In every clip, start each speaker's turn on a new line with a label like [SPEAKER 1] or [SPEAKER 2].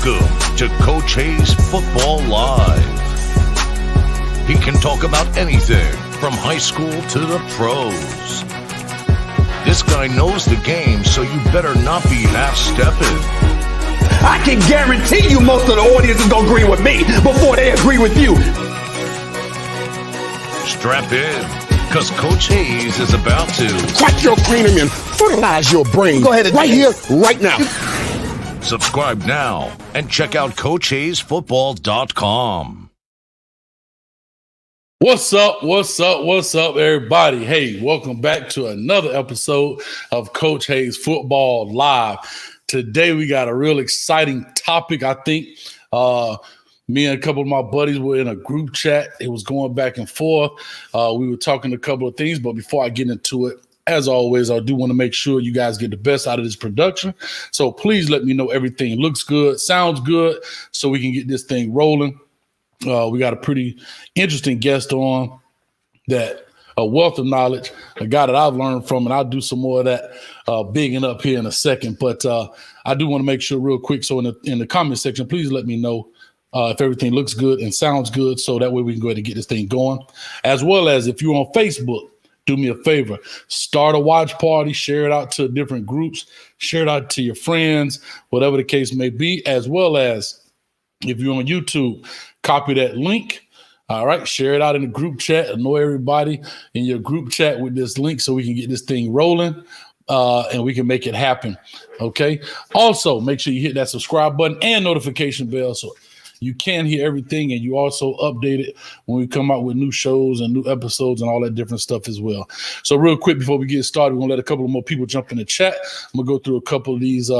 [SPEAKER 1] Welcome to Coach Hayes Football Live. He can talk about anything from high school to the pros. This guy knows the game, so you better not be half-stepping.
[SPEAKER 2] I can guarantee you most of the audience is going to agree with me before they agree with you.
[SPEAKER 1] Strap in, because Coach Hayes is about to
[SPEAKER 2] crack your cranium and fertilize your brain. Go ahead and right here, right now.
[SPEAKER 1] Subscribe now and check out CoachHayesFootball.com.
[SPEAKER 3] What's up, everybody? Hey, welcome back to another episode of Coach Hayes Football Live. Today, we got a real exciting topic. I think me and a couple of my buddies were in a group chat. It was going back and forth. We were talking a couple of things, but before I get into it, as always, I do want to make sure you guys get the best out of this production. So please let me know everything looks good, sounds good, so we can get this thing rolling. We got a pretty interesting guest on that, a wealth of knowledge, a guy that I've learned from, and I'll do some more of that bigging up here in a second. But I do want to make sure real quick. So in the comment section, please let me know if everything looks good and sounds good, so that way we can go ahead and get this thing going. As well as if you're on Facebook, do me a favor, start a watch party, share it out to different groups, share it out to your friends, whatever the case may be, as well as if you're on YouTube, copy that link. All right, share it out in the group chat. Annoy everybody in your group chat with this link so we can get this thing rolling and we can make it happen. Okay. Also, make sure you hit that subscribe button and notification bell so you can hear everything, and you also update it when we come out with new shows and new episodes and all that different stuff as well. So real quick before we get started, we're going to let a couple of more people jump in the chat. I'm going to go through a couple of these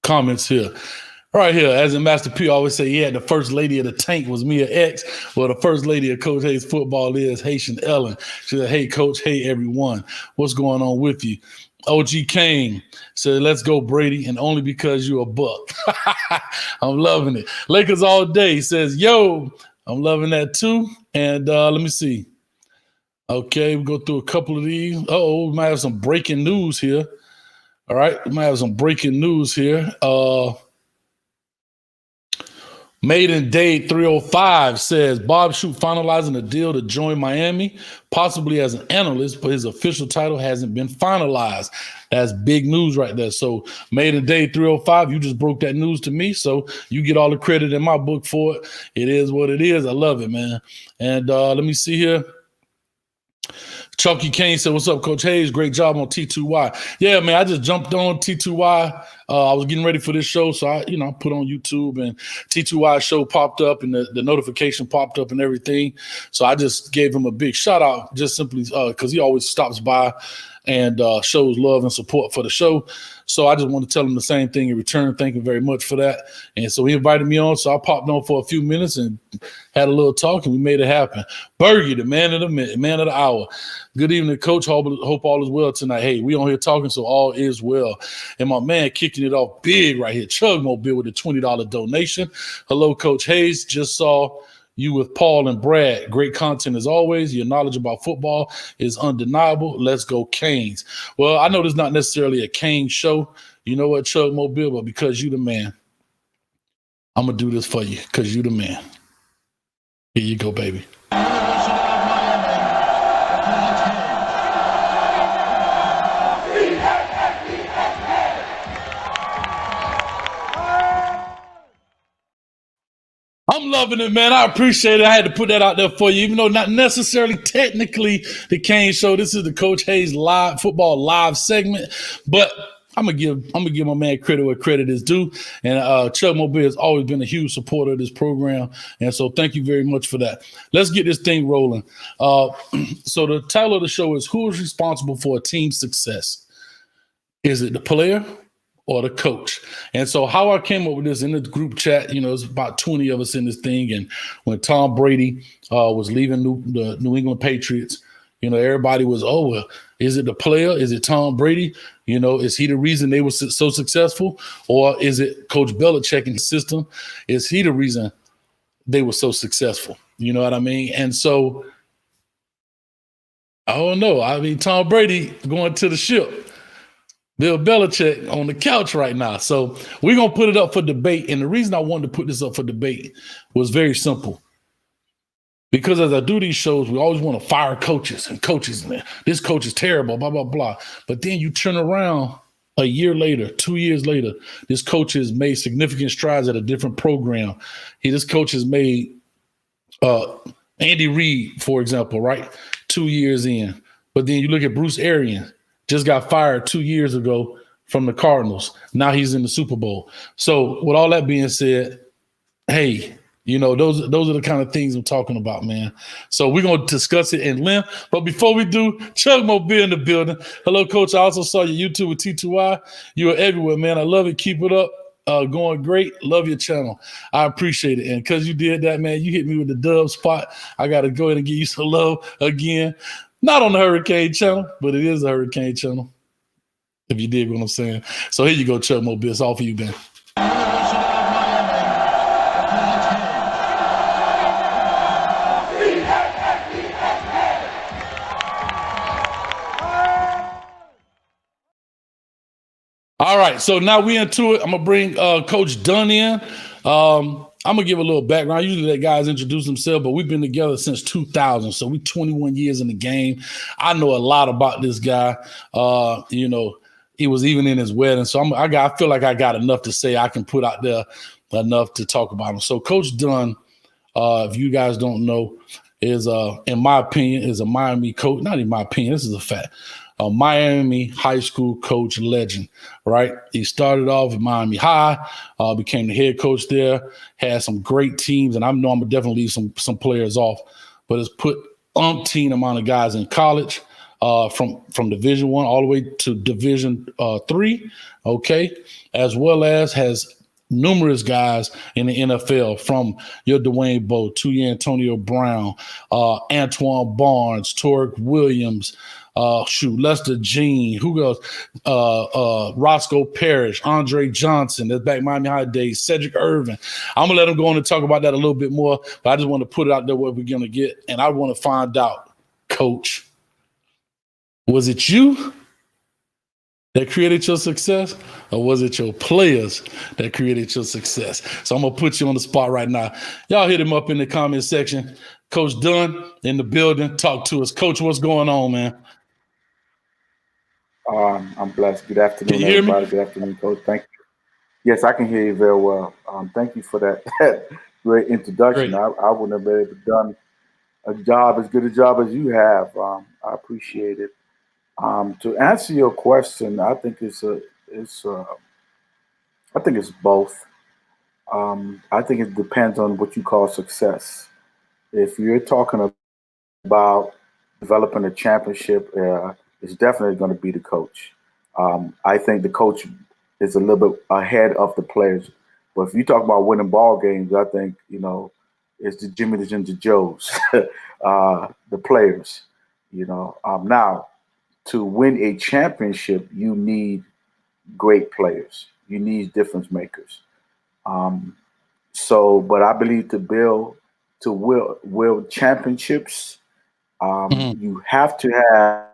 [SPEAKER 3] comments here. Right here, as in Master P always say, yeah, the first lady of the tank was Mia X. Well, the first lady of Coach Hayes Football is Haitian Ellen. She said, hey, Coach, hey, everyone. What's going on with you? OG Kane said, let's go, Brady, and only because you're a buck. I'm loving it. Lakers all day says, yo, I'm loving that too. And let me see. Okay, we'll go through a couple of these. We might have some breaking news here. All right, we might have some breaking news here. Maiden Day 305 says Bob Shoot finalizing a deal to join Miami, possibly as an analyst, but his official title hasn't been finalized. That's big news right there. So Maiden Day 305, you just broke that news to me, so you get all the credit in my book for it. It is what it is. I love it, man. And let me see here. Chucky Kane said, what's up, Coach Hayes? Great job on T2Y. Yeah, man, I just jumped on T2Y. I was getting ready for this show, so I put on YouTube, and T2Y show popped up, and the notification popped up and everything. So I just gave him a big shout out, just simply because he always stops by and shows love and support for the show. So I just want to tell him the same thing in return. Thank you very much for that. And so he invited me on, so I popped on for a few minutes and had a little talk, and we made it happen. Bergie, the man of the minute, man of the hour. Good evening, Coach. Hope all is well tonight. Hey, we on here talking, so all is well. And my man kicking it off big right here, Chugmobile with a $20 donation. Hello, Coach Hayes. Just saw you with Paul and Brad. Great content as always. Your knowledge about football is undeniable. Let's go Canes. Well, I know this is not necessarily a Canes show. You know what, Chugmobile, but because you the man, I'm going to do this for you because you the man. Here you go, baby. I'm loving it, man. I appreciate it. I had to put that out there for you, even though not necessarily technically the Kane Show. This is the Coach Hayes Live Football Live segment, but I'm gonna give my man credit where credit is due. And Chugmobile has always been a huge supporter of this program, and so thank you very much for that. Let's get this thing rolling. So the title of the show is "Who is responsible for a team's success? Is it the player or the coach?" And so how I came up with this in the group chat, it's about 20 of us in this thing. And when Tom Brady was leaving the New England Patriots, everybody was, well, is it the player? Is it Tom Brady? Is he the reason they were so successful? Or is it Coach Belichick and his system? Is he the reason they were so successful? You know what I mean? And so, I don't know. I mean, Tom Brady going to the ship. Bill Belichick on the couch right now. So we're going to put it up for debate. And the reason I wanted to put this up for debate was very simple. Because as I do these shows, we always want to fire coaches and coaches. This coach is terrible, blah, blah, blah. But then you turn around a year later, 2 years later, this coach has made significant strides at a different program. This coach has made Andy Reid, for example, right? 2 years in. But then you look at Bruce Arians, just got fired 2 years ago from the Cardinals. Now he's in the Super Bowl. So with all that being said, hey, those are the kind of things I'm talking about, man. So we're going to discuss it in length. But before we do, Chuck Mobile in the building. Hello, Coach. I also saw your YouTube with T2I. You are everywhere, man. I love it. Keep it up. Going great. Love your channel. I appreciate it. And because you did that, man, you hit me with the dub spot. I got to go ahead and give you some love again. Not on the Hurricane channel, but it is a Hurricane channel, if you dig what I'm saying. So here you go, Chuck Mobile. It's all for you, man. All right, so now we into it. I'm going to bring Coach Dunn in. I'm going to give a little background. Usually that guys introduce themselves, but we've been together since 2000, so we 21 years in the game. I know a lot about this guy. He was even in his wedding, so I feel like I got enough to say. I can put out there enough to talk about him. So Coach Dunn, if you guys don't know, is, in my opinion, is a Miami coach. Not in my opinion, this is a fact. A Miami high school coach legend, right? He started off at Miami High, became the head coach there, had some great teams, and I know I'm gonna definitely leave some players off, but has put umpteen amount of guys in college, from Division I all the way to Division III, okay, as well as has numerous guys in the NFL, from your Dwayne Bowe to your Antonio Brown, Antoine Barnes, Torrek Williams, Lester Jean, who goes, Roscoe Parrish, Andre Johnson, that's back Miami High days, Cedric Irvin. I'm gonna let him go on and talk about that a little bit more, but I just want to put it out there what we're gonna get, and I want to find out, Coach, was it you that created your success, or was it your players that created your success? So I'm gonna put you on the spot right now. Y'all hit him up in the comment section. Coach Dunn in the building. Talk to us. Coach, what's going on, man?
[SPEAKER 4] I'm blessed. Good afternoon, everybody. Me? Good afternoon, Coach. Thank you. Yes, I can hear you very well. Thank you for that great introduction. Great. I wouldn't have been able to done a job as good a job as you have. I appreciate it. To answer your question, I think it's both. I think it depends on what you call success. If you're talking about developing a championship, it's definitely going to be the coach. I think the coach is a little bit ahead of the players. But if you talk about winning ball games, I think, it's the Jimmys and the Joes, the players. Now, to win a championship, you need great players. You need difference makers. But I believe to will championships, you have to have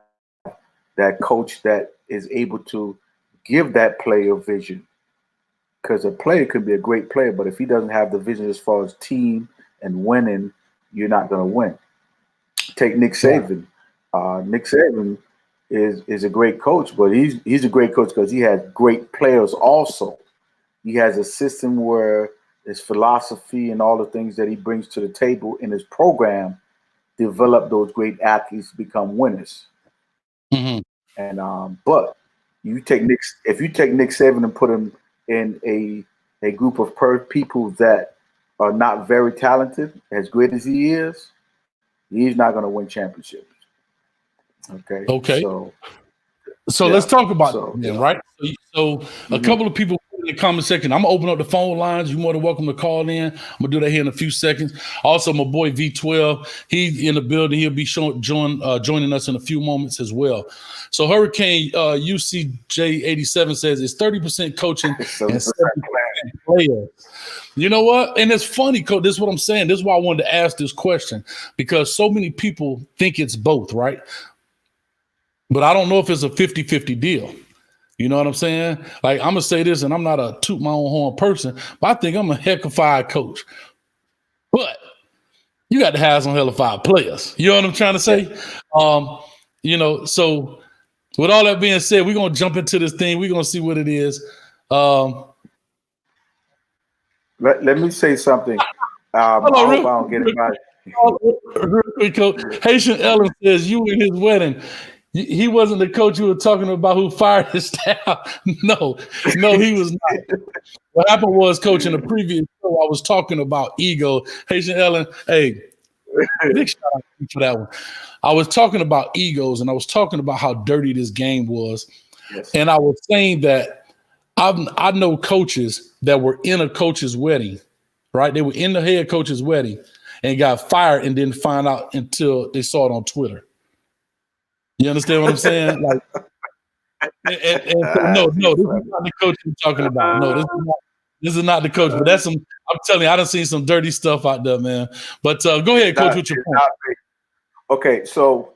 [SPEAKER 4] that coach that is able to give that player vision. Because a player could be a great player, but if he doesn't have the vision as far as team and winning, you're not going to win. Take Nick Saban. Nick Saban is a great coach, but he's a great coach because he has great players also. He has a system where his philosophy and all the things that he brings to the table in his program develop those great athletes to become winners. Mm-hmm. And but if you take Nick Saban and put him in a group of people that are not very talented, as great as he is, he's not going to win championships. Okay.
[SPEAKER 3] So let's talk about it, right? So a couple of people in the comment section. I'm gonna open up the phone lines. You're more than welcome to call in. I'm gonna do that here in a few seconds. Also, my boy V12, he's in the building. He'll be joining us in a few moments as well. So Hurricane UCJ87 says it's 30% coaching and 70% players. You know what? And it's funny, Coach. This is what I'm saying. This is why I wanted to ask this question, because so many people think it's both, right? But I don't know if it's a 50-50 deal. You know what I'm saying? Like, I'm gonna say this, and I'm not a toot my own horn person, but I think I'm a heckified coach. But you got to have some hellified players. You know what I'm trying to say? So with all that being said, we're gonna jump into this thing. We're gonna see what it is.
[SPEAKER 4] Let me say something. I hope I don't get it right.
[SPEAKER 3] Real quick, Coach. Haitian Ellen says you in his wedding. He wasn't the coach you were talking about who fired his staff. No, he was not. What happened was, Coach, in the previous show, I was talking about ego. Haitian Ellen, hey, big shout out to you for that one. I was talking about egos, and I was talking about how dirty this game was.
[SPEAKER 4] Yes.
[SPEAKER 3] And I was saying that I know coaches that were in a coach's wedding, right? They were in the head coach's wedding and got fired and didn't find out until they saw it on Twitter. You understand what I'm saying? Like, no, this is not the coach you're talking about. No, this is not the coach. But that's some. I'm telling you, I done seen some dirty stuff out there, man. But go ahead, Coach, with your point.
[SPEAKER 4] Okay, so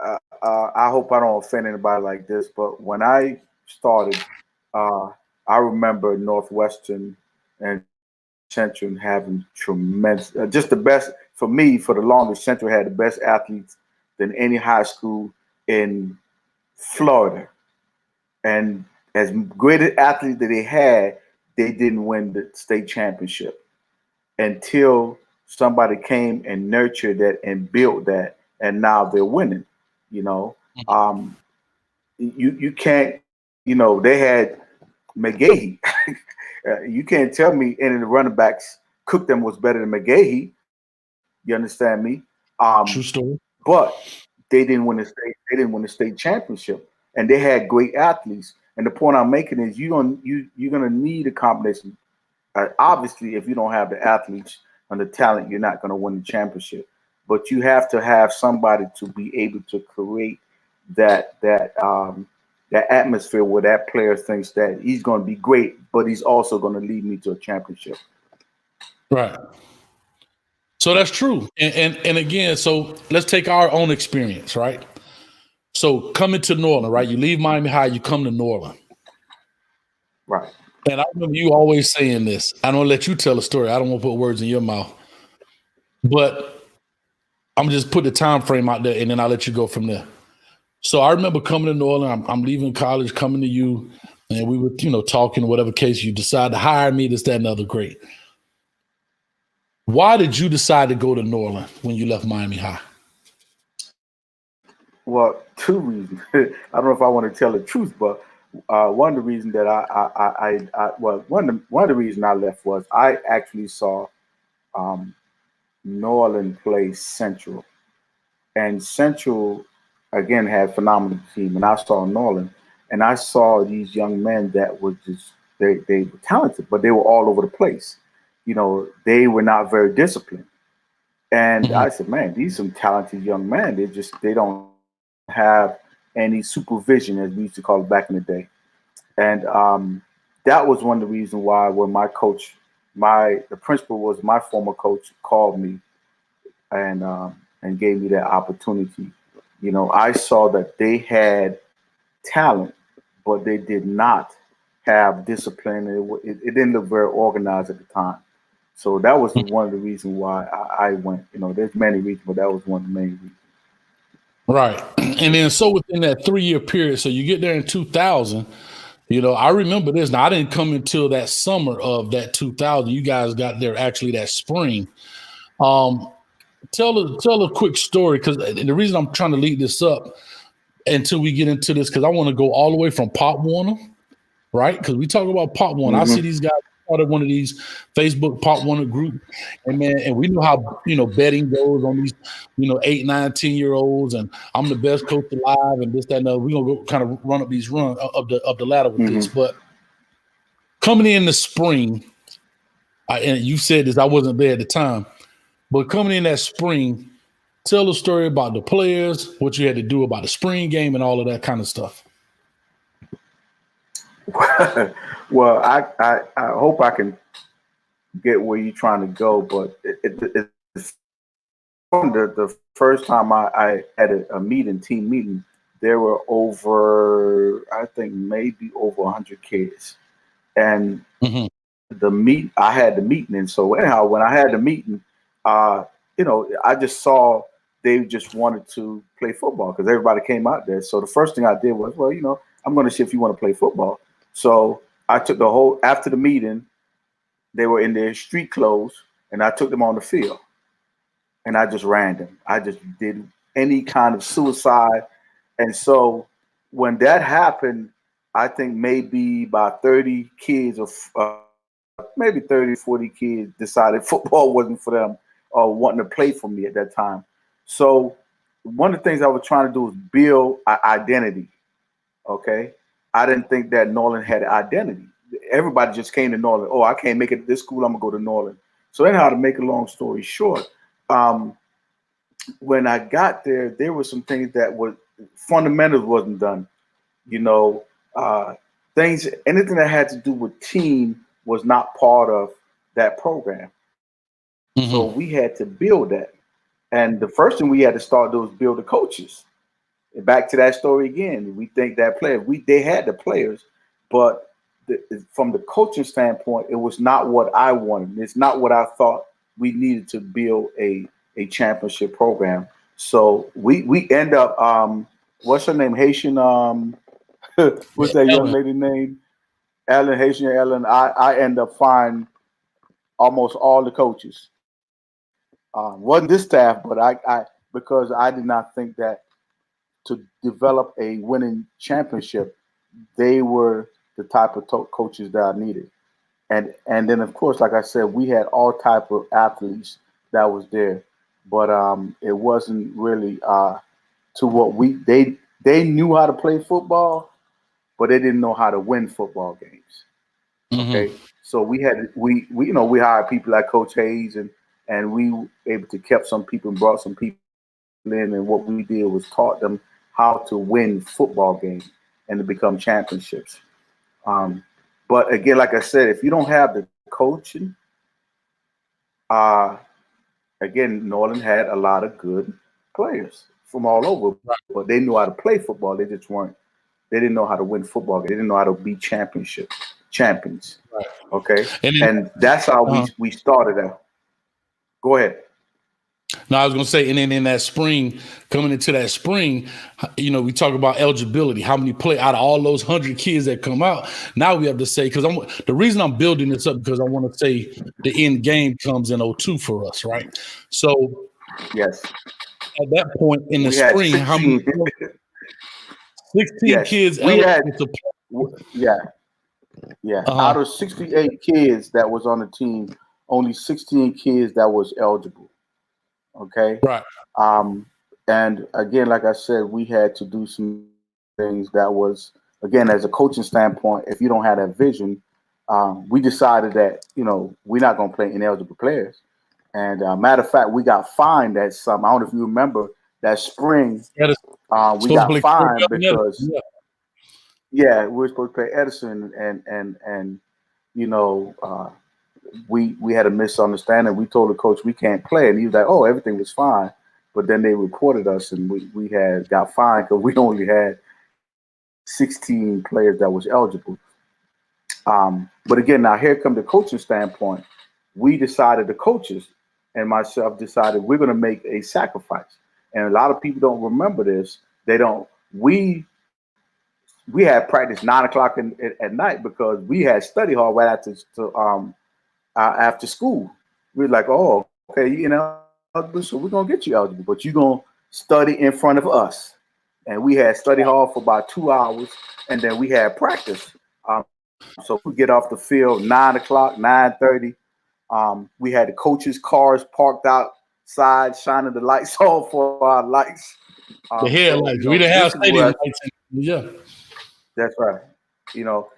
[SPEAKER 4] I hope I don't offend anybody like this, but when I started, I remember Northwestern and Central having tremendous, just the best for me. For the longest, Central had the best athletes than any high school in Florida, and as great an athlete that they had, they didn't win the state championship until somebody came and nurtured that and built that, and now they're winning. You know, you can't. You know, they had McGahee. You can't tell me any of the running backs Cooked was better than McGahee. You understand me?
[SPEAKER 3] True story.
[SPEAKER 4] But they didn't win the state. They didn't win the state championship, and they had great athletes. And the point I'm making is you're gonna need a combination. Obviously, if you don't have the athletes and the talent, you're not gonna win the championship. But you have to have somebody to be able to create that atmosphere where that player thinks that he's going to be great, but he's also going to lead me to a championship.
[SPEAKER 3] Right. So that's true. And again, so let's take our own experience, right? So coming to New Orleans, right? You leave Miami High, you come to New Orleans.
[SPEAKER 4] Right.
[SPEAKER 3] And I remember you always saying this. I don't let you tell a story. I don't want to put words in your mouth. But I'm just put the time frame out there, and then I'll let you go from there. So I remember coming to New Orleans. I'm leaving college, coming to you, and we were, talking, whatever case you decide to hire me, this, that, and the other. Great. Why did you decide to go to New Orleans when you left Miami High?
[SPEAKER 4] Well, two reasons. I don't know if I want to tell the truth, but one of the reasons that one of the reasons I left was I actually saw New Orleans play Central, and Central again had a phenomenal team, and I saw New Orleans, and I saw these young men that were just they were talented, but they were all over the place. They were not very disciplined, and I said, man, these are some talented young men. They don't have any supervision, as we used to call it back in the day, and that was one of the reasons why when my coach, the principal was my former coach, called me and gave me that opportunity. I saw that they had talent, but they did not have discipline. It didn't look very organized at the time. So that was one of the reasons why I went. There's many reasons, but that was one of the main reasons.
[SPEAKER 3] Right. And then so within that 3-year period, so you get there in 2000, I remember this. Now, I didn't come until that summer of that 2000. You guys got there actually that spring. Tell a quick story, because the reason I'm trying to lead this up until we get into this, because I want to go all the way from Pop Warner, right? Because we talk about Pop Warner. I see these guys part of one of these Facebook Pop Warner group, and we know how betting goes on these 8, 9, 10-year-olds, and I'm the best coach alive, and this, that, and the other. We're gonna go kind of run up these runs up the ladder with this. But coming in the spring, and you said this, I wasn't there at the time. But coming in that spring, tell a story about the players, what you had to do about the spring game, and all of that kind of stuff.
[SPEAKER 4] Well, I hope I can get where you're trying to go, but it's from the first time I had a team meeting there were over, I think maybe over 100 kids. And I had the meeting. And so anyhow, when I had the meeting, I just saw they just wanted to play football because everybody came out there. So the first thing I did was, well, I'm going to see if you want to play football. So I took after the meeting, they were in their street clothes, and I took them on the field. And I just ran them. I just did any kind of suicide. And so when that happened, I think maybe about 30 kids or maybe 30, 40 kids decided football wasn't for them or wanting to play for me at that time. So one of the things I was trying to do was build an identity, okay? I didn't think that Norland had an identity. Everybody just came to Norland. Oh, I can't make it to this school, I'm going to go to Norland. So anyhow, to make a long story short, when I got there, there were some things that were fundamentals wasn't done. Anything that had to do with team was not part of that program. So we had to build that. And the first thing we had to start doing was build the coaches. And back to that story again, we think that they had the players, but from the coaching standpoint, it was not what I wanted. It's not what I thought we needed to build a championship program. So we end up what's her name? Haitian what's that young lady name? Ellen, Haitian Ellen. I end up finding almost all the coaches. Wasn't this staff, but I because I did not think that to develop a winning championship, they were the type of coaches that I needed. And then of course, like I said, we had all type of athletes that was there, but it wasn't really to what they knew how to play football, but they didn't know how to win football games. Okay, so we hired people like Coach Hayes, and we were able to keep some people and brought some people in, and what we did was taught them how to win football games and to become championships. But again, like I said, if you don't have the coaching, again, Norland had a lot of good players from all over, but they knew how to play football. They didn't know how to win football. They didn't know how to be champions. Right. Okay. And that's how we started out. Go ahead.
[SPEAKER 3] No, I was going to say, and then in that spring, coming into that spring, we talk about eligibility, how many play out of all those 100 kids that come out. Now we have to say, because the reason I'm building this up, because I want to say the end game comes in 2002 for us, right? So,
[SPEAKER 4] yes,
[SPEAKER 3] at that point in the spring, how many 16 kids eligible to play?
[SPEAKER 4] Yeah. Out of 68 kids that was on the team, only 16 kids that was eligible. Okay.
[SPEAKER 3] Right.
[SPEAKER 4] And again, like I said, we had to do some things that was, again, as a coaching standpoint, if you don't have that vision, we decided that, we're not going to play ineligible players. And matter of fact, we got fined that summer. I don't know if you remember that spring. We got fined because, we were supposed to play Edison and we had a misunderstanding. We told the coach we can't play, and he was like, "Oh, everything was fine." But then they reported us, and we had got fined because we only had 16 players that was eligible. But again, now here come the coaching standpoint. We decided, the coaches and myself decided, we're going to make a sacrifice. And a lot of people don't remember this. They don't. We had practice 9 o'clock at night because we had study hall right after school. We were like, oh, okay, so we're going to get you eligible, but you're going to study in front of us. And we had study hall for about 2 hours, and then we had practice. So we get off the field 9 o'clock, 9:30. We had the coaches' cars parked outside, shining the lights on for our lights.
[SPEAKER 3] The headlights. We didn't have stadium lights. Yeah.
[SPEAKER 4] That's right.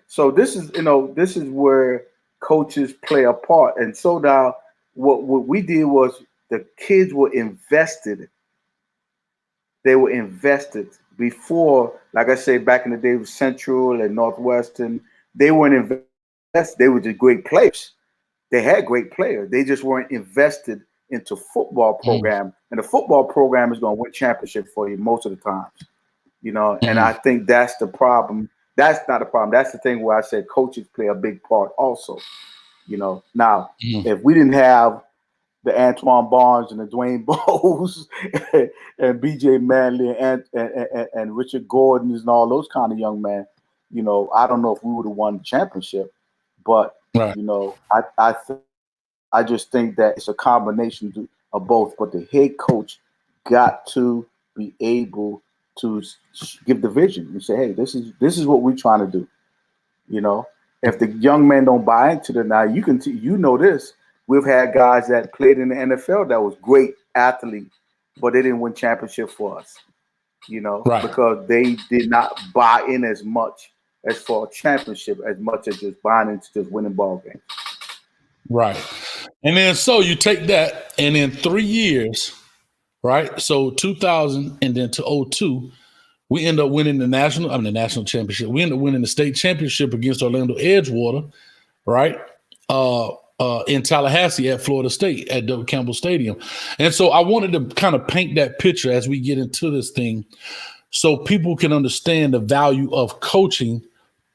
[SPEAKER 4] So this is where coaches play a part. And so now what we did was the kids were invested. They were invested before, like I say, back in the day with Central and Northwestern, they weren't invested. They were just great players. They had great players. They just weren't invested into football program. And the football program is going to win championship for you most of the times. And I think that's the problem. That's not a problem. That's the thing where I said coaches play a big part also. Now if we didn't have the Antoine Barnes and the Dwayne Bowes and BJ Manley and Richard Gordon and all those kind of young men, I don't know if we would have won the championship, but
[SPEAKER 3] right.
[SPEAKER 4] I just think that it's a combination of both. But the head coach got to be able to give the vision and say, "Hey, this is what we're trying to do." If the young men don't buy into it now, you can this. We've had guys that played in the NFL that was great athletes, but they didn't win championship for us.
[SPEAKER 3] Right.
[SPEAKER 4] Because they did not buy in as much as for a championship as much as just buying into just winning ball games.
[SPEAKER 3] Right. And then so you take that, and in 3 years, right? So 2000 and then to 2002, we end up winning the national championship. We end up winning the state championship against Orlando Edgewater, right? In Tallahassee at Florida State at Doug Campbell Stadium. And so I wanted to kind of paint that picture as we get into this thing so people can understand the value of coaching,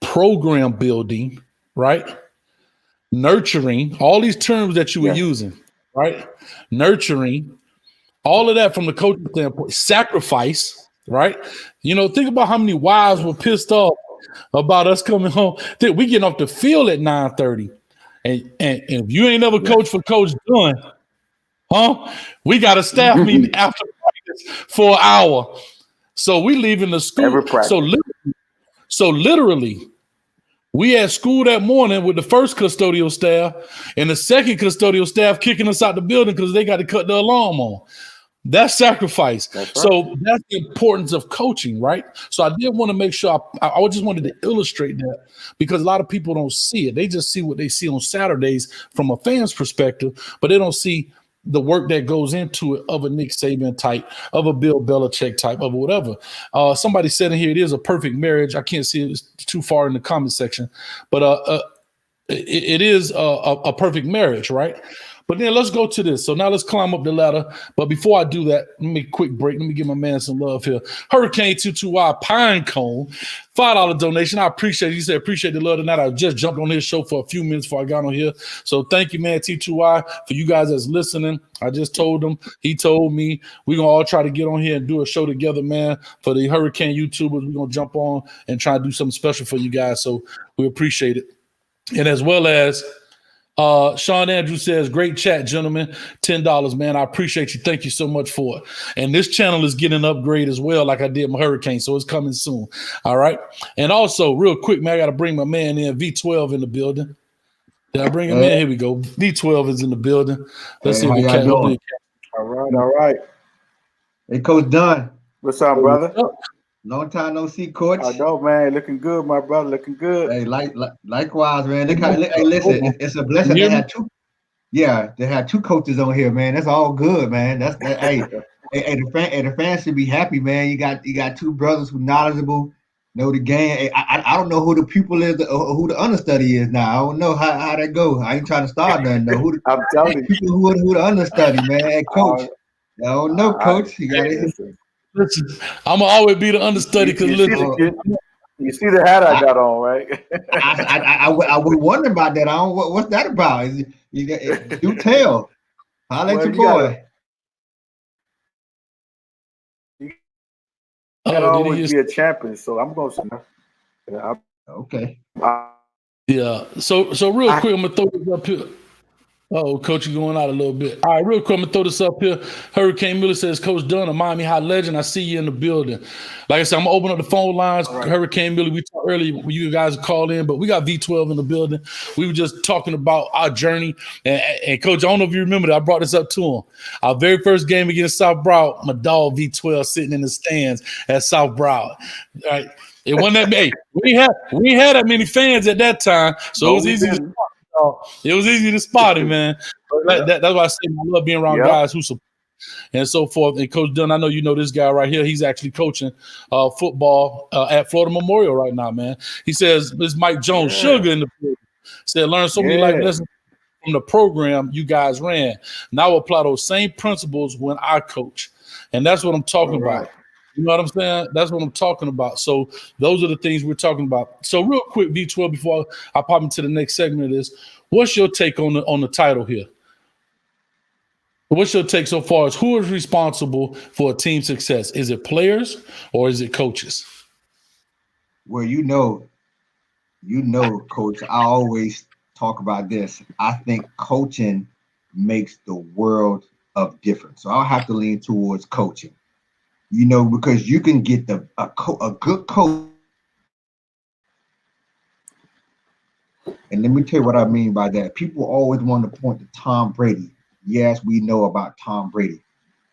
[SPEAKER 3] program building, right? Nurturing, all these terms that you were using, right? Nurturing, all of that from the coaching standpoint, sacrifice, right? Think about how many wives were pissed off about us coming home. We getting off the field at 9:30. And if you ain't never coached for Coach Dunn, we got a staff meeting after practice for an hour. So we leaving the school. So literally, we had school that morning with the first custodial staff and the second custodial staff kicking us out the building because they got to cut the alarm on. That's sacrifice. That's right. So that's the importance of coaching, right? So I did want to make sure I just wanted to illustrate that because a lot of people don't see it. They just see what they see on Saturdays from a fan's perspective, but they don't see the work that goes into it of a Nick Saban type, of a Bill Belichick type, of whatever. Somebody said in here, it is a perfect marriage. I can't see it. It's too far in the comment section, but it is a perfect marriage, right? But then let's go to this. So now let's climb up the ladder. But before I do that, let me make a quick break. Let me give my man some love here. Hurricane 22Y Pine Cone, $5 donation. I appreciate it. He said, appreciate the love tonight. I just jumped on his show for a few minutes before I got on here. So thank you, man, T2Y, for you guys that's listening. I just told him. He told me we're going to all try to get on here and do a show together, man. For the Hurricane YouTubers, we're going to jump on and try to do something special for you guys. So we appreciate it. And as well as Sean Andrews says, great chat, gentlemen. $10, man. I appreciate you. Thank you so much for it. And this channel is getting an upgrade as well, like I did my Hurricane, so it's coming soon. All right. And also, real quick, man, I got to bring my man in, V12 in the building. Did I bring him in? Here we go. V12 is in the building. Let's see if we can.
[SPEAKER 4] All right.
[SPEAKER 5] Hey, Coach Dunn.
[SPEAKER 4] What's up, brother?
[SPEAKER 5] Long time no see, Coach.
[SPEAKER 4] I know, man. Looking good, my brother. Looking good.
[SPEAKER 5] Hey, likewise, man. Hey, listen, it's a blessing to have two. Yeah, they had two coaches on here, man. That's all good, man. Hey, the fans should be happy, man. You got two brothers who knowledgeable, know the game. Hey, I don't know who the pupil is or who the understudy is now. I don't know how that go. I ain't trying to start nothing though.
[SPEAKER 4] I'm telling you,
[SPEAKER 5] people who the understudy, man. Hey, Coach. I don't know, Coach. You got it.
[SPEAKER 3] Listen, I'm gonna always be the understudy because
[SPEAKER 4] you see the hat I got on, right?
[SPEAKER 5] I was wondering about that. What's that about? You tell. I'll let your boy.
[SPEAKER 4] You gotta always be a champion, so I'm going to.
[SPEAKER 5] Okay.
[SPEAKER 3] Yeah. So real quick, I'm gonna throw this up here. Oh, Coach, you're going out a little bit. All right, real quick, I'm going to throw this up here. Hurricane Miller says, Coach Dunn, a Miami High legend. I see you in the building. Like I said, I'm going to open up the phone lines. Right. Hurricane Miller, we talked earlier when you guys called in, but we got V12 in the building. We were just talking about our journey. And Coach, I don't know if you remember that. I brought this up to him. Our very first game against South Broward, my dog V12 sitting in the stands at South Broward. All right. It wasn't that many. We ain't had that many fans at that time, so it was easy to spot. It was easy to spot him, man. That's why I say I love being around guys who support and so forth. And Coach Dunn, I know you know this guy right here. He's actually coaching football at Florida Memorial right now, man. He says, this Mike Jones, Sugar in the building. Said, learn so many life lessons from the program you guys ran. Now apply those same principles when I coach. And that's what I'm talking about. You know what I'm saying? That's what I'm talking about. So those are the things we're talking about. So real quick, V12, before I pop into the next segment of this, what's your take on the title here? What's your take so far as who is responsible for a team success? Is it players or is it coaches?
[SPEAKER 5] Well, Coach, I always talk about this. I think coaching makes the world of difference. So I'll have to lean towards coaching. Because you can get a good coach. And let me tell you what I mean by that. People always want to point to Tom Brady. Yes, we know about Tom Brady.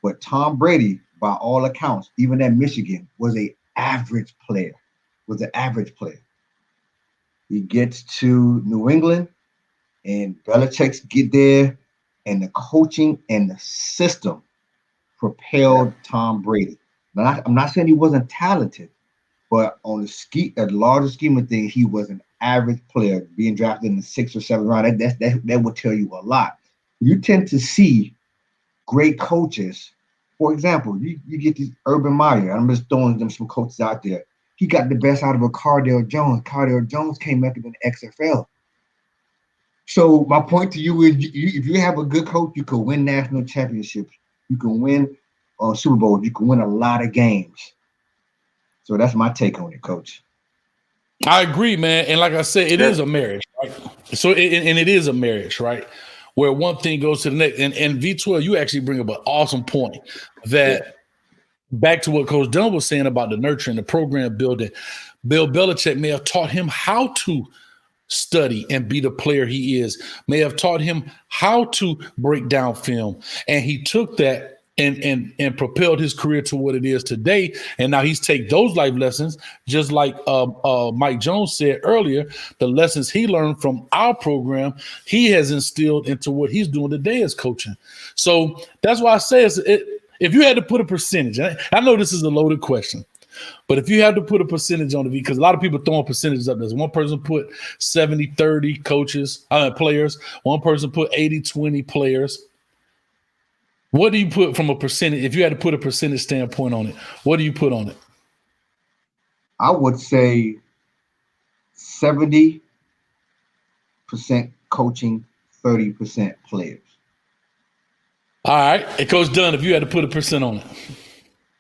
[SPEAKER 5] But Tom Brady, by all accounts, even at Michigan, was an average player. He gets to New England, and Belichick's get there, and the coaching and the system propelled Tom Brady. Now, I'm not saying he wasn't talented, but on the larger scheme of things, he was an average player, being drafted in the 6th or 7th round. That would tell you a lot. You tend to see great coaches. For example, you get this Urban Meyer. I'm just throwing them some coaches out there. He got the best out of a Cardale Jones. Cardale Jones came up in the XFL. So my point to you is, if you have a good coach, you can win national championships. You can win Super Bowls. You can win a lot of games. So that's my take on it, Coach.
[SPEAKER 3] I agree, man. And like I said, it is a marriage, right? So it is a marriage, right? Where one thing goes to the next. And V12, you actually bring up an awesome point that back to what Coach Dunn was saying about the nurturing, the program building. Bill Belichick may have taught him how to study and be the player he is, may have taught him how to break down film. And he took that and propelled his career to what it is today. And now he's take those life lessons, just like Mike Jones said earlier, the lessons he learned from our program, he has instilled into what he's doing today as coaching. So that's why I say if you had to put a percentage, I know this is a loaded question, but if you had to put a percentage on it, because a lot of people throwing percentages up, there's one person put 70-30 players, one person put 80-20 players. What do you put from a percentage? If you had to put a percentage standpoint on it, what do you put on it?
[SPEAKER 5] I would say 70% coaching, 30% players.
[SPEAKER 3] All right. And Coach Dunn, if you had to put a percent on it.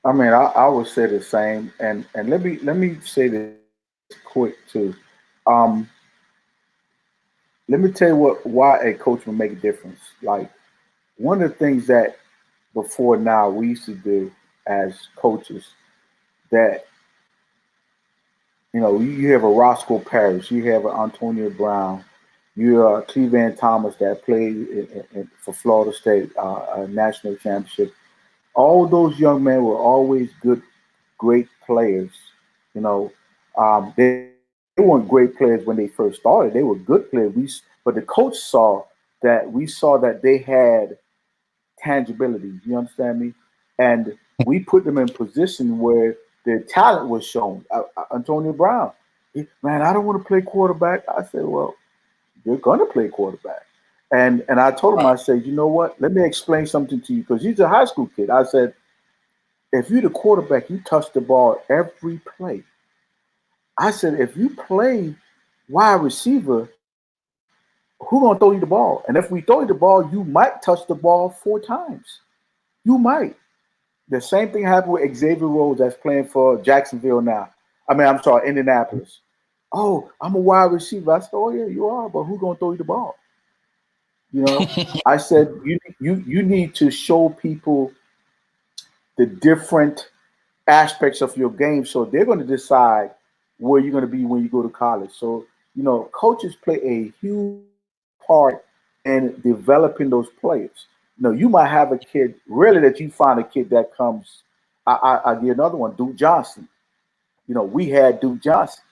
[SPEAKER 4] I mean, I would say the same. And let me say this quick too. Let me tell you why a coach will make a difference. Like, one of the things that before now we used to do as coaches, that you have a Roscoe Parrish, you have an Antonio Brown, you have Cleveland Thomas that played for Florida State, a national championship. All those young men were always great players. They weren't great players when they first started. They were good players. But the coach saw that they had tangibility. You understand me? And we put them in position where their talent was shown. Antonio Brown, man, I don't want to play quarterback. I said, well, you're going to play quarterback. And I told him, I said, you know what? Let me explain something to you, because he's a high school kid. I said, if you're the quarterback, you touch the ball every play. I said, if you play wide receiver, who's going to throw you the ball? And if we throw you the ball, you might touch the ball 4 times. You might. The same thing happened with Xavier Rhodes that's playing for Jacksonville now. Indianapolis. Oh, I'm a wide receiver. I said, oh, yeah, you are, but who's going to throw you the ball? I said, you need to show people the different aspects of your game, so they're going to decide where you're going to be when you go to college. So, coaches play a huge part in developing those players. You might have a kid, really, that you find a kid that comes. I give another one, Duke Johnson. We had Duke Johnson.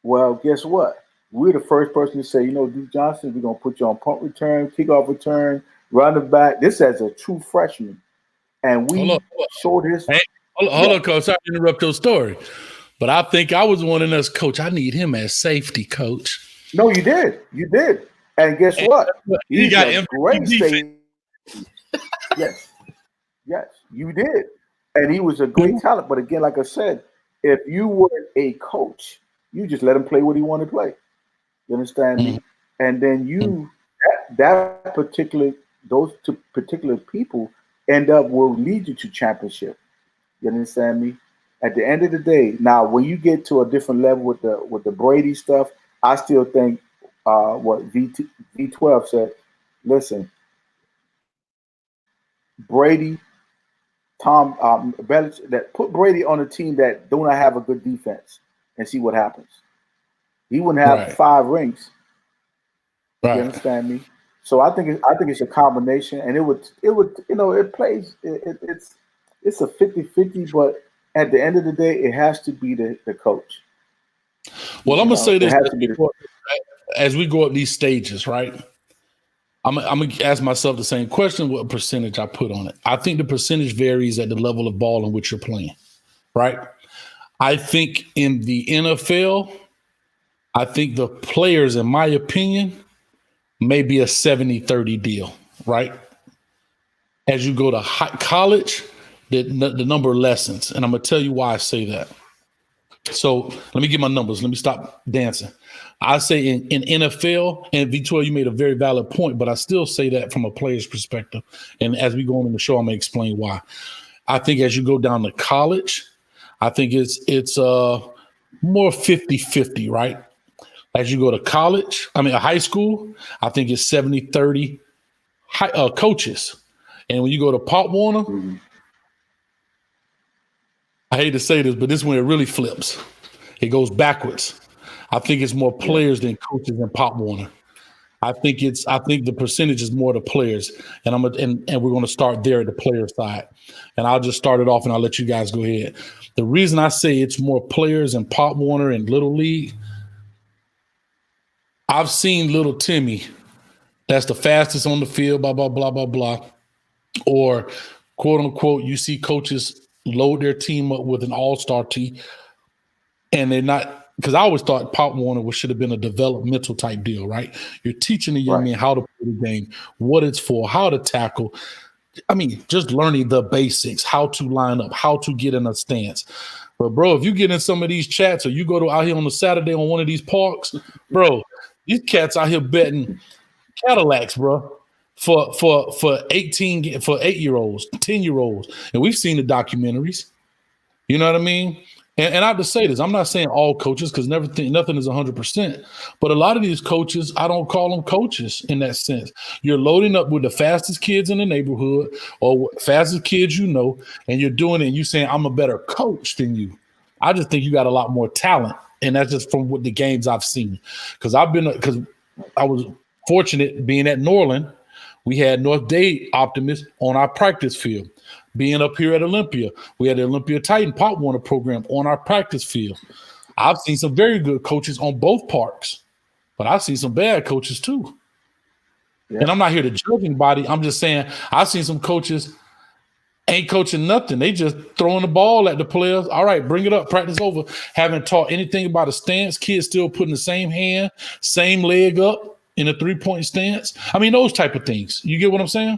[SPEAKER 4] Well, guess what? We're the first person to say, Duke Johnson, we're going to put you on punt return, kickoff return, running back. This as a true freshman. And we showed his.
[SPEAKER 3] Hold on, Coach. Sorry to interrupt your story. But I think I was one of us, Coach. I need him as safety, Coach.
[SPEAKER 4] No, you did. You did. And guess what?
[SPEAKER 3] He got
[SPEAKER 4] a great safety. Yes, you did. And he was a great talent. But again, like I said, if you were a coach, you just let him play what he wanted to play. You understand me? And then that particular, those two particular people will lead you to championship. You understand me? At the end of the day, now when you get to a different level with the Brady stuff, I still think what V12 said. Listen, Brady, Tom Belichick, that put Brady on a team that do not have a good defense and see what happens. He wouldn't have 5 rings.
[SPEAKER 3] Right.
[SPEAKER 4] You understand me? So I think it's a combination, and it would it plays it's a 50-50, but at the end of the day, it has to be the coach.
[SPEAKER 3] Well, I'm gonna say this as we go up these stages, right? I'm gonna ask myself the same question: what percentage I put on it? I think the percentage varies at the level of ball in which you're playing, right? I think in the NFL, I think the players, in my opinion, may be a 70-30 deal, right? As you go to college, the number lessens. And I'm going to tell you why I say that. So let me get my numbers. Let me stop dancing. I say in NFL, and Victoria, you made a very valid point, but I still say that from a player's perspective. And as we go on in the show, I'm going to explain why. I think as you go down to college, I think it's more 50-50, right? As you go to college, a high school, I think it's 70-30 coaches. And when you go to Pop Warner, I hate to say this, but this is when it really flips. It goes backwards. I think it's more players than coaches in Pop Warner. I think the percentage is more the players, and we're going to start there at the player side. And I'll just start it off, and I'll let you guys go ahead. The reason I say it's more players in Pop Warner and Little League, I've seen little Timmy, that's the fastest on the field, blah, blah, blah, blah, blah. Or, quote unquote, you see coaches load their team up with an all-star team, and they're not, because I always thought Pop Warner should have been a developmental type deal, right? You're teaching the young man how to play the game, what it's for, how to tackle. Just learning the basics, how to line up, how to get in a stance. But, bro, if you get in some of these chats or you go out here on a Saturday on one of these parks, bro, these cats out here betting Cadillacs, bro, for 8-year-olds, 10-year-olds. And we've seen the documentaries. You know what I mean? And I have to say this, I'm not saying all coaches, because nothing is 100%. But a lot of these coaches, I don't call them coaches in that sense. You're loading up with the fastest kids in the neighborhood or fastest kids you know, and you're doing it and you're saying, I'm a better coach than you. I just think you got a lot more talent. And that's just from what the games I've seen. Because I was fortunate being at Norland. We had North Dade Optimists on our practice field. Being up here at Olympia, we had the Olympia Titan Pop Warner program on our practice field. I've seen some very good coaches on both parks, but I've seen some bad coaches too. Yeah. And I'm not here to judge anybody. I'm just saying I've seen some coaches ain't coaching nothing. They just throwing the ball at the players. All right, bring it up. Practice over. Haven't taught anything about a stance. Kids still putting the same hand, same leg up in a 3-point stance. Those type of things. You get what I'm saying?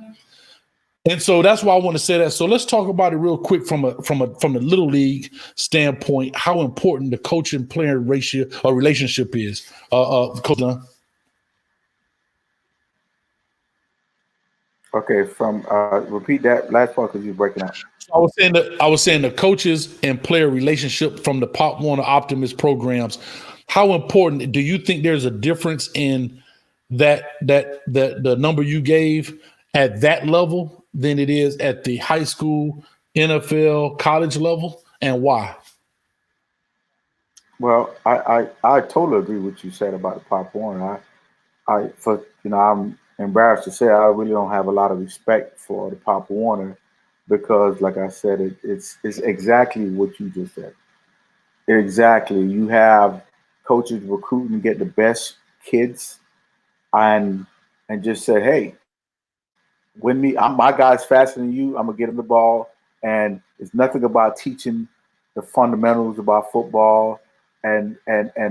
[SPEAKER 3] And so that's why I want to say that. So let's talk about it real quick from the little league standpoint, how important the coach and player ratio or relationship is. Coach Dunn.
[SPEAKER 4] Okay, repeat that last part because you're breaking out.
[SPEAKER 3] I was saying the coaches and player relationship from the Pop Warner Optimist programs. How important do you think there's a difference in that the number you gave at that level than it is at the high school, NFL, college level, and why?
[SPEAKER 4] Well, I totally agree with what you said about the Pop Warner. I'm embarrassed to say I really don't have a lot of respect for the Pop Warner because, like I said, it's exactly what you just said. Exactly, you have coaches recruiting to get the best kids, and just say, hey, my guy's faster than you. I'm gonna get him the ball, and it's nothing about teaching the fundamentals about football, and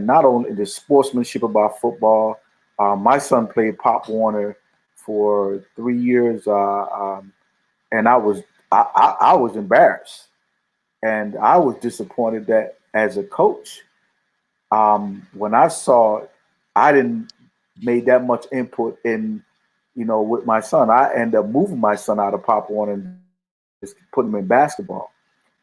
[SPEAKER 4] not only the sportsmanship about football. My son played Pop Warner for 3 years, and I was embarrassed. And I was disappointed that as a coach, when I saw it, I didn't made that much input in, with my son. I ended up moving my son out of Pop Warner and just putting him in basketball.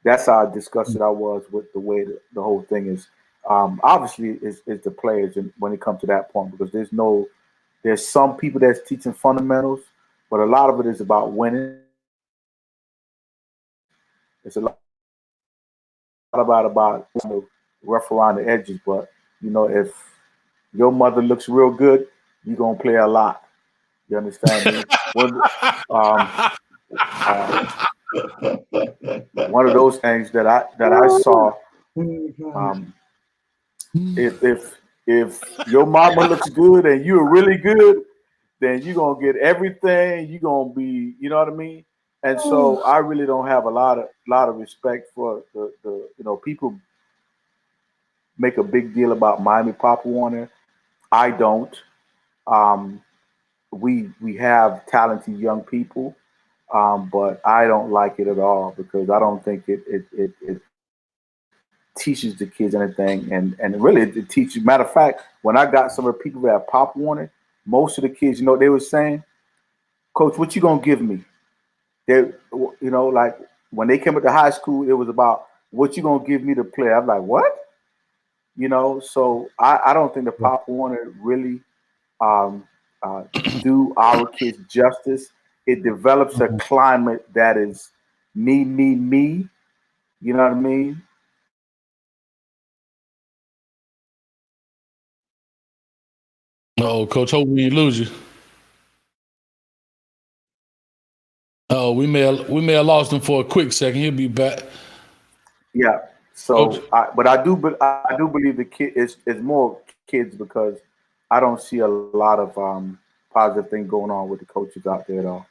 [SPEAKER 4] That's how disgusted I was with the way the whole thing is. Obviously, is the players, and when it comes to that point, because there's some people that's teaching fundamentals, but a lot of it is about winning. It's a lot about rough around the edges, but if your mother looks real good, you're gonna play a lot. You understand me? One of those things that I saw. If your mama looks good and you're really good, then you're gonna get everything. You're gonna be, you know what I mean? And so I really don't have a lot of respect for the people make a big deal about Miami Pop Warner. I don't. Um, we have talented young people, but I don't like it at all because I don't think it teaches the kids anything, and really it teaches. Matter of fact, when I got some of the people that Pop Warner, most of the kids, they were saying, "Coach, what you gonna give me?" They, like when they came up to high school, it was about what you gonna give me to play. I'm like, what? So I don't think the Pop Warner really um, do our kids justice. It develops a climate that is me, me, me. You know what I mean?
[SPEAKER 3] Oh, Coach, hope we didn't lose you. Oh, we may have lost him for a quick second. He'll be back.
[SPEAKER 4] Yeah. So, but I do believe the kid is more kids because I don't see a lot of positive thing going on with the coaches out there at all.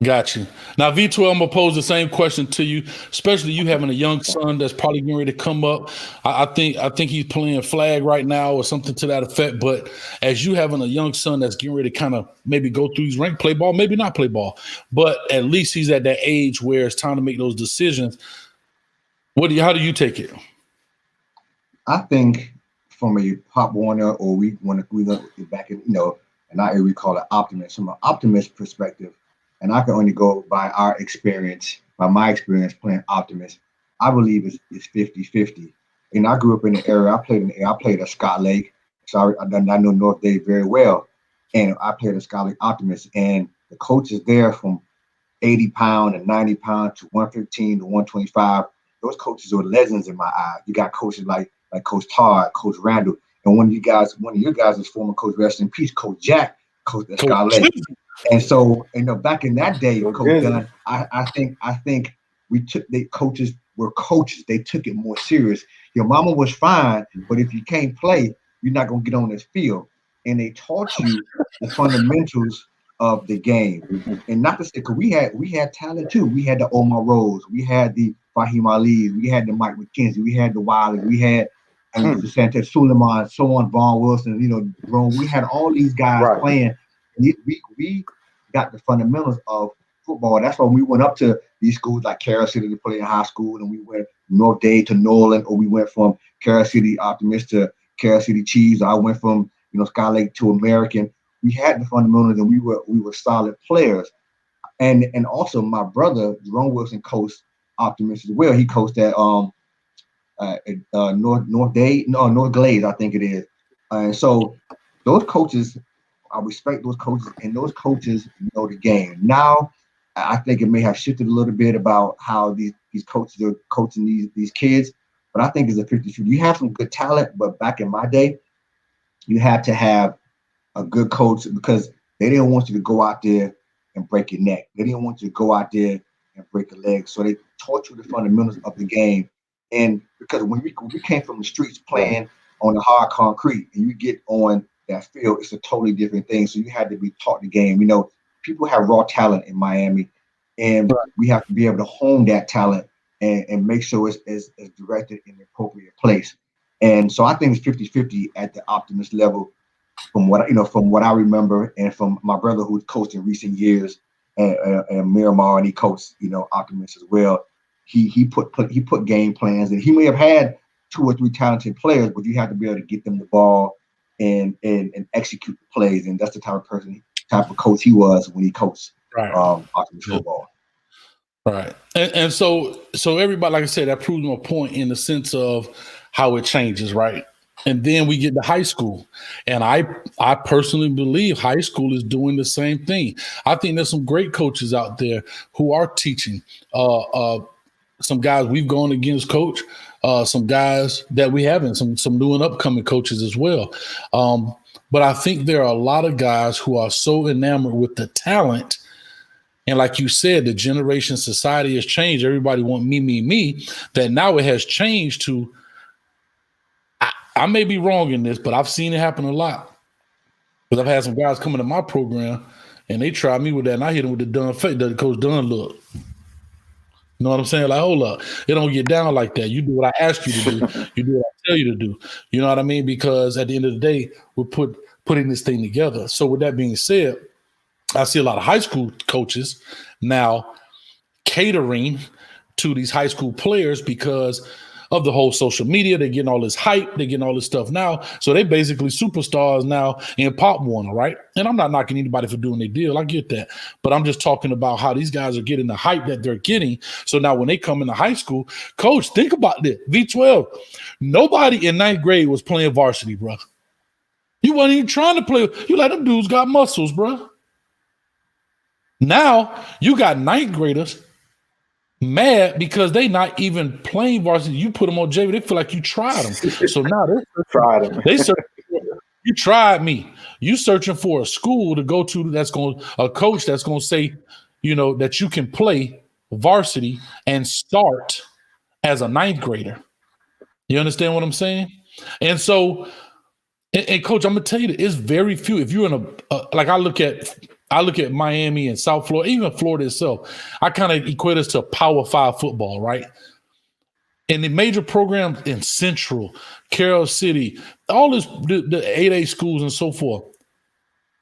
[SPEAKER 3] Got you. Now, V12, I'm gonna pose the same question to you, especially you having a young son that's probably getting ready to come up. I think he's playing flag right now or something to that effect. But as you having a young son that's getting ready to kind of maybe go through his rank, play ball, maybe not play ball, but at least he's at that age where it's time to make those decisions. How do you take it?
[SPEAKER 5] I think from a Pop Warner, or we look back at, in our area we call it optimist. From an optimist perspective, and I can only go by our experience, by my experience playing optimist, I believe it's 50-50. And I grew up in the area. I played at Scott Lake, so I know North Day very well, and I played at Scott Lake Optimist, and the coaches there from 80 pound and 90 pound to 115 to 125. Those coaches are legends in my eyes. You got coaches like Coach Todd, Coach Randall, and one of your guys is former coach, rest in peace, Coach Jack, coach at Scott Lake. And so, back in that day, Coach Dunn, I think coaches were coaches. They took it more serious. Your mama was fine, but if you can't play, you're not gonna get on this field. And they taught you the fundamentals of the game. And not to say, because we had talent too. We had the Omar Rose, we had the Fahim Ali, we had the Mike McKenzie, we had the Wiley, we had the Sanchez Suleiman, so on, Vaughn Wilson, Jerome. We had all these guys playing. We got the fundamentals of football. That's why we went up to these schools like Carroll City to play in high school, and we went North Dade to Nolan, or we went from Carroll City Optimist to Carroll City Chiefs. I went from Sky Lake to American. We had the fundamentals, and we were solid players. And also my brother Jerome Wilson coached Optimist as well. He coached at North Glades, I think it is. And so those coaches, I respect those coaches, and those coaches know the game. Now, I think it may have shifted a little bit about how these coaches are coaching these kids, but I think it's a 50-50. You have some good talent, but back in my day, you had to have a good coach because they didn't want you to go out there and break your neck. They didn't want you to go out there and break a leg. So they taught you the fundamentals of the game. And because when we came from the streets playing on the hard concrete and you get on that field, it's a totally different thing. So you had to be taught the game. People have raw talent in Miami, and we have to be able to hone that talent and make sure it's directed in the appropriate place. And so I think it's 50-50 at the optimist level from what I remember, and from my brother who's coached in recent years, and Miramar, and he coached, Optimist as well. he put game plans, and he may have had 2 or 3 talented players, but you have to be able to get them the ball and execute the plays. And that's the type of coach he was when he coached offensive football.
[SPEAKER 3] Right. And so everybody, like I said, that proves my point in the sense of how it changes, right? And then we get to high school. And I personally believe high school is doing the same thing. I think there's some great coaches out there who are teaching. Some guys we've gone against, coach, some guys that we haven't, some new and upcoming coaches as well. But I think there are a lot of guys who are so enamored with the talent. And like you said, the generation society has changed. Everybody want me, that now it has changed to, I may be wrong in this, but I've seen it happen a lot. Because I've had some guys come into my program and they try me with that, and I hit them with the Dunn fake, the Coach Dunn look. You know what I'm saying? Like, hold up. It don't get down like that. You do what I ask you to do. You do what I tell you to do. You know what I mean? Because at the end of the day, we're putting this thing together. So with that being said, I see a lot of high school coaches now catering to these high school players because of the whole social media. They're getting all this hype. They're getting all this stuff now. So they basically superstars now in Pop Warner, right? And I'm not knocking anybody for doing their deal. I get that. But I'm just talking about how these guys are getting the hype that they're getting. So now when they come into high school, coach, think about this. V12, nobody in 9th grade was playing varsity, bro. You wasn't even trying to play. You like, them dudes got muscles, bro. Now you got 9th graders mad because they not even playing varsity. You put them on JV, they feel like you tried them. So now you tried me. You searching for a school to go to a coach that's going to say, you know, that you can play varsity and start as a 9th grader. You understand what I'm saying? And so, and coach, I'm gonna tell you that it's very few. If you're in like I look at Miami and South Florida, even Florida itself, I kind of equate us to Power 5 football, right? And the major programs in Central, Carroll City, all this, the 8A schools and so forth.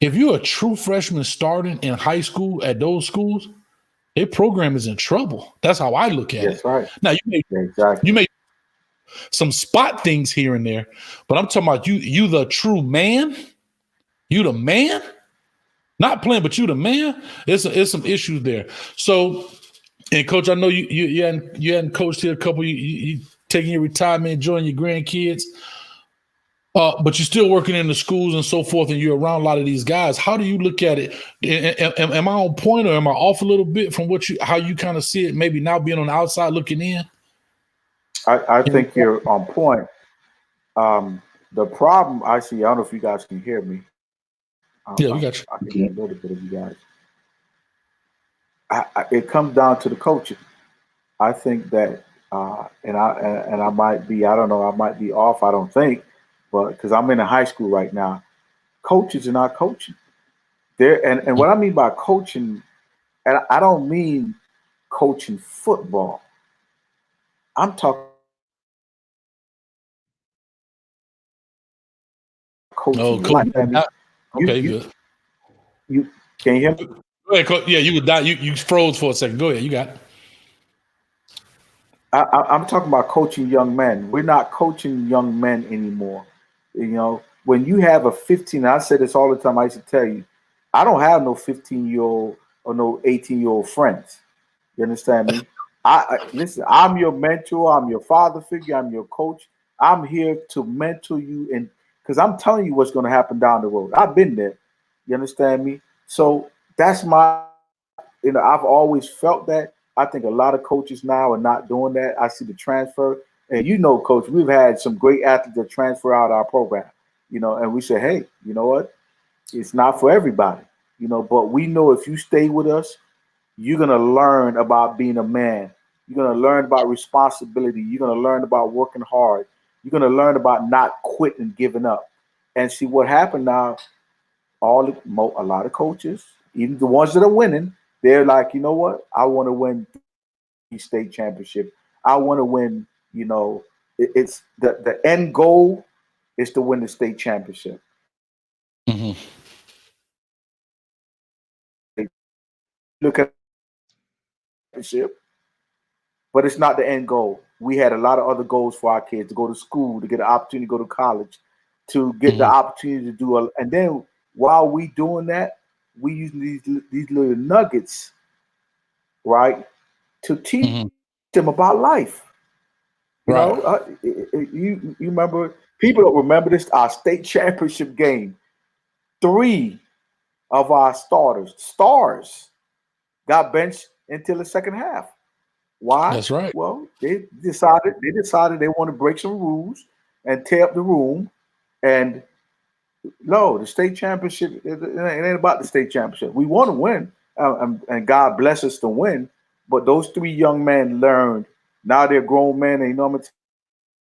[SPEAKER 3] If you're a true freshman starting in high school at those schools, their program is in trouble. That's how I look at it.
[SPEAKER 4] Right.
[SPEAKER 3] Now you may some spot things here and there, but I'm talking about you the true man. You the man. Not playing, but you the man. It's some issues there. So, and coach, I know you hadn't coached here a couple. You taking your retirement, enjoying your grandkids, but you're still working in the schools and so forth, and you're around a lot of these guys. How do you look at it? Am I on point, or am I off a little bit from how you kind of see it? Maybe now being on the outside looking in.
[SPEAKER 4] I think you're on point. The problem I see, I don't know if you guys can hear me.
[SPEAKER 3] Yeah, we got you.
[SPEAKER 4] I can hear a little bit of you guys. It comes down to the coaching. I think that, and I might be, I don't know, I might be off. I don't think, but because I'm in a high school right now, coaches are not coaching. And what I mean by coaching, and I don't mean coaching football. I'm talking coaching life.
[SPEAKER 3] Okay, good.
[SPEAKER 4] You can you hear me?
[SPEAKER 3] Go ahead, coach. Yeah, you would die. You froze for a second. Go ahead. You got it.
[SPEAKER 4] I'm talking about coaching young men. We're not coaching young men anymore. You know, when you have a 15, I say this all the time. I used to tell you, I don't have no 15-year-old or no 18-year-old friends. You understand me? Listen. I'm your mentor. I'm your father figure. I'm your coach. I'm here to mentor you, and because I'm telling you what's going to happen down the road. I've been there. You understand me? So that's my. I've always felt that. I think a lot of coaches now are not doing that. I see the transfer, and coach, we've had some great athletes that transfer out our program. And we say, hey, you know what? It's not for everybody. But we know if you stay with us, you're going to learn about being a man. You're going to learn about responsibility. You're going to learn about working hard. You're going to learn about not quitting and giving up. And see what happened now, a lot of coaches, even the ones that are winning, they're like, you know what? I want to win the state championship. I want to win, it's the end goal is to win the state championship.
[SPEAKER 3] Mm-hmm.
[SPEAKER 4] Look at the championship. but it's not the end goal. We had a lot of other goals for our kids: to go to school, to get an opportunity to go to college, to get the opportunity to do and then while we doing that, we use these little nuggets, right, to teach them about life. You know, you remember, people don't remember this, our state championship game, 3 of our stars got benched until the second half. Why?
[SPEAKER 3] That's right.
[SPEAKER 4] Well, they decided they want to break some rules and tear up the room. And no, the state championship, it ain't about the state championship. We want to win, and God bless us to win. But those 3 young men learned. Now they're grown men, and you know,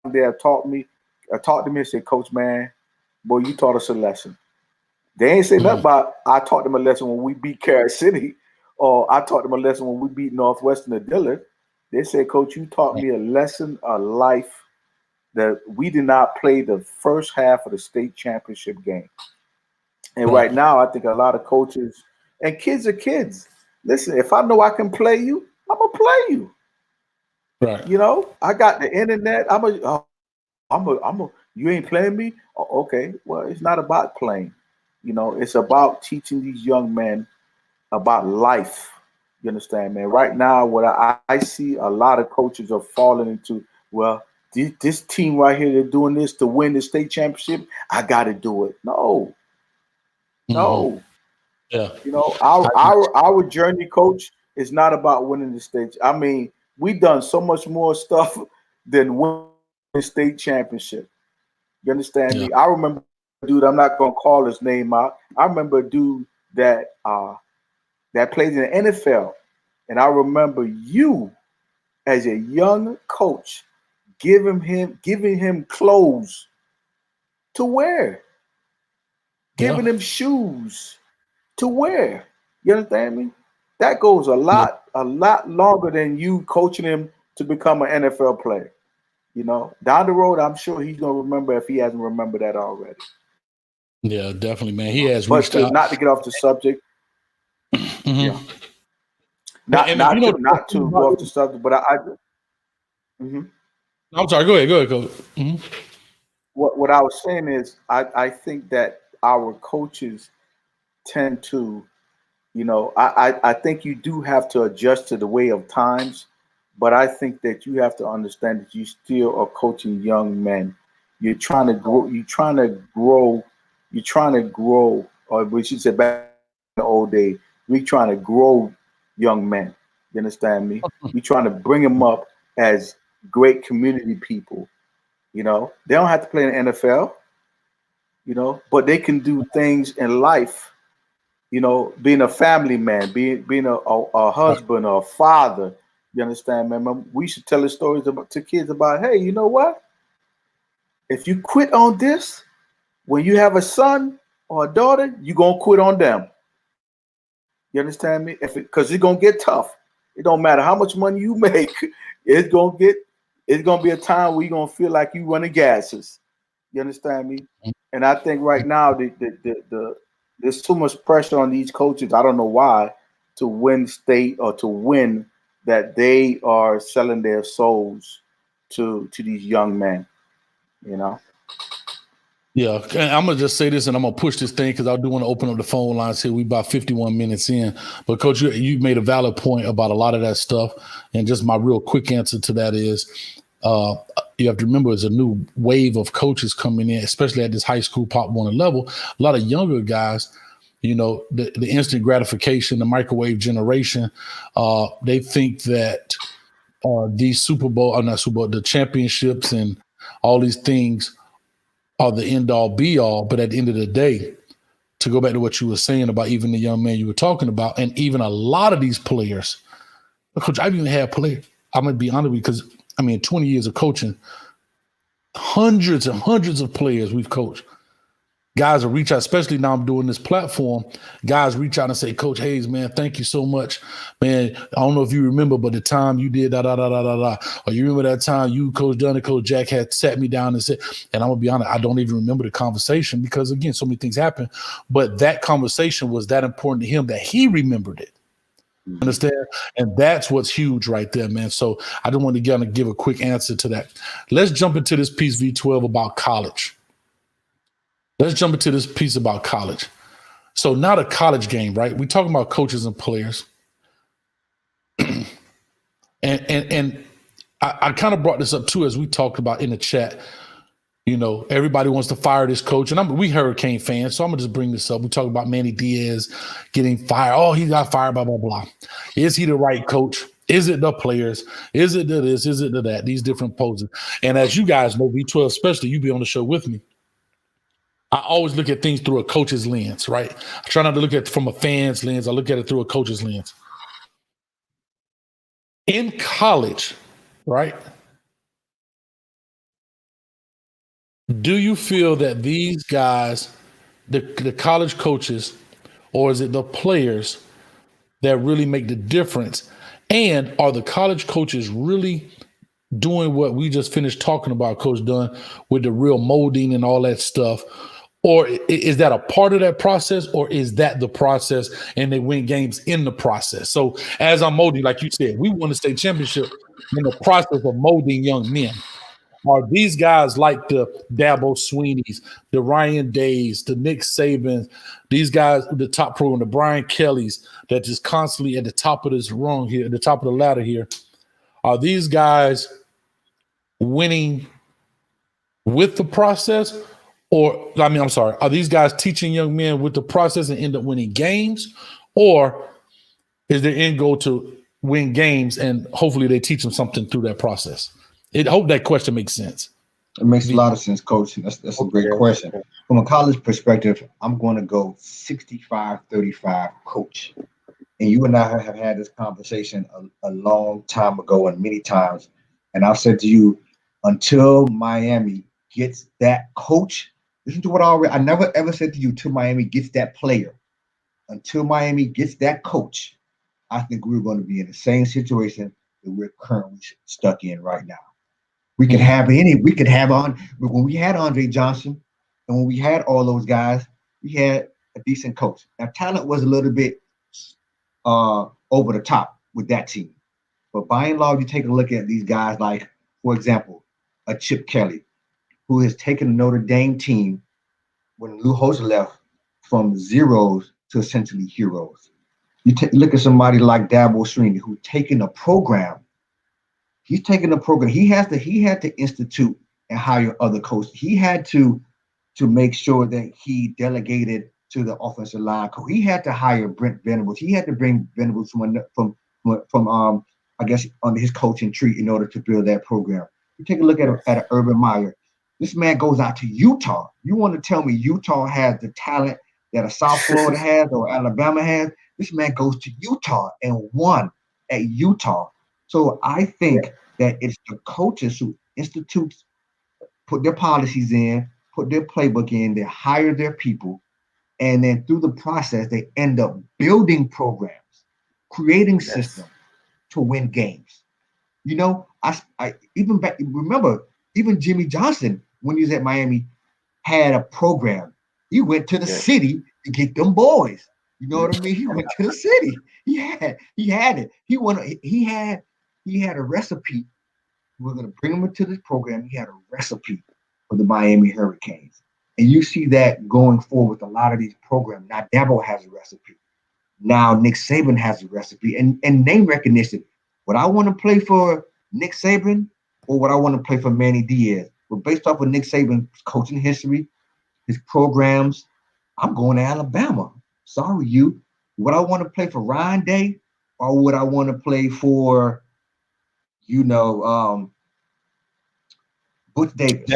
[SPEAKER 4] they have taught to me and said, Coach, man, boy, you taught us a lesson. They ain't say nothing about, I taught them a lesson when we beat Carrot City, or I taught them a lesson when we beat Northwestern or Dillard. They said, Coach, you taught me a lesson of life that we did not play the first half of the state championship game. And right now, I think a lot of coaches, and kids are kids. Listen, if I know I can play you, I'm going to play you.
[SPEAKER 3] Right.
[SPEAKER 4] You know, I got the internet. You ain't playing me? Oh, okay. Well, it's not about playing. You know, it's about teaching these young men about life. You understand, man? Right now, what I see a lot of coaches are falling into, well, this team right here, they're doing this to win the state championship. I got to do it. No.
[SPEAKER 3] Yeah.
[SPEAKER 4] You know, our journey, coach, is not about winning the state. I mean, we've done so much more stuff than winning the state championship. You understand me? I remember a dude, I'm not gonna call his name out. I remember a dude that played in the NFL, and I remember you as a young coach giving him clothes to wear, giving him shoes to wear. You understand me? That goes a lot longer than you coaching him to become an NFL player. You know, down the road, I'm sure he's gonna remember if he hasn't remembered that already.
[SPEAKER 3] Yeah, definitely, man. He has
[SPEAKER 4] but
[SPEAKER 3] reached out.
[SPEAKER 4] Not to get off the subject. Yeah. Not to go off the subject, but
[SPEAKER 3] I'm sorry. Go ahead, Coach.
[SPEAKER 4] What I was saying is, I think that our coaches tend to, you know, I think you do have to adjust to the way of times, but I think that you have to understand that you still are coaching young men. You're trying to grow, or we should say back in the old days, we're trying to grow young men. You understand me? We're trying to bring them up as great community people. You know, they don't have to play in the NFL, you know, but they can do things in life. You know, being a family man, being a husband or a father. You understand, man? We should tell the stories to kids about, hey, you know what? If you quit on this, when you have a son or a daughter, you're going to quit on them. You understand me? Because it's going to get tough. It don't matter how much money you make. It's going to be a time where you're going to feel like you running gases. You understand me? And I think right now there's too much pressure on these coaches. I don't know why, to win state or to win, that they are selling their souls to these young men. You know?
[SPEAKER 3] Yeah, and I'm gonna just say this, and I'm gonna push this thing because I do want to open up the phone lines here. We about 51 minutes in, but Coach, you made a valid point about a lot of that stuff, and just my real quick answer to that is, you have to remember, there's a new wave of coaches coming in, especially at this high school Pop Warner level. A lot of younger guys, you know, the instant gratification, the microwave generation, they think that these the championships and all these things are the end all be all. But at the end of the day, to go back to what you were saying about even the young man you were talking about, and even a lot of these players, Coach, I've even had players, I'm going to be honest with you, because I mean, 20 years of coaching, hundreds and hundreds of players we've coached. Guys will reach out, especially now I'm doing this platform. Guys reach out and say, Coach Hayes, man, thank you so much. Man, I don't know if you remember, but the time you did da-da-da-da-da-da, or you remember that time you, Coach Dunn and Coach Jack had sat me down and said, and I'm going to be honest, I don't even remember the conversation because, again, so many things happen. But that conversation was that important to him that he remembered it. Understand? And that's what's huge right there, man. So I just want to give a quick answer to that. Let's jump into this piece, V12, about college. Let's jump into this piece about college. So now the college game, right? We're talking about coaches and players. and I kind of brought this up too, as we talked about in the chat. You know, everybody wants to fire this coach, and we Hurricane fans, so I'm gonna just bring this up. We talk about Manny Diaz getting fired. Oh, he got fired, blah, blah, blah. Is he the right coach? Is it the players? Is it the this? Is it the that? These different poses. And as you guys know, V12, especially, you be on the show with me. I always look at things through a coach's lens, right? I try not to look at it from a fan's lens. I look at it through a coach's lens. In college, right? Do you feel that these guys, the college coaches, or is it the players that really make the difference? And are the college coaches really doing what we just finished talking about, Coach Dunn, with the real molding and all that stuff? Or is that a part of that process, or is that the process and they win games in the process? So as I'm molding, like you said, we won the state championship in the process of molding young men. Are these guys like the Dabo Sweeneys, the Ryan Days, the Nick Sabans, these guys, the top program, the Brian Kellys, that is constantly at the top of this rung here, at the top of the ladder here? Are these guys winning with the process? Or, I mean, I'm sorry, are these guys teaching young men with the process and end up winning games? Or is their end goal to win games and hopefully they teach them something through that process? I hope that question makes sense.
[SPEAKER 5] It makes a lot of sense, Coach. That's a great question. From a college perspective, I'm going to go 65-35 coach. And you and I have had this conversation a long time ago and many times. And I've said to you, until Miami gets that coach, listen to what I never ever said to you, till Miami gets that player. Until Miami gets that coach, I think we're going to be in the same situation that we're currently stuck in right now. We could have when we had Andre Johnson and when we had all those guys, we had a decent coach. Now, talent was a little bit over the top with that team. But by and large, you take a look at these guys like, for example, a Chip Kelly, who has taken the Notre Dame team when Lou Holtz left from zeros to essentially heroes. You look at somebody like Dabo Sweeney, who's taken a program. He's taken a program. He had to institute and hire other coaches. He had to make sure that he delegated to the offensive line. He had to hire Brent Venables. He had to bring Venables from I guess under his coaching tree in order to build that program. You take a look at Urban Meyer. This man goes out to Utah. You want to tell me Utah has the talent that a South Florida has or Alabama has? This man goes to Utah and won at Utah. So I think that it's the coaches who put their policies in, put their playbook in, they hire their people, and then through the process, they end up building programs, creating systems to win games. You know, I remember Jimmy Johnson, when he was at Miami, had a program. He went to the city to get them boys. You know what I mean? He went to the city. He had it. He had a recipe. We're going to bring him into this program. He had a recipe for the Miami Hurricanes. And you see that going forward with a lot of these programs. Now Dabo has a recipe. Now Nick Saban has a recipe. And name recognition. Would I want to play for Nick Saban or would I want to play for Manny Diaz? Well, based off of Nick Saban's coaching history, his programs, I'm going to Alabama. Sorry, you. Would I want to play for Ryan Day or would I want to play for, Butch Davis?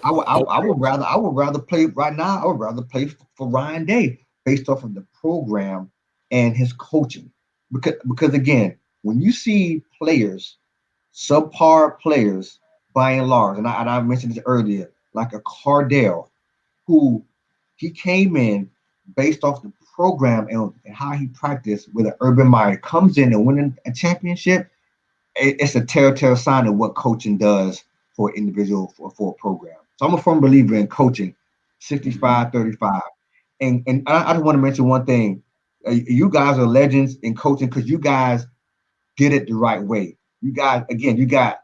[SPEAKER 5] I would rather play right now. I would rather play for Ryan Day based off of the program and his coaching. Because again, when you see players, subpar players by and large, and I mentioned this earlier, like a Cardell, who he came in based off the program and how he practiced with an Urban Meyer, comes in and winning a championship, it's a telltale sign of what coaching does for an individual, for a program. So I'm a firm believer in coaching, 65-35. And I just want to mention one thing. You guys are legends in coaching because you guys did it the right way. You guys, again, you got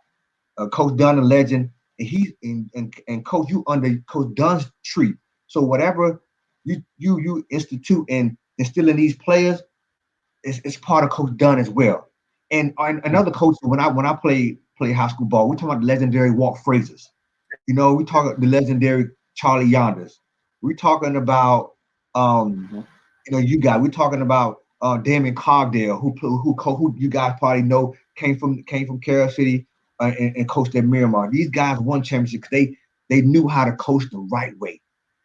[SPEAKER 5] Coach Dunn, a legend, and he's and Coach, you under Coach Dunn's tree. So whatever you institute and instill in these players, it's part of Coach Dunn as well. And another coach, when I play high school ball, we talking about the legendary Walt Frazier's. We talk the legendary Charlie Yonders. We're talking about we're talking about Damon Cogdale, who you guys probably know came from Carroll City and coached at Miramar. These guys won championships because they knew how to coach the right way,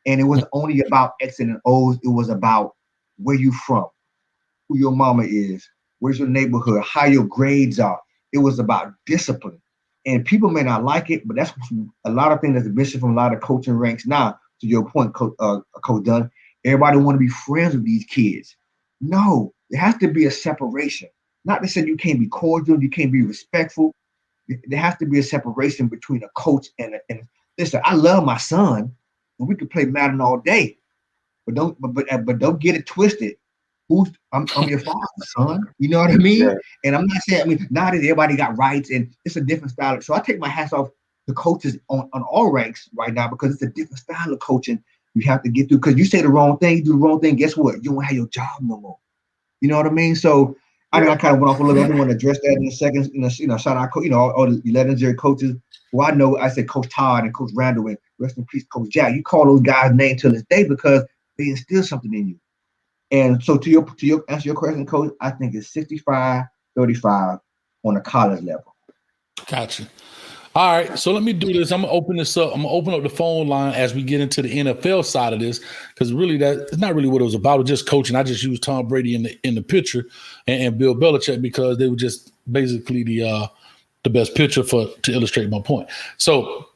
[SPEAKER 5] and it was only about X and O's. It was about where you from, who your mama is, where's your neighborhood, how your grades are. It was about discipline, and people may not like it, but that's a lot of things that's missing from a lot of coaching ranks now. To your point, Coach Dunn, everybody want to be friends with these kids. No, there has to be a separation. Not to say you can't be cordial, you can't be respectful. There has to be a separation between a coach and listen. I love my son, and we could play Madden all day, but don't get it twisted. I'm your father, son. You know what I mean? Yeah. And I'm not saying not that everybody got rights, and it's a different style. So I take my hats off to coaches on all ranks right now because it's a different style of coaching you have to get through. Because you say the wrong thing, you do the wrong thing. Guess what? You won't have your job no more. You know what I mean? So I kind of went off a little. I want to address that in a second. Shout out, all the legendary coaches. Well, I know I said Coach Todd and Coach Randall and rest in peace, Coach Jack. You call those guys names till this day because they instill something in you. And so to your answer your question, Coach, I think it's 65-35 on a college level.
[SPEAKER 3] Gotcha. All right, so let me do this. I'm gonna open this up. I'm gonna open up the phone line as we get into the NFL side of this, because really it's not really what it was about. It was just coaching. I just used Tom Brady in the picture and Bill Belichick because they were just basically the best picture to illustrate my point. So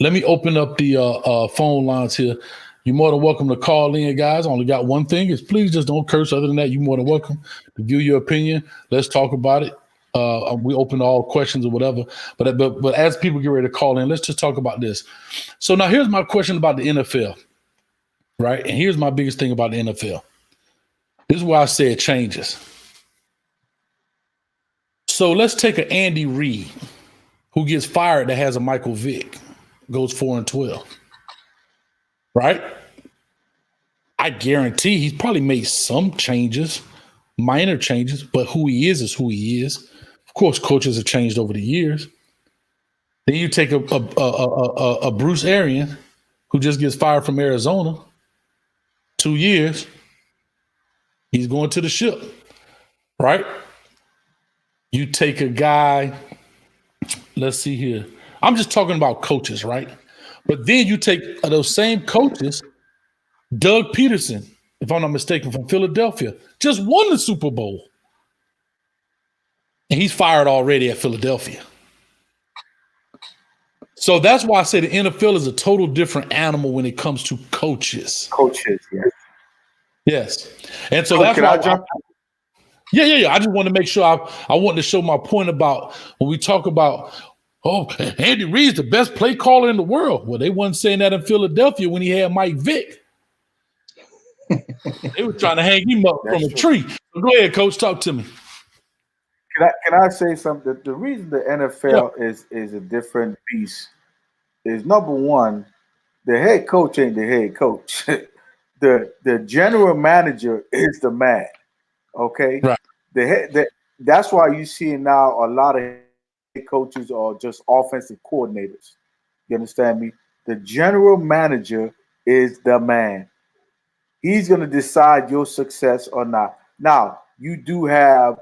[SPEAKER 3] let me open up the phone lines here. You're more than welcome to call in, guys. I only got one thing is please just don't curse. Other than that, you're more than welcome to give your opinion. Let's talk about it. We open to all questions or whatever. But as people get ready to call in, let's just talk about this. So now here's my question about the NFL, right? And here's my biggest thing about the NFL. This is why I say it changes. So let's take an Andy Reid who gets fired that has a Michael Vick, goes 4-12. Right? I guarantee he's probably made some changes, minor changes, but who he is who he is. Of course, coaches have changed over the years. Then you take a Bruce Arians who just gets fired from Arizona, 2 years. He's going to the ship, right? You take a guy, let's see here. I'm just talking about coaches, right? But then you take those same coaches, Doug Peterson, if I'm not mistaken, from Philadelphia, just won the Super Bowl. And he's fired already at Philadelphia. So that's why I say the NFL is a total different animal when it comes to coaches.
[SPEAKER 4] Coaches, yes.
[SPEAKER 3] Yes. And so that's why Yeah. I just want to make sure I want to show my point about when we talk about Andy Reid's the best play caller in the world. Well, they wasn't saying that in Philadelphia when he had Mike Vick. They were trying to hang him up from a tree. So go ahead, Coach. Talk to me.
[SPEAKER 4] Can I say something? The reason the NFL is a different beast is, number one, the head coach ain't the head coach. the general manager is the man. Okay? Right. That's why you see now a lot of coaches are just offensive coordinators. You understand me? The general manager is the man. He's going to decide your success or not. Now, you do have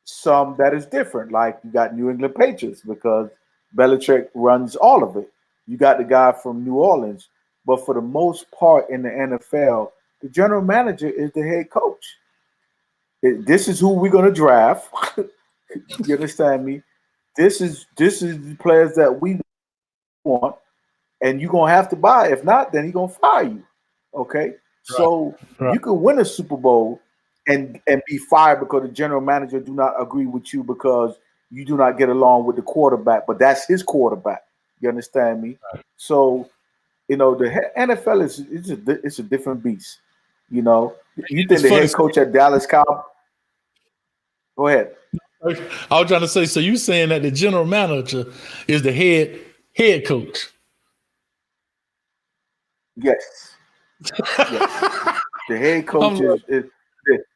[SPEAKER 4] some that is different, like you got New England Patriots because Belichick runs all of it. You got the guy from New Orleans. But for the most part in the NFL, the general manager is the head coach. This is who we're going to draft. You understand me? This is the players that we want, and you're gonna have to buy. If not, then he's gonna fire you. Okay, right. So you can win a Super Bowl and be fired because the general manager do not agree with you because you do not get along with the quarterback, but that's his quarterback. You understand me? Right. So the NFL is a different beast. You know, you think
[SPEAKER 3] It's
[SPEAKER 4] the
[SPEAKER 3] funny.
[SPEAKER 4] head coach at Dallas Cowboys? Go ahead.
[SPEAKER 3] I was trying to say, so you saying that the general manager is the head coach?
[SPEAKER 4] Yes. Yes. The head coach
[SPEAKER 3] I'm like,
[SPEAKER 4] is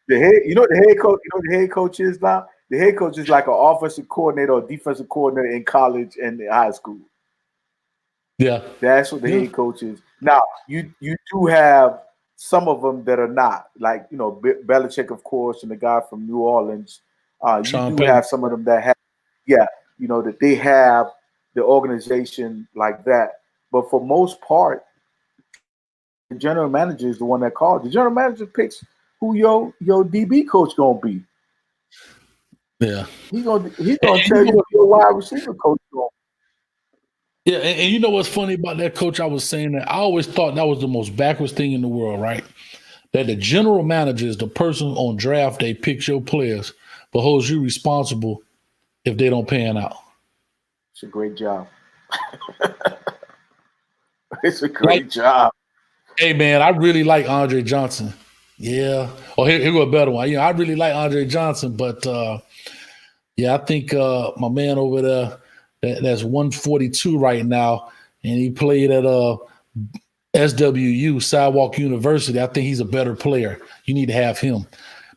[SPEAKER 4] the head. You know what the head coach. You know what the head coach is now. The head coach is like an offensive coordinator or defensive coordinator in college and in high school.
[SPEAKER 3] yeah,
[SPEAKER 4] That's what the
[SPEAKER 3] yeah.
[SPEAKER 4] head coach is. Now you do have some of them that are not, like Belichick, of course, and the guy from New Orleans. You
[SPEAKER 3] Sean
[SPEAKER 4] do
[SPEAKER 3] Payton.
[SPEAKER 4] have some of them that have, yeah, that they have the organization like that. But for most part, the general manager is the one that calls. The general manager picks who your DB coach gonna be.
[SPEAKER 3] Yeah.
[SPEAKER 4] He gonna
[SPEAKER 3] And you
[SPEAKER 4] tell
[SPEAKER 3] know
[SPEAKER 4] you
[SPEAKER 3] what?
[SPEAKER 4] who your wide receiver coach gonna
[SPEAKER 3] Yeah, and you know what's funny about that coach? I was saying that I always thought that was the most backwards thing in the world, right? That the general manager is the person on draft day picks your players, but holds you responsible if they don't pan out.
[SPEAKER 4] It's a great job. It's a
[SPEAKER 3] Like,
[SPEAKER 4] great job.
[SPEAKER 3] hey man, I really like Andre Johnson. Yeah. Oh, here go a better one. I really like Andre Johnson, but yeah, I think my man over there that's 142 right now, and he played at SWU, Sidewalk University. I think he's a better player. You need to have him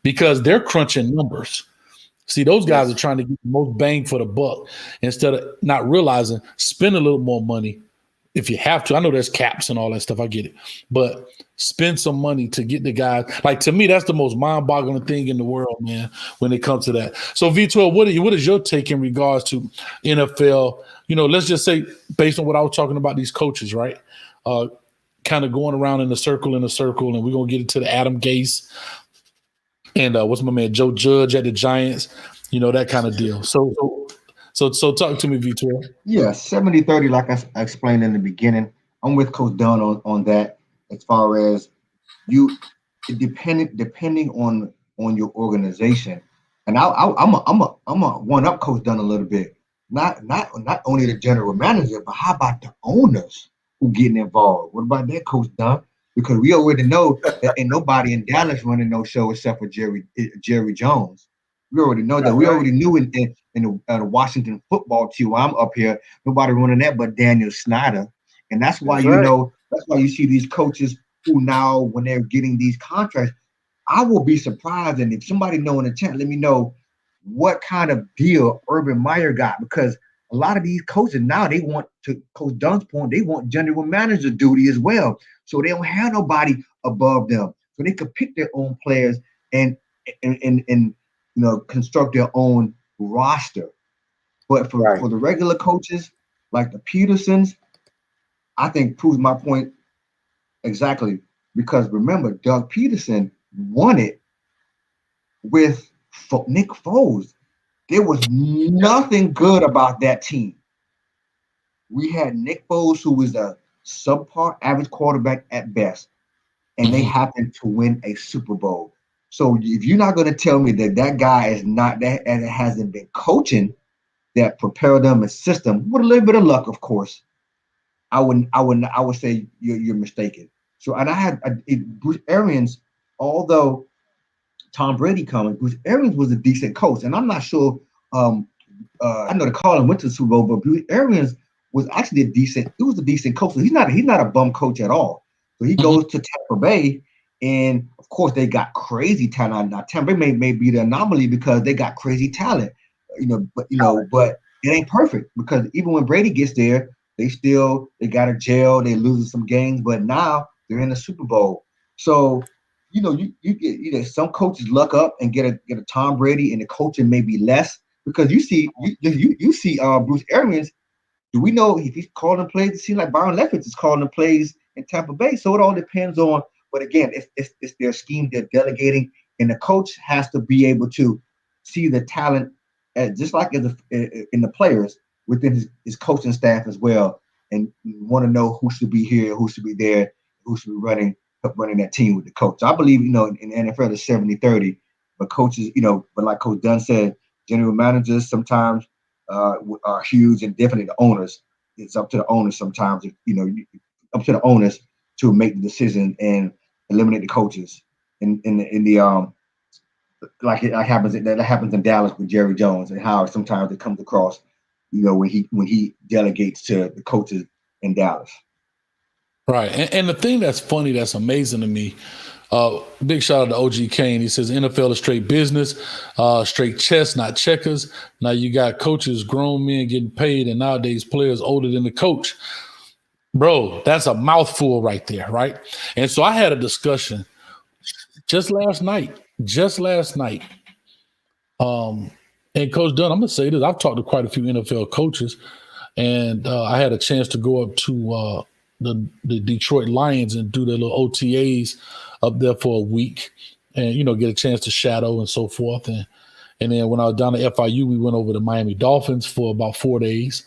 [SPEAKER 3] because they're crunching numbers. See, those guys
[SPEAKER 4] Yes.
[SPEAKER 3] are trying to get the most bang for the buck instead of not realizing spend a little more money if you have to. I know there's caps and all that stuff. I get it. But spend some money to get the guys. Like, to me, that's the most mind-boggling thing in the world, man, when it comes to that. So, V12, what is your take in regards to NFL? Let's just say, based on what I was talking about, these coaches, right? Kind of going around in a circle, and we're going to get into the Adam Gase and what's my man, Joe Judge at the Giants, that kind of deal. So talk to me, V12.
[SPEAKER 5] Yeah, 70-30, like I explained in the beginning. I'm with Coach Dunn on that. As far as you, depending on your organization, and I'm a one up Coach Dunn a little bit. Not only the general manager, but how about the owners who getting involved? What about that, Coach Dunn? Because we already know that ain't nobody in Dallas running no show except for Jerry Jones. We already know that.
[SPEAKER 4] That's
[SPEAKER 5] We
[SPEAKER 4] right.
[SPEAKER 5] already knew in the Washington football team. While I'm up here, nobody running that but Daniel Snyder, and that's why
[SPEAKER 4] That's right.
[SPEAKER 5] that's why you see these coaches who now, when they're getting these contracts, I will be surprised. And if somebody know in the chat, let me know what kind of deal Urban Meyer got, because a lot of these coaches now, they want, to Coach Dunn's point, they want general manager duty as well. So they don't have nobody above them, so they could pick their own players and construct their own roster. But for
[SPEAKER 4] Right.
[SPEAKER 5] the regular coaches like the Petersons, I think proves my point exactly, because remember, Doug Peterson won it with Nick Foles. There was nothing good about that team. We had Nick Foles, who was a subpar average quarterback at best, and they happened to win a Super Bowl. So if you're not going to tell me that guy is not that, and it hasn't been coaching that propelled them a system with a little bit of luck, of course, I would say you're mistaken. So, and Bruce Arians, although Tom Brady coming, Bruce Arians was a decent coach, and I'm not sure. I know the Colin went to the Super Bowl, but Bruce Arians was actually a decent coach. So he's not a bum coach at all. So he goes to Tampa Bay, and of course they got crazy talent. Now Tampa Bay may be the anomaly because they got crazy talent, but it ain't perfect, because even when Brady gets there, they got a jail, they losing some games, but now they're in the Super Bowl. So you get some coaches luck up and get a Tom Brady, and the coaching may be less, because you see Bruce Arians. Do we know if he's calling plays? It seems like Byron Leftwich is calling the plays in Tampa Bay. So it all depends on. But again, it's their scheme, they're delegating, and the coach has to be able to see the talent, just like in the players within his coaching staff as well, and want to know who should be here, who should be there, who should be running that team with the coach. So I believe in the NFL it's 70-30, but coaches, but like Coach Dunn said, general managers sometimes are huge, and definitely the owners. It's up to the owners sometimes, up to the owners to make the decision and eliminate the coaches in the like it happens in Dallas with Jerry Jones, and how sometimes it comes across, when he delegates to the coaches in Dallas.
[SPEAKER 3] Right. And the thing that's funny, that's amazing to me, big shout out to OG Kane. He says NFL is straight business, straight chess, not checkers. Now you got coaches, grown men getting paid, and nowadays players older than the coach. Bro, that's a mouthful right there, right? And so I had a discussion just last night. And Coach Dunn, I'm going to say this. I've talked to quite a few NFL coaches, and I had a chance to go up to the Detroit Lions and do their little OTAs up there for a week and, get a chance to shadow and so forth. And then when I was down at FIU, we went over to Miami Dolphins for about 4 days.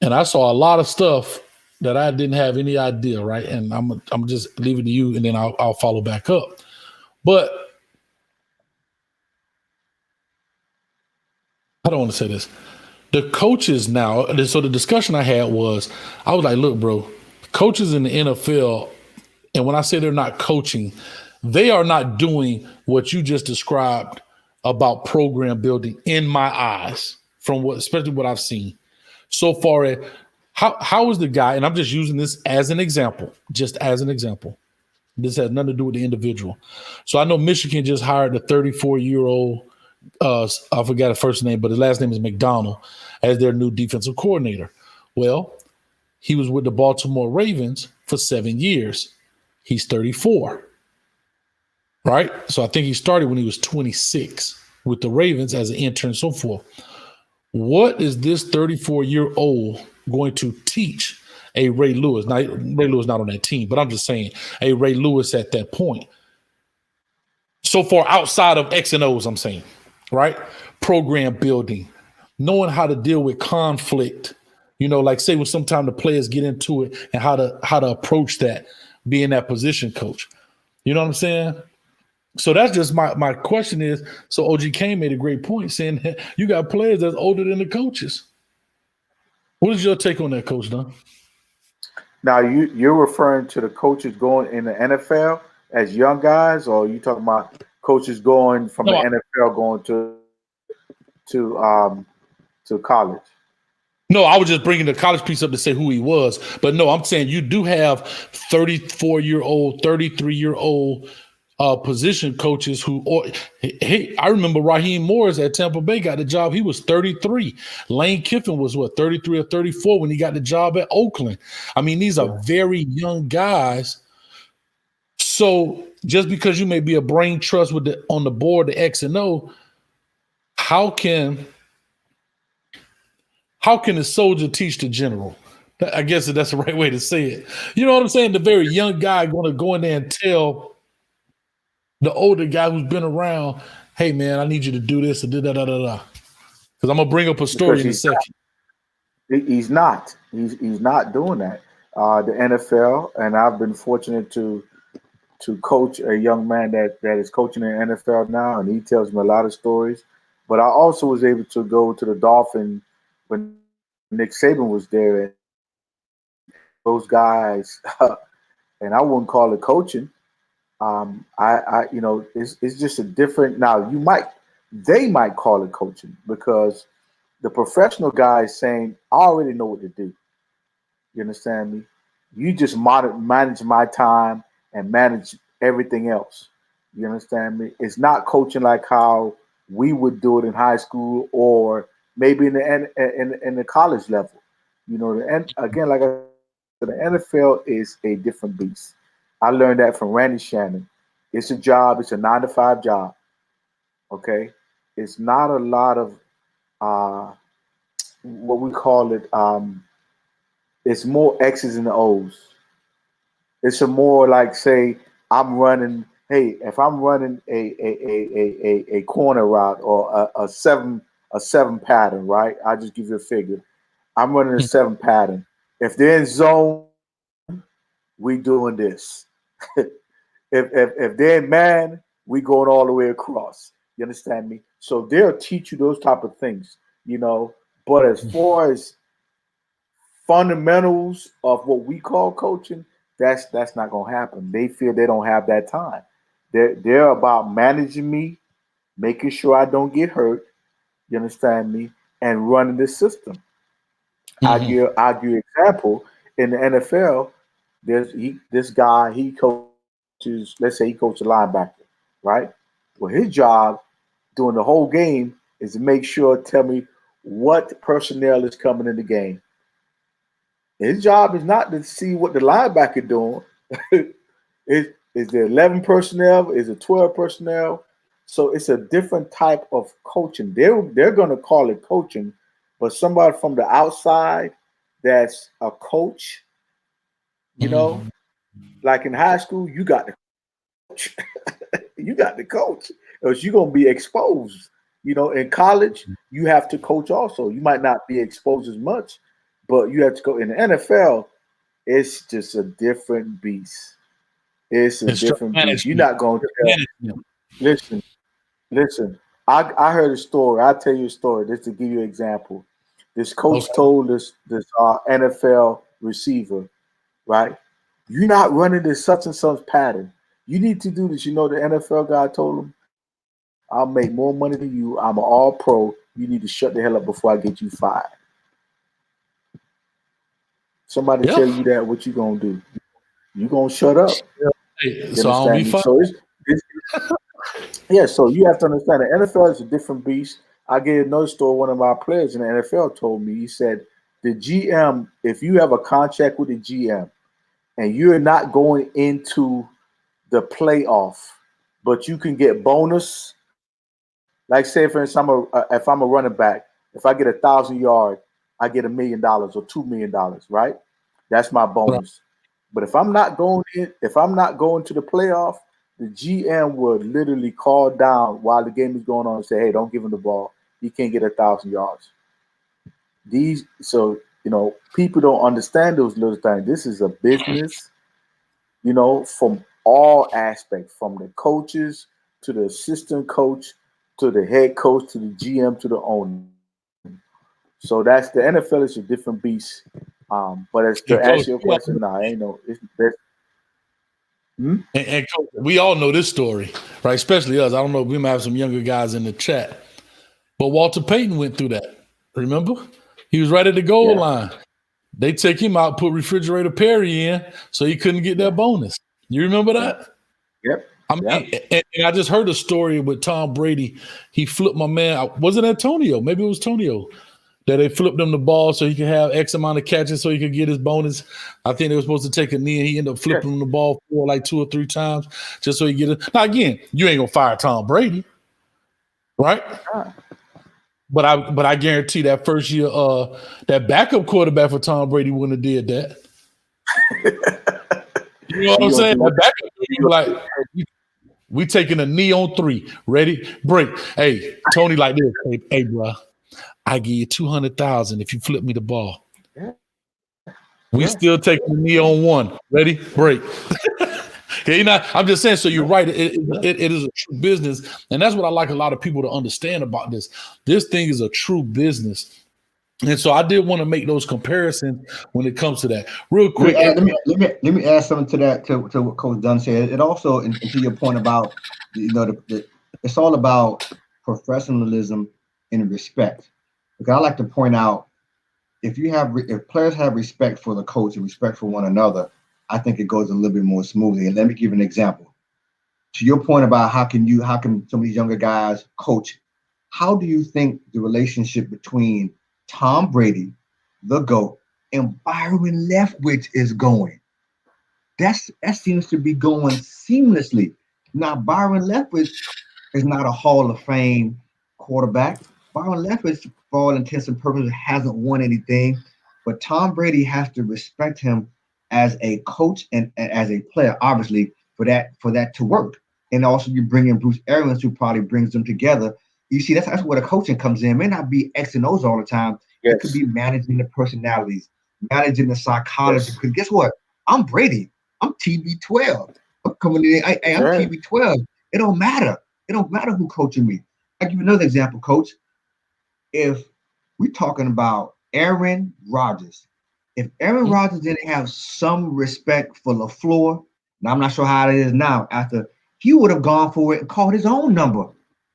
[SPEAKER 3] And I saw a lot of stuff that I didn't have any idea, right? And I'm just leaving to you, and then I'll follow back up. But I don't want to say this. The coaches now, so the discussion I had was, I was like, look, bro, coaches in the NFL, and when I say they're not coaching, they are not doing what you just described about program building in my eyes, especially what I've seen. So far as how is the guy, and I'm just using this as an example, This has nothing to do with the individual. So I know Michigan just hired a 34-year-old, I forgot his first name, but his last name is McDonald, as their new defensive coordinator. Well, he was with the Baltimore Ravens for 7 years. He's 34, right? So I think he started when he was 26 with the Ravens as an intern and so forth. What is this 34-year-old going to teach a Ray Lewis? Now, Ray Lewis not on that team, but I'm just saying a Ray Lewis at that point. So far outside of X and O's, I'm saying, right? Program building, knowing how to deal with conflict, like say when sometimes the players get into it and how to approach that, being that position coach. You know what I'm saying? So that's just my question is, so OG Kane made a great point saying that you got players that's older than the coaches. What is your take on that, Coach Dunn?
[SPEAKER 4] Now you're referring to the coaches going in the NFL as young guys, or are you talking about coaches going from the NFL going to college?
[SPEAKER 3] No, I was just bringing the college piece up to say who he was. But no, I'm saying you do have 34-year-old, 33-year-old position coaches hey, I remember Raheem Morris at Tampa Bay got the job. He was 33. Lane Kiffin was 33 or 34 when he got the job at Oakland. I mean, these are very young guys. So just because you may be a brain trust on the board, the X and O, how can the soldier teach the general? I guess that's the right way to say it. You know what I'm saying? The very young guy going to go in there and tell the older guy who's been around, hey, man, I need you to do this and da-da-da-da-da. Because I'm going to bring up a story in a second.
[SPEAKER 4] He's not. He's not doing that. The NFL, and I've been fortunate to coach a young man that is coaching in the NFL now, and he tells me a lot of stories. But I also was able to go to the Dolphins when Nick Saban was there. And those guys, and I wouldn't call it coaching. It's just a different. Now they might call it coaching because the professional guy is saying, I already know what to do. You understand me? You just manage my time and manage everything else. You understand me? It's not coaching like how we would do it in high school or maybe in the college level. And again, like I said, the NFL is a different beast. I learned that from Randy Shannon. It's a job. It's a 9-to-5 job. Okay? It's not a lot of what we call it. It's more X's and O's. It's a more like, say, I'm running. Hey, if I'm running a corner route or a seven pattern, right? I'll just give you a figure. I'm running a 7 pattern. If they're in zone, we doing this. if they're in man, we going all the way across. You understand me? So they'll teach you those type of things, But as far as fundamentals of what we call coaching, that's not gonna happen. They feel they don't have that time. They're about managing me, making sure I don't get hurt. You understand me? And running the system.
[SPEAKER 3] Mm-hmm.
[SPEAKER 4] I give example in the NFL. This guy he coaches. Let's say he coaches a linebacker, right? Well, his job during the whole game is to make sure, tell me what personnel is coming in the game. His job is not to see what the linebacker doing. Is there 11 personnel? Is it 12 personnel? So it's a different type of coaching. They're going to call it coaching, but somebody from the outside that's a coach, you know, like in high school, you got the coach. You got the coach, because you're gonna be exposed. You know, in college, you have to coach also. You might not be exposed as much, but you have to go. In the NFL, it's just a different beast. It's a
[SPEAKER 3] It's stress
[SPEAKER 4] different beast. You're
[SPEAKER 3] management.
[SPEAKER 4] not going to tell.
[SPEAKER 3] Management.
[SPEAKER 4] Listen, listen. I heard a story. I'll tell you a story just to give you an example. This coach
[SPEAKER 3] Okay.
[SPEAKER 4] told this NFL receiver, right? You're not running this such and such pattern. You need to do this. You know, the NFL guy told him, I'll make more money than you. I'm an all pro. You need to shut the hell up before I get you fired. Somebody
[SPEAKER 3] Yeah.
[SPEAKER 4] tell you that, what you gonna do? You gonna shut up.
[SPEAKER 3] Hey,
[SPEAKER 4] You
[SPEAKER 3] so I don't
[SPEAKER 4] understand
[SPEAKER 3] be
[SPEAKER 4] me?
[SPEAKER 3] fired.
[SPEAKER 4] So yeah, so you have to understand the NFL is a different beast. I gave another story. One of my players in the NFL told me, he said, the GM, if you have a contract with the GM and you're not going into the playoff, but you can get bonus. Like say for instance, if I'm a running back, if I get 1,000 yards, I get $1 million or $2 million, right? That's my
[SPEAKER 3] Right.
[SPEAKER 4] bonus. But if I'm not going to the playoff, the GM would literally call down while the game is going on and say, "Hey, don't give him the ball. He can't get 1,000 yards." People don't understand those little things. This is a business, from all aspects, from the coaches to the assistant coach to the head coach to the GM to the owner. So that's the NFL is a different beast. But as
[SPEAKER 3] And
[SPEAKER 4] to
[SPEAKER 3] coach,
[SPEAKER 4] answer your question, no, I ain't no.
[SPEAKER 3] and coach, we all know this story, right? Especially us. I don't know. We might have some younger guys in the chat, but Walter Payton went through that. Remember, he was right at the goal
[SPEAKER 4] Yeah,
[SPEAKER 3] line. They take him out, put refrigerator Perry in, so he couldn't get that bonus. You remember
[SPEAKER 4] yeah,
[SPEAKER 3] that?
[SPEAKER 4] yep,
[SPEAKER 3] I mean,
[SPEAKER 4] yep.
[SPEAKER 3] and I just heard a story with Tom Brady. He flipped my man. Was it Antonio? Maybe it was Tonio. That they flipped him the ball so he could have X amount of catches so he could get his bonus. I think they were supposed to take a knee, and he ended up flipping him the ball for like 2 or 3 times just so he get it. Now again, you ain't gonna fire Tom Brady, right? But I guarantee that first year, that backup quarterback for Tom Brady wouldn't have did that. You know what I'm saying? That backup would be like, we taking a knee on 3. Ready? Break. Hey, Tony, like this. Hey, bro, I give you 200,000 if you flip me the ball.
[SPEAKER 4] Yeah.
[SPEAKER 3] We still taking the knee on 1. Ready? Break. Okay, I'm just saying. So you're right. It is a true business, and that's what I like a lot of people to understand about this. This thing is a true business. And so I did want to make those comparisons when it comes to that. Real quick.
[SPEAKER 5] Let me add something to that to what Coach Dunn said. It also, and to your point about it's all about professionalism and respect. Because I like to point out, if players have respect for the coach and respect for one another, I think it goes a little bit more smoothly. And let me give you an example. To your point about how can some of these younger guys coach, how do you think the relationship between Tom Brady, the GOAT, and Byron Leftwich is going? That seems to be going seamlessly. Now, Byron Leftwich is not a Hall of Fame quarterback. Byron Leftwich, for all intents and purposes, hasn't won anything, but Tom Brady has to respect him as a coach and as a player, obviously, for that to work. And also, you bring in Bruce Arians, who probably brings them together. You see, that's where the coaching comes in. It may not be X and O's all the time.
[SPEAKER 4] Yes.
[SPEAKER 5] It could be managing the personalities, managing the psychology.
[SPEAKER 4] Yes.
[SPEAKER 5] Because guess what? I'm Brady. I'm TB12. I'm coming in. I'm TB12. It don't matter. It don't matter who coaching me. I'll give you another example, Coach. If we're talking about Aaron Rodgers If Aaron Rodgers didn't have some respect for LaFleur, now I'm not sure how it is now, after he would have gone for it and called his own number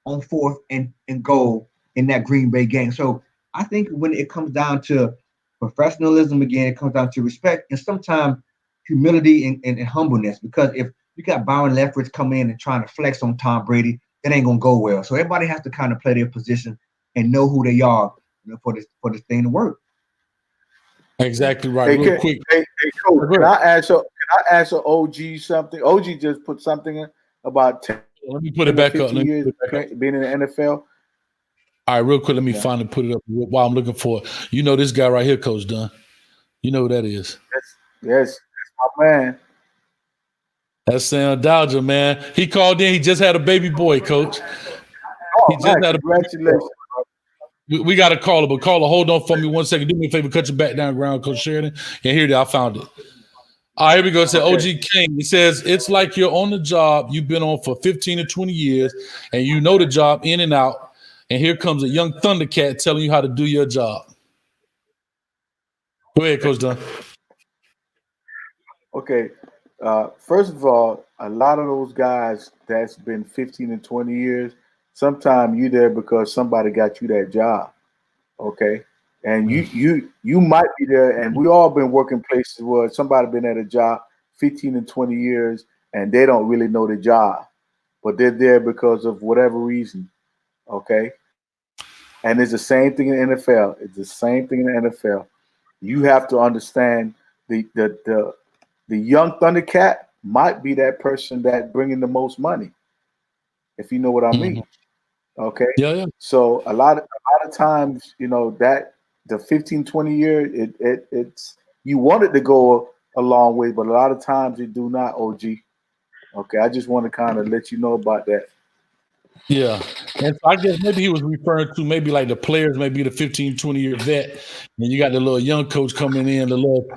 [SPEAKER 5] on 4th and goal in that Green Bay game. So I think when it comes down to professionalism again, it comes down to respect and sometimes humility and humbleness. Because if you got Byron Leftwich coming in and trying to flex on Tom Brady, it ain't gonna go well. So everybody has to kind of play their position and know who they are, for this thing to work.
[SPEAKER 3] Exactly right.
[SPEAKER 4] Hey,
[SPEAKER 3] Real quick.
[SPEAKER 4] Hey, Coach, can I ask OG something? OG just put something in about 10,
[SPEAKER 3] let me put it back up.
[SPEAKER 4] years being in the NFL.
[SPEAKER 3] All right, real quick, let me finally put it up while I'm looking for it. You know this guy right here, Coach Dunn. You know who that is.
[SPEAKER 4] Yes, that's my man.
[SPEAKER 3] That's Sam Dodger, man. He called in. He just had a baby boy, Coach.
[SPEAKER 4] Oh, man, congratulations.
[SPEAKER 3] We got a caller, but caller, hold on for me 1 second. Do me a favor, cut your background, Coach Sheridan. And here it is. I found it. All right, here we go. It said OG King. He says, it's like you're on the job you've been on for 15 to 20 years, and you know the job in and out. And here comes a young Thundercat telling you how to do your job. Go ahead, Coach Dunn.
[SPEAKER 4] Okay. First of all, a lot of those guys that's been 15 and 20 years, sometimes you there because somebody got you that job. Okay. And you might be there, and we all been working places where somebody been at a job 15 and 20 years and they don't really know the job, but they're there because of whatever reason. Okay. And it's the same thing in the NFL. It's the same thing in the NFL. You have to understand the young Thundercat might be that person that bringing the most money, if you know what I mean. Okay.
[SPEAKER 3] Yeah.
[SPEAKER 4] So a lot of times, that the 15, 20 year, it's you want it to go a long way, but a lot of times it do not, OG. Okay. I just want to kind of let you know about that.
[SPEAKER 3] Yeah. And so I guess maybe he was referring to maybe like the players, maybe the 15, 20-year vet. And you got the little young coach coming in, the little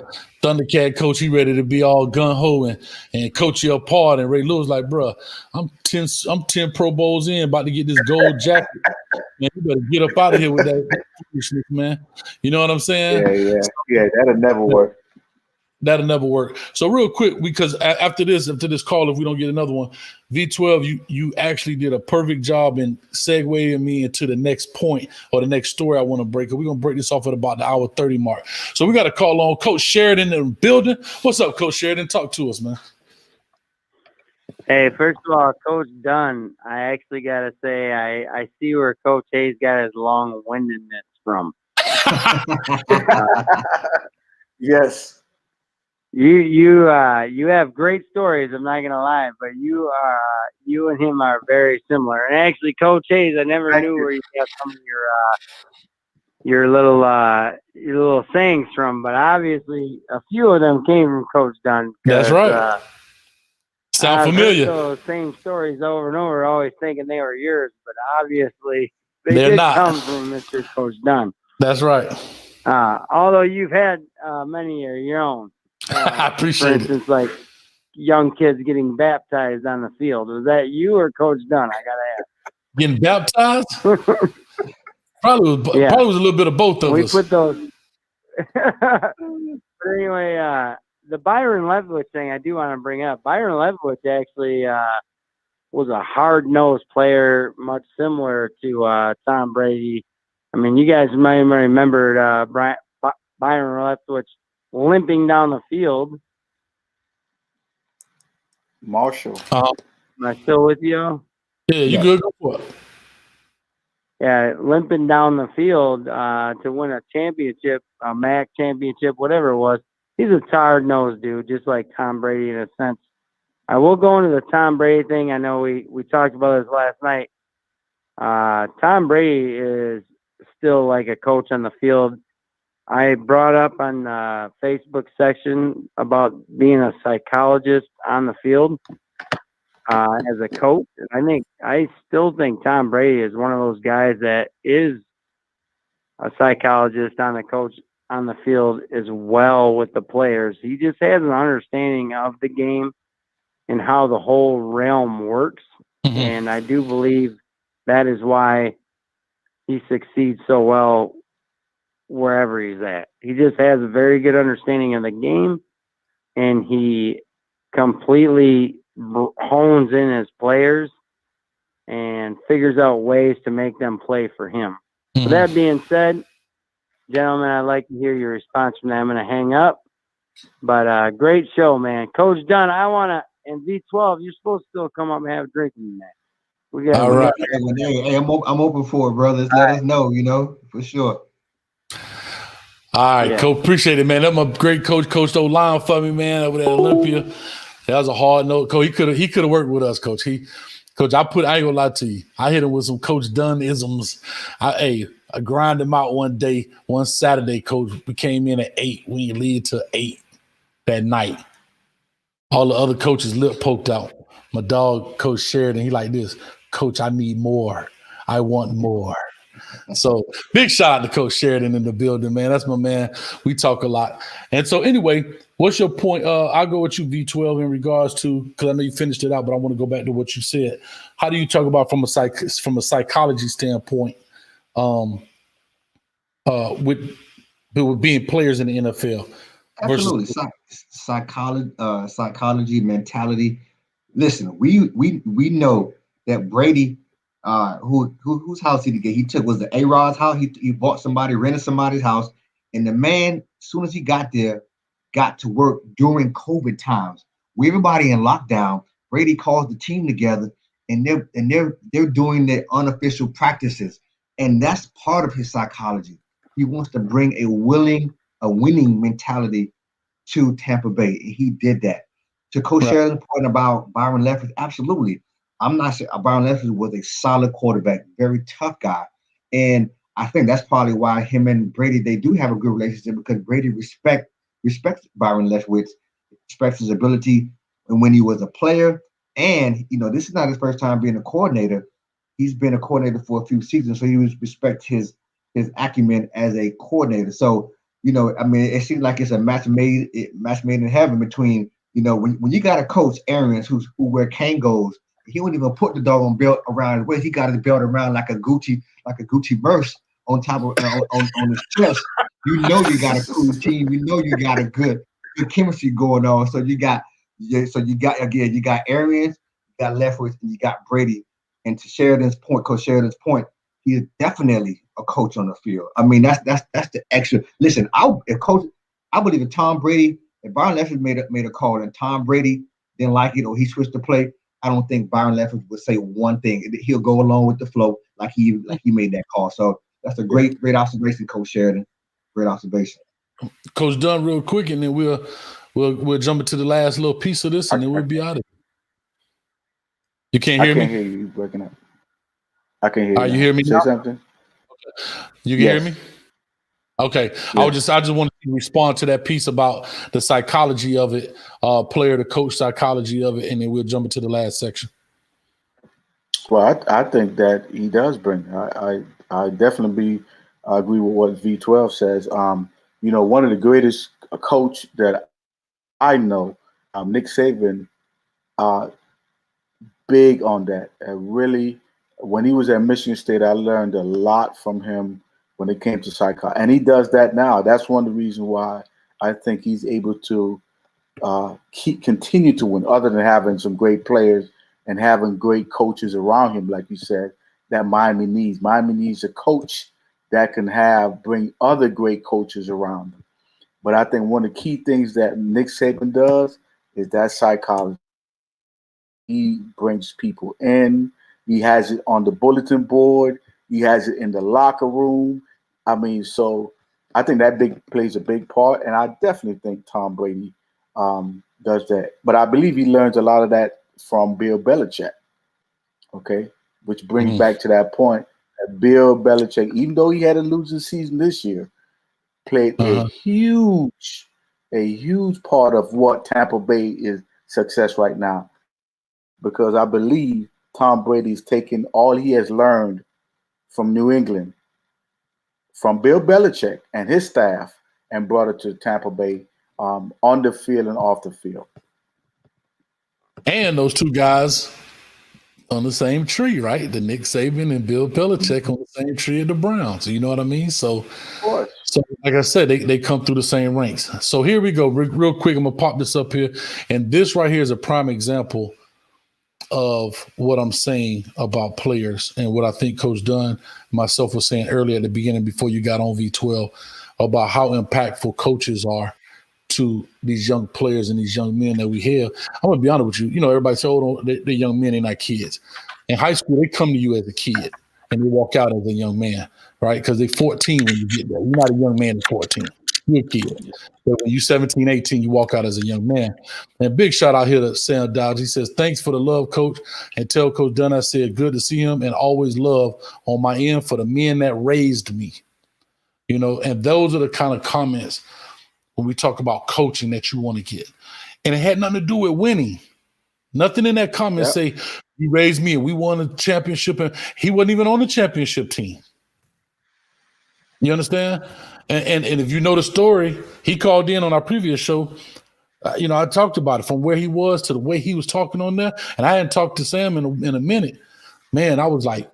[SPEAKER 3] Thundercat coach. He ready to be all gun-ho and coach you apart. And Ray Lewis like, bro, I'm 10 Pro Bowls in, about to get this gold jacket. Man, you better get up out of here with that foolishness, man. You know what I'm saying?
[SPEAKER 4] Yeah, that'll never work.
[SPEAKER 3] That'll never work. So real quick, because after this call, if we don't get another one, V12, you actually did a perfect job in segueing me into the next point or the next story I want to break. We're going to break this off at about the hour 30 mark. So we got to call on Coach Sheridan in the building. What's up, Coach Sheridan? Talk to us, man.
[SPEAKER 6] Hey, first of all, Coach Dunn, I actually got to say, I see where Coach Hayes got his long-windedness from.
[SPEAKER 4] Yes.
[SPEAKER 6] You have great stories. I'm not gonna lie, but you and him are very similar. And actually, Coach Hayes, I never knew where you got some of your little sayings from, but obviously a few of them came from Coach Dunn.
[SPEAKER 3] That's right. Sound familiar?
[SPEAKER 6] I've heard those same stories over and over, always thinking they were yours, but obviously
[SPEAKER 3] They're
[SPEAKER 6] did
[SPEAKER 3] not.
[SPEAKER 6] come from Mr. Coach Dunn.
[SPEAKER 3] That's right.
[SPEAKER 6] Although you've had many of your own.
[SPEAKER 3] I appreciate it.
[SPEAKER 6] For instance, like young kids getting baptized on the field. Was that you or Coach Dunn? I gotta ask.
[SPEAKER 3] Getting baptized? Probably was a little bit of both of us.
[SPEAKER 6] We put those. But anyway, the Byron Leftwich thing I do want to bring up. Byron Leftwich actually was a hard-nosed player, much similar to Tom Brady. I mean, you guys might remember Byron Leftwich limping down the field.
[SPEAKER 4] Marshall.
[SPEAKER 6] Am I still with you?
[SPEAKER 3] Yeah, you good? Go for it.
[SPEAKER 6] Yeah, limping down the field to win a championship, a MAC championship, whatever it was. He's a hard-nosed dude, just like Tom Brady in a sense. I will go into the Tom Brady thing. I know we talked about this last night. Tom Brady is still like a coach on the field. I brought up on the Facebook section about being a psychologist on the field as a coach. And I still think Tom Brady is one of those guys that is a psychologist on the field as well with the players. He just has an understanding of the game and how the whole realm works. Mm-hmm. And I do believe that is why he succeeds so well wherever he's at. He just has a very good understanding of the game, and he completely hones in his players and figures out ways to make them play for him. With that being said, gentlemen, I'd like to hear your response from that. I'm going to hang up. But great show, man. Coach Dunn, I want to, in V12, you're supposed to still come up and have a drink with me, man. We got
[SPEAKER 3] All right.
[SPEAKER 5] Hey, I'm open for it, brothers. Let us know, for sure.
[SPEAKER 3] All right,
[SPEAKER 6] Yeah.
[SPEAKER 3] Coach. Appreciate it, man. That's my great coach, Coach O-line for me, man, over there at Olympia. That was a hard note. Coach, he could have worked with us, Coach. Coach, I ain't gonna lie to you. I hit him with some Coach Dunn-isms. I grind him out one Saturday, Coach. We came in at 8. We lead to 8 that night. All the other coaches' lip poked out. My dog, Coach Sheridan, he like this. Coach, I need more. I want more. So big shout out to Coach Sheridan in the building, man. That's my man. We talk a lot. And so anyway, what's your point? I'll go with you, V12, in regards to, because I know you finished it out, but I want to go back to what you said. How do you talk about from a psychology standpoint with being players in the NFL?
[SPEAKER 5] Absolutely. Psychology, mentality. Listen, we know that Brady, whose house did he get? He took, was the A-Rod's house. He bought somebody, rented somebody's house, and the man, as soon as he got there, got to work during COVID times. With everybody in lockdown, Brady calls the team together, and they're doing their unofficial practices, and that's part of his psychology. He wants to bring a winning mentality to Tampa Bay. He did that. To Coach Sheridan's point about Byron Leftwich, absolutely. I'm not sure. Byron Leftwich was a solid quarterback, very tough guy. And I think that's probably why him and Brady, they do have a good relationship, because Brady respects Byron Leftwich, respects his ability and when he was a player. And, this is not his first time being a coordinator. He's been a coordinator for a few seasons, so he respects his acumen as a coordinator. So, it seems like it's a match made in heaven between, when you got a coach, Arians, who wear Kangos, he wouldn't even put the doggone belt around his waist. He got his belt around like a Gucci purse on top of on his chest. You got a cool team. You got a good chemistry going on. So you got Arians, you got Leftwich, and you got Brady. And to Coach Sheridan's point, he is definitely a coach on the field. I mean, that's the extra. Listen, I believe if Tom Brady, if Byron Leftwich made a call and Tom Brady didn't like it or he switched the play, I don't think Byron Leftwich would say one thing. He'll go along with the flow like he made that call. So that's a great observation, Coach Sheridan. Great observation.
[SPEAKER 3] Coach Dunn, real quick, and then we'll jump into the last little piece of this, and then we'll be out of it. You can't hear me?
[SPEAKER 4] I can't hear you. You're breaking up. I can hear you.
[SPEAKER 3] You hear me
[SPEAKER 4] Say
[SPEAKER 3] now?
[SPEAKER 4] something.
[SPEAKER 3] Okay. You can hear me? Okay. Yeah. I just want to respond to that piece about the psychology of it, player to coach psychology of it, and then we'll jump into the last section.
[SPEAKER 4] Well, I think that he does bring. I definitely agree with what V12 says. One of the greatest coach that I know, Nick Saban, big on that. Really, when he was at Michigan State, I learned a lot from him when it came to psychology, and he does that now. That's one of the reasons why I think he's able to continue to win, other than having some great players and having great coaches around him, like you said, that Miami needs. Miami needs a coach that can bring other great coaches around them. But I think one of the key things that Nick Saban does is that psychology. He brings people in. He has it on the bulletin board. He has it in the locker room. I mean, so I think that plays a big part, and I definitely think Tom Brady does that. But I believe he learns a lot of that from Bill Belichick. Okay, which brings back to that point that Bill Belichick, even though he had a losing season this year, played a huge part of what Tampa Bay is success right now. Because I believe Tom Brady's taken all he has learned from New England, from Bill Belichick and his staff, and brought it to Tampa Bay on the field and off the field.
[SPEAKER 3] And those two guys on the same tree, right? The Nick Saban and Bill Belichick on the same tree of the Browns. You know what I mean? So like I said, they come through the same ranks. So here we go. Real quick, I'm going to pop this up here. And this right here is a prime example of what I'm saying about players and what I think Coach Dunn, myself, was saying earlier at the beginning before you got on V12 about how impactful coaches are to these young players and these young men that we have. I'm going to be honest with you. You know, everybody says, oh, they're young men, they're not kids. In high school, they come to you as a kid and they walk out as a young man, right? Because they're 14 when you get there. You're not a young man at 14. You're a kid. But when you're 17, 18, you walk out as a young man. And big shout out here to Sam Dodge. He says, thanks for the love, Coach. And tell Coach Dunn I said, good to see him and always love on my end for the men that raised me. You know, and those are the kind of comments when we talk about coaching that you want to get. And it had nothing to do with winning. Nothing in that comment say, you raised me and we won a championship. And he wasn't even on the championship team. You understand? And if you know the story, he called in on our previous show. You know, I talked about it from where he was to the way he was talking on there. And I hadn't talked to Sam in a minute. Man, I was like,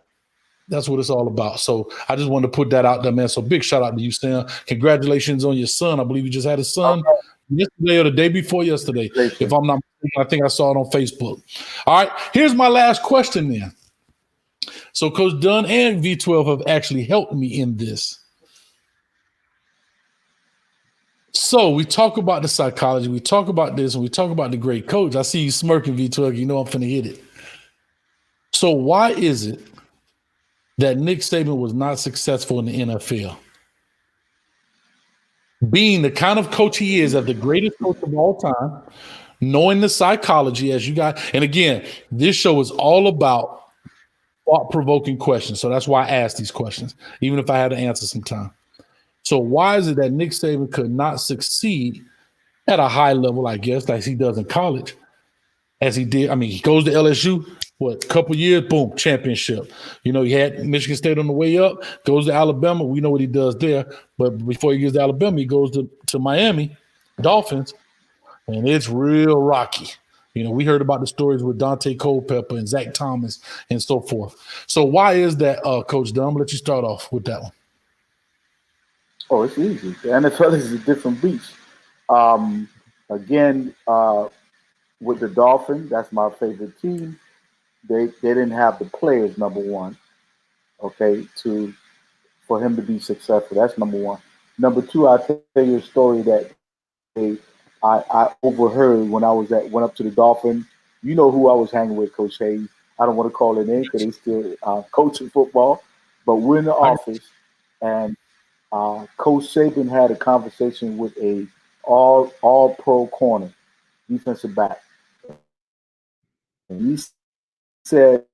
[SPEAKER 3] that's what it's all about. So I just wanted to put that out there, man. So big shout out to you, Sam. Congratulations on your son. I believe you just had a son yesterday or the day before yesterday. If I'm not mistaken, I think I saw it on Facebook. All right, here's my last question then. So Coach Dunn and V12 have actually helped me in this. So we talk about the psychology, we talk about this, and we talk about the great coach. I see you smirking, V12. You know I'm finna hit it. So why is it that Nick Saban was not successful in the NFL? Being the kind of coach he is, as the greatest coach of all time, knowing the psychology as you got. And again, this show is all about thought-provoking questions. So that's why I asked these questions, even if I had to answer some time. So why is it that Nick Saban could not succeed at a high level, I guess, like he does in college, as he did? I mean, he goes to LSU, what, couple years, boom, championship. You know, he had Michigan State on the way up, goes to Alabama. We know what he does there. But before he gets to Alabama, he goes to Miami Dolphins, and it's real rocky. You know, we heard about the stories with Dante Culpepper and Zach Thomas and so forth. So why is that, Coach Dunn? I'm going to let you start off with that one.
[SPEAKER 4] Oh, it's easy. The NFL is a different beast. Again, with the Dolphins, that's my favorite team. They didn't have the players, number one, okay, for him to be successful. That's number one. Number two, I'll tell you a story that I overheard when I went up to the Dolphins. You know who I was hanging with, Coach Hayes. I don't want to call it in because they still coaching football. But we're in the office, and Coach Saban had a conversation with a all-pro corner, defensive back. And he said,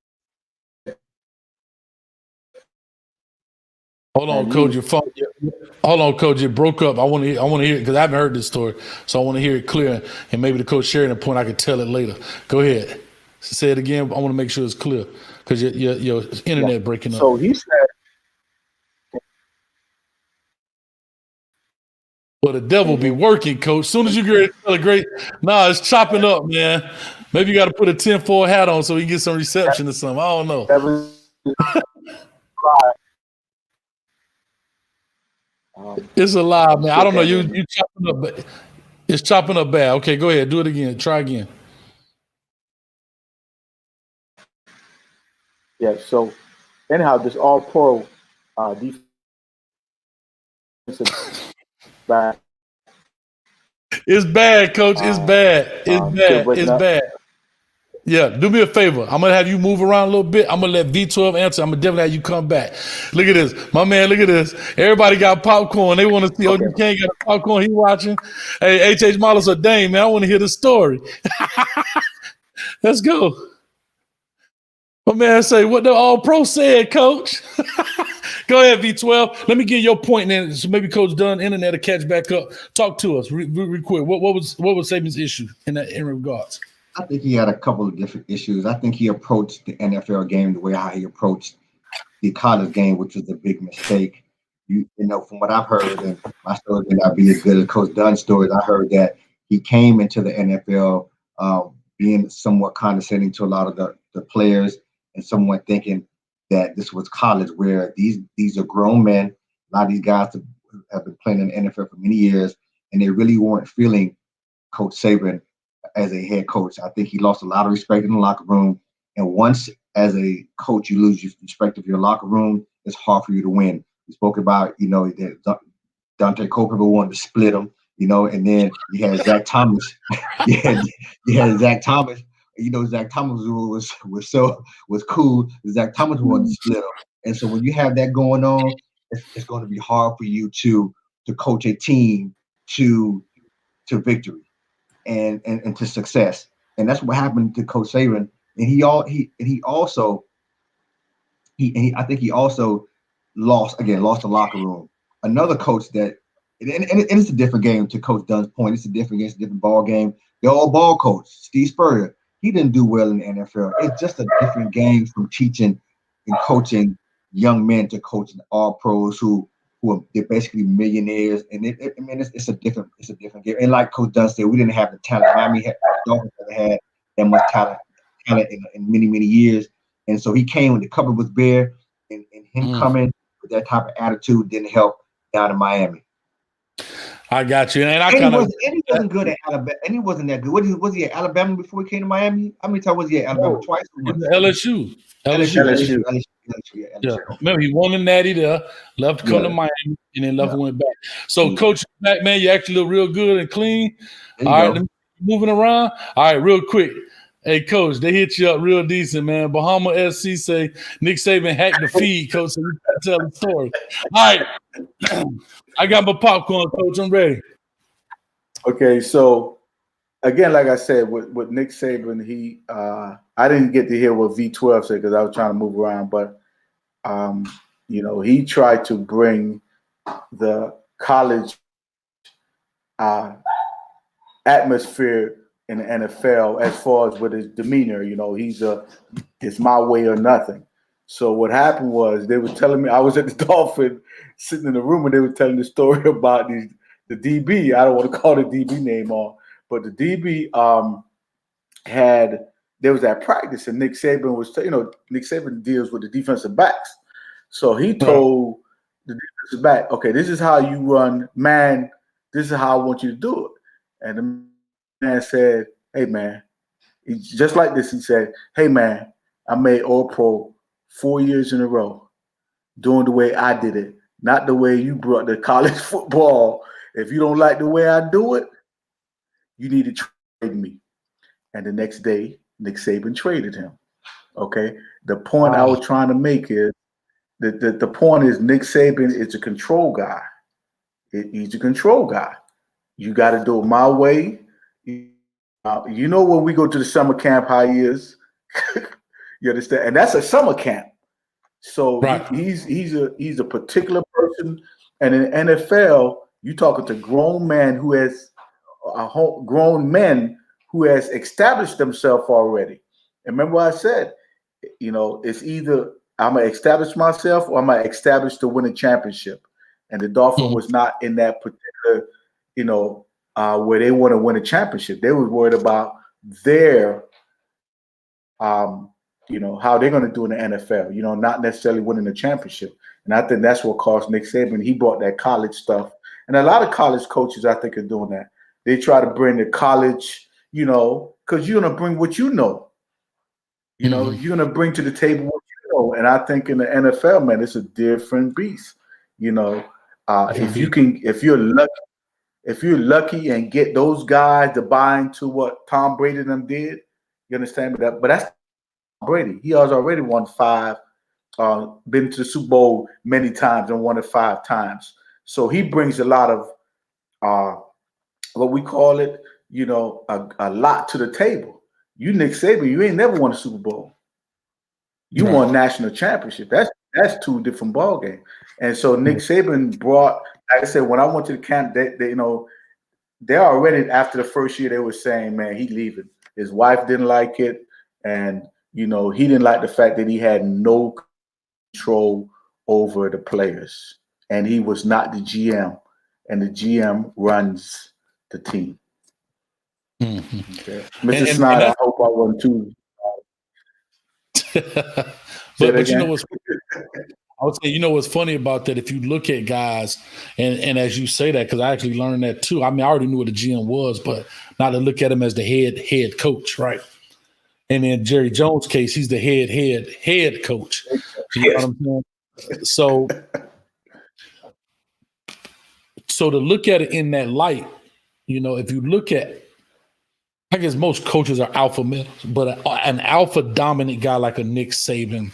[SPEAKER 3] Hold on, Coach. Your phone. Hold on, Coach. It broke up. I want to hear it because I haven't heard this story, so I want to hear it clear. And maybe the coach sharing a point, I could tell it later. Go ahead. Say it again. I want to make sure it's clear because your internet breaking up.
[SPEAKER 4] So he said,
[SPEAKER 3] "Well, the devil be working, Coach. As soon as you get a great, it's chopping up, man. Maybe you got to put a 10-4 hat on so we can get some reception or something. I don't know." It's a lie, man. I don't know. You chopping up, but it's chopping up bad. Okay, go ahead. Do it again. Try again.
[SPEAKER 4] Yeah. So anyhow, this all-pro defensive back.
[SPEAKER 3] It's bad, Coach. It's bad. It's bad. It's bad. Yeah, do me a favor. I'm going to have you move around a little bit. I'm going to let V12 answer. I'm going to definitely have you come back. Look at this. My man, look at this. Everybody got popcorn. They want to see, you can't get popcorn. He watching. Hey, H.H. Mollis or Dame, man, I want to hear the story. Let's go. My man say, what the all-pro said, Coach. Go ahead, V12. Let me get your point then. So maybe Coach Dunn, internet will catch back up. Talk to us real quick. What was Saban's issue in regards?
[SPEAKER 5] I think he had a couple of different issues. I think he approached the NFL game the way how he approached the college game, which was a big mistake. You know, from what I've heard, and my story may not be as good as Coach Dunn's stories, I heard that he came into the NFL being somewhat condescending to a lot of the players. and someone thinking that this was college, where these are grown men. A lot of these guys have been playing in the NFL for many years, and they really weren't feeling Coach Saban as a head coach. I think he lost a lot of respect in the locker room. And once, as a coach, you lose your respect of your locker room, it's hard for you to win. We spoke about, that Dante Culpepper wanted to split them, and then you had Zach Thomas. you had Zach Thomas. Zach Thomas was cool. Zach Thomas wanted to split them. And so when you have that going on, it's going to be hard for you to coach a team to victory and to success. And that's what happened to Coach Saban. And I think he also lost the locker room. Another coach that, and it's a different game, to Coach Dunn's point. It's a different game, it's a different ball game. The old ball coach, Steve Spurrier, he didn't do well in the NFL. It's just a different game from teaching and coaching young men to coaching all pros who they're basically millionaires. And it's a different game. And like Coach Dunn said, we didn't have the talent. Miami Dolphins never had that much talent in many, many years. And so he came when the cupboard was bare, and him coming with that type of attitude didn't help down in Miami.
[SPEAKER 3] I got you. And
[SPEAKER 5] he wasn't good at Alabama. And he wasn't that good. Was he at Alabama before he came to Miami? How many times was he at Alabama? Twice?
[SPEAKER 3] LSU. Yeah. Remember, he won the Natty there, left to come to Miami, and then left and went back. So, Coach, back, man, you actually look real good and clean. All right, moving around. All right, real quick. Hey, Coach, they hit you up real decent, man. Bahama SC say Nick Saban hacked the feed, Coach, so you got to tell the story. All right. I got my popcorn, Coach. I'm ready.
[SPEAKER 4] Okay, so again, like I said, with Nick Saban, I didn't get to hear what V12 said because I was trying to move around, but he tried to bring the college atmosphere in the NFL as far as with his demeanor. It's my way or nothing. So what happened was they were telling me, I was at the Dolphin sitting in the room, and they were telling the story about the DB. I don't want to call the DB name on, but the DB there was that practice, and Nick Saban was, Nick Saban deals with the defensive backs. So he told the defensive back, okay, this is how you run, man. This is how I want you to do it. And the man said, hey, man, just like this, he said, hey, man, I made All-Pro 4 years in a row doing the way I did it, not the way you brought the college football. If you don't like the way I do it, you need to trade me. And the next day, Nick Saban traded him. Okay. The point I was trying to make is the point is Nick Saban is a control guy. He's a control guy. You got to do it my way. When we go to the summer camp, how he is. You understand? And that's a summer camp. So he's a particular person. And in the NFL, you talking to grown men who has established themselves already. And remember what I said, it's either I'm going to establish myself or I'm going to establish to win a championship. And the Dolphins was not in that particular, where they want to win a championship. They were worried about their, how they're going to do in the NFL, not necessarily winning a championship. And I think that's what caused Nick Saban. He brought that college stuff. And a lot of college coaches, I think, are doing that. They try to bring the college, because you're going to bring what you know. You're going to bring to the table what you know. And I think in the NFL, man, it's a different beast. If you're lucky and get those guys to buy into what Tom Brady and them did, you understand me? But that's Brady. He has already won 5, been to the Super Bowl many times and won it 5 times. So he brings a lot of what we call it, a lot to the table. You Nick Saban, you ain't never won a Super Bowl. You won national championship. That's 2 different ball games. And so Nick Saban brought, like I said, when I went to the camp, they're already after the first year, they were saying, man, he leaving. His wife didn't like it. And, he didn't like the fact that he had no control over the players. And he was not the GM. And the GM runs the team. Okay. Mr. Snyder, I hope I wasn't too.
[SPEAKER 3] but you know what's I would say, you know what's funny about that? If you look at guys, and as you say that, because I actually learned that too. I mean, I already knew what a GM was, but now to look at him as the head coach, right? And in Jerry Jones' case, he's the head coach. You know what I'm saying? So to look at it in that light, you know, if you look at, I guess most coaches are alpha males, but an alpha dominant guy like a Nick Saban,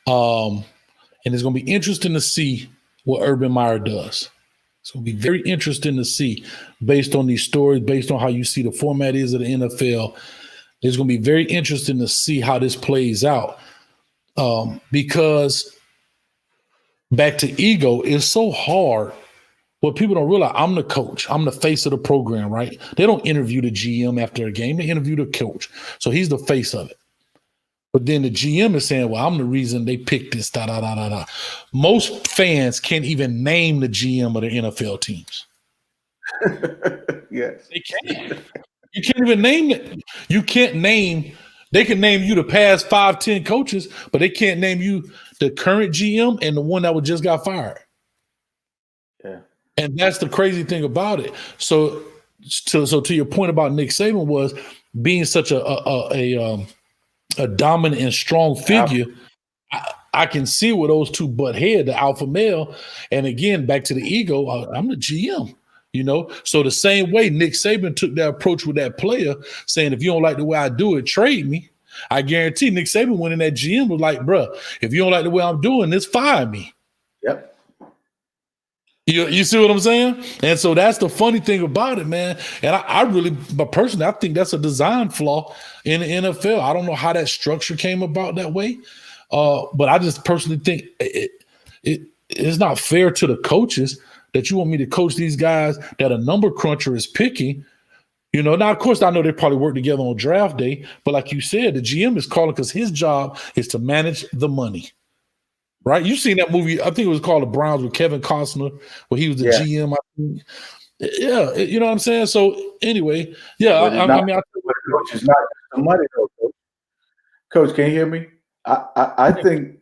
[SPEAKER 3] and it's going to be interesting to see what Urban Meyer does. It's going to be very interesting to see based on these stories, based on how you see the format is of the NFL. It's going to be very interesting to see how this plays out, because back to ego is so hard. What people don't realize, I'm the coach. I'm the face of the program, right? They don't interview the GM after a game. They interview the coach. So he's the face of it. But then the GM is saying, well, I'm the reason they picked this, da-da-da-da-da. Most fans can't even name the GM of the NFL teams.
[SPEAKER 4] Yes.
[SPEAKER 3] They can't. You can't even name it. You can't name – they can name you the past 5-10 coaches, but they can't name you the current GM and the one that just got fired.
[SPEAKER 4] Yeah. And
[SPEAKER 3] that's the crazy thing about it. So to your point about Nick Saban was being such a dominant and strong figure. I can see where those two butt head, the alpha male, and again back to the ego. I'm the GM, you know. So the same way Nick Saban took that approach with that player, saying if you don't like the way I do it, trade me. I guarantee Nick Saban went in that GM was like, bruh, if you don't like the way I'm doing this, fire me.
[SPEAKER 4] Yep.
[SPEAKER 3] You see what I'm saying? And so that's the funny thing about it, man. And I really, but personally, I think that's a design flaw in the NFL. I don't know how that structure came about that way, but I just personally think it's not fair to the coaches that you want me to coach these guys that a number cruncher is picking. You know, now, of course, I know they probably work together on draft day, but like you said, the GM is calling because his job is to manage the money. Right, you've seen that movie. I think it was called The Browns with Kevin Costner, where he was the GM. I think. Yeah, you know what I'm saying. So anyway, yeah, I mean,
[SPEAKER 4] coach is not the money, though. Coach, can you hear me? I think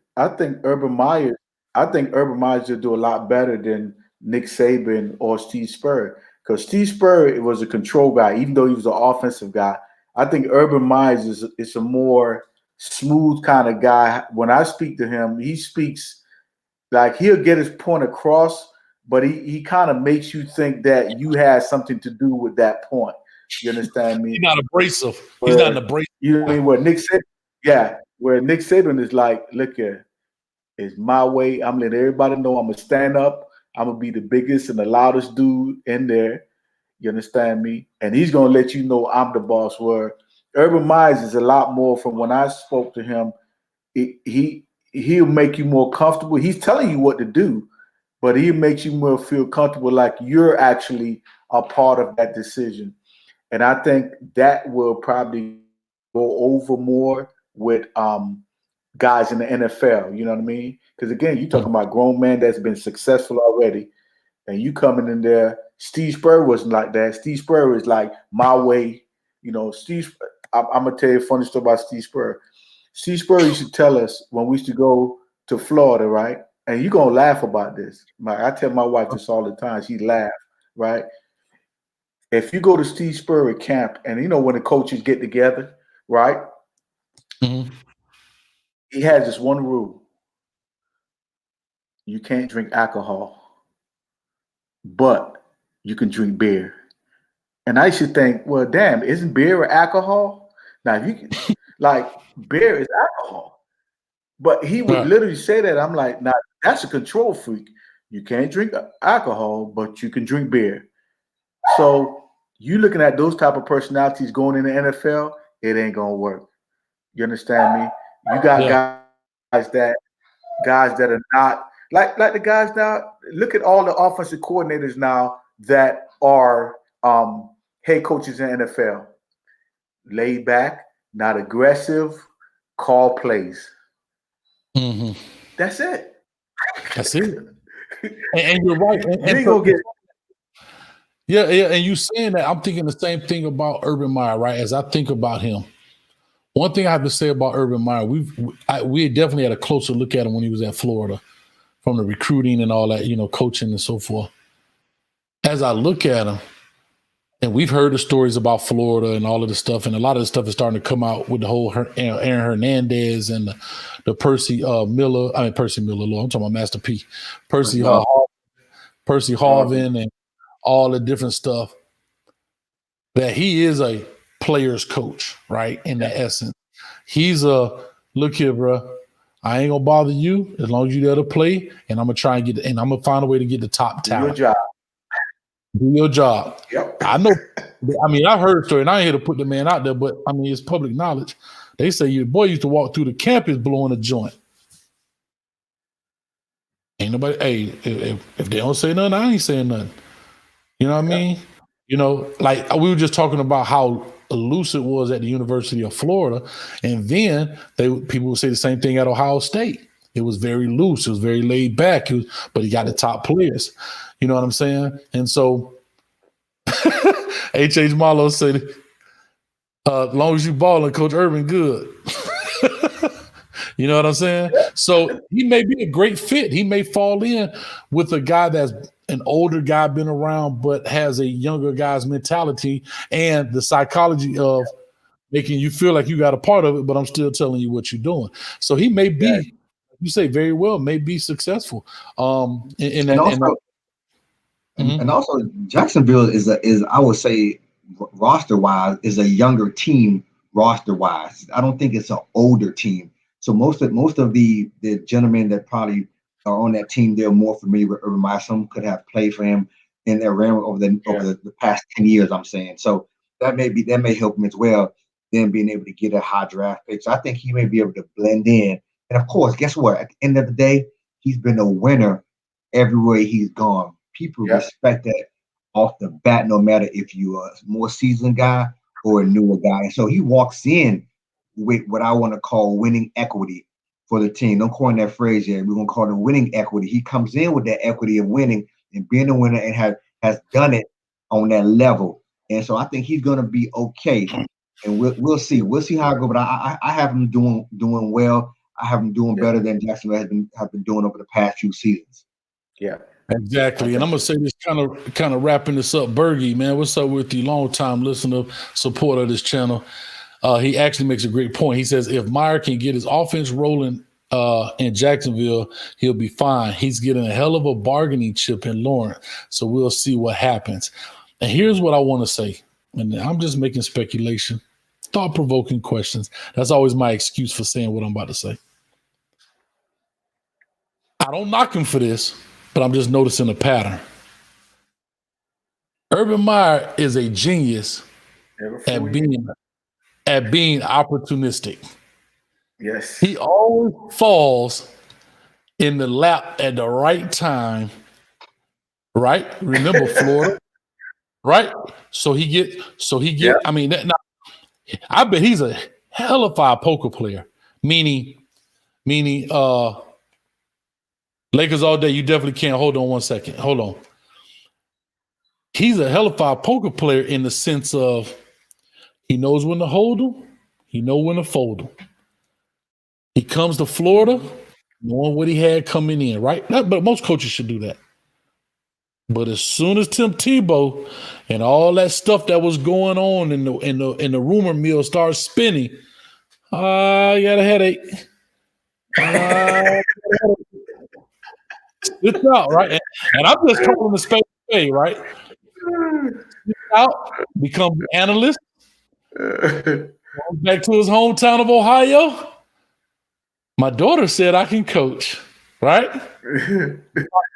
[SPEAKER 4] Urban Meyer. I think Urban Meyer will do a lot better than Nick Saban or Steve Spurrier, because Steve Spurrier was a control guy, even though he was an offensive guy. I think Urban Meyer is a more smooth kind of guy. When I speak to him, he speaks like he'll get his point across, but he kind of makes you think that you had something to do with that point. You understand me?
[SPEAKER 3] He's not abrasive. He's not an abrasive.
[SPEAKER 4] You know what I mean? Where Nick Saban is like, look here, it's my way. I'm letting everybody know I'm gonna stand up. I'm gonna be the biggest and the loudest dude in there. You understand me? And he's gonna let you know I'm the boss. Where Urban Meyer is a lot more. From when I spoke to him, he'll make you more comfortable. He's telling you what to do, but he makes you more feel comfortable, like you're actually a part of that decision. And I think that will probably go over more with guys in the NFL. You know what I mean? Because again, you're talking about grown men that's been successful already, and you coming in there. Steve Spurrier wasn't like that. Steve Spurrier is like my way. You know, I'm gonna tell you a funny story about Steve Spurrier. Steve Spurrier used to tell us when we used to go to Florida, right? And you're gonna laugh about this. I tell my wife this all the time. She laughs, right? If you go to Steve Spurrier camp, and you know when the coaches get together, right?
[SPEAKER 3] Mm-hmm.
[SPEAKER 4] He has this one rule: you can't drink alcohol, but you can drink beer. And I used to think, well, damn, isn't beer alcohol? Now, if you can, like, beer is alcohol. But he would literally say that. I'm like, nah, that's a control freak. You can't drink alcohol, but you can drink beer. So you looking at those type of personalities going in the NFL, it ain't gonna work. You understand me? You got guys that are not like the guys now. Look at all the offensive coordinators now that are head coaches in the NFL. Laid back, not aggressive, call plays.
[SPEAKER 3] Mm-hmm.
[SPEAKER 4] That's it.
[SPEAKER 3] That's it. And you're right. Yeah, and you saying that, I'm thinking the same thing about Urban Meyer, right? As I think about him, One thing I have to say about Urban Meyer, we definitely had a closer look at him when he was at Florida, from the recruiting and all that, coaching and so forth. As I look at him, and we've heard the stories about Florida and all of this stuff, and a lot of the stuff is starting to come out with the whole Aaron Hernandez and the Percy Miller. I mean, Percy Miller, Lord, I'm talking about Master P. Percy Harvin and all the different stuff. That he is a player's coach, right? In the essence. He's look here, bro. I ain't gonna bother you as long as you there to play, and I'm gonna try and get, and I'm gonna find a way to get the top talent.
[SPEAKER 4] Do your job.
[SPEAKER 3] Do your job.
[SPEAKER 4] Yep.
[SPEAKER 3] I know. I mean, I heard a story, and I ain't here to put the man out there, but I mean, it's public knowledge. They say your boy used to walk through the campus blowing a joint. Ain't nobody. Hey, if they don't say nothing, I ain't saying nothing. You know what I mean? Like we were just talking about how loose it was at the University of Florida, and then people would say the same thing at Ohio State. It was very loose. It was very laid back. But he got the top players. You know what I'm saying? And so H.H. Marlowe said, as long as you balling, Coach Urban, good. You know what I'm saying? So he may be a great fit. He may fall in with a guy that's an older guy, been around, but has a younger guy's mentality and the psychology of making you feel like you got a part of it, but I'm still telling you what you're doing. So he may be, you say very well, may be successful. And
[SPEAKER 5] also Jacksonville is I would say roster wise is a younger team roster wise. I don't think it's an older team. So most of the gentlemen that probably are on that team, they're more familiar with Urban Meyer. Some could have played for him in their realm over the past 10 years, I'm saying. So that may help him as well, then being able to get a high draft pick. So I think he may be able to blend in. And of course, guess what? At the end of the day, he's been a winner everywhere he's gone. People respect that off the bat, no matter if you're a more seasoned guy or a newer guy. And so he walks in with what I want to call winning equity for the team. Don't coin that phrase yet. We're going to call it winning equity. He comes in with that equity of winning and being a winner and has done it on that level. And so I think he's going to be okay. And we'll see. We'll see how it goes. But I have him doing well. I have him doing better than Jacksonville have been doing over the past few seasons.
[SPEAKER 4] Yeah.
[SPEAKER 3] Exactly. And I'm going to say this kind of wrapping this up. Bergie, man, what's up with you? Long time listener, supporter of this channel. He actually makes a great point. He says if Meyer can get his offense rolling in Jacksonville, he'll be fine. He's getting a hell of a bargaining chip in Lawrence. So we'll see what happens. And here's what I want to say. And I'm just making speculation, thought-provoking questions. That's always my excuse for saying what I'm about to say. I don't knock him for this, but I'm just noticing a pattern. Urban Meyer is a genius at being opportunistic.
[SPEAKER 4] Yes.
[SPEAKER 3] He always falls in the lap at the right time, right? Remember Florida, right? So he get. I mean, I bet he's a hell of a poker player. Meaning, Lakers all day. You definitely can't. Hold on 1 second. Hold on. He's a hell of a poker player in the sense of he knows when to hold them. He knows when to fold them. He comes to Florida knowing what he had coming in, right? But most coaches should do that. But as soon as Tim Tebow and all that stuff that was going on in the rumor mill starts spinning, I got a headache. It's out, right? And I'm just calling the space away, right? It's out, become an analyst, back to his hometown of Ohio. My daughter said I can coach, right? At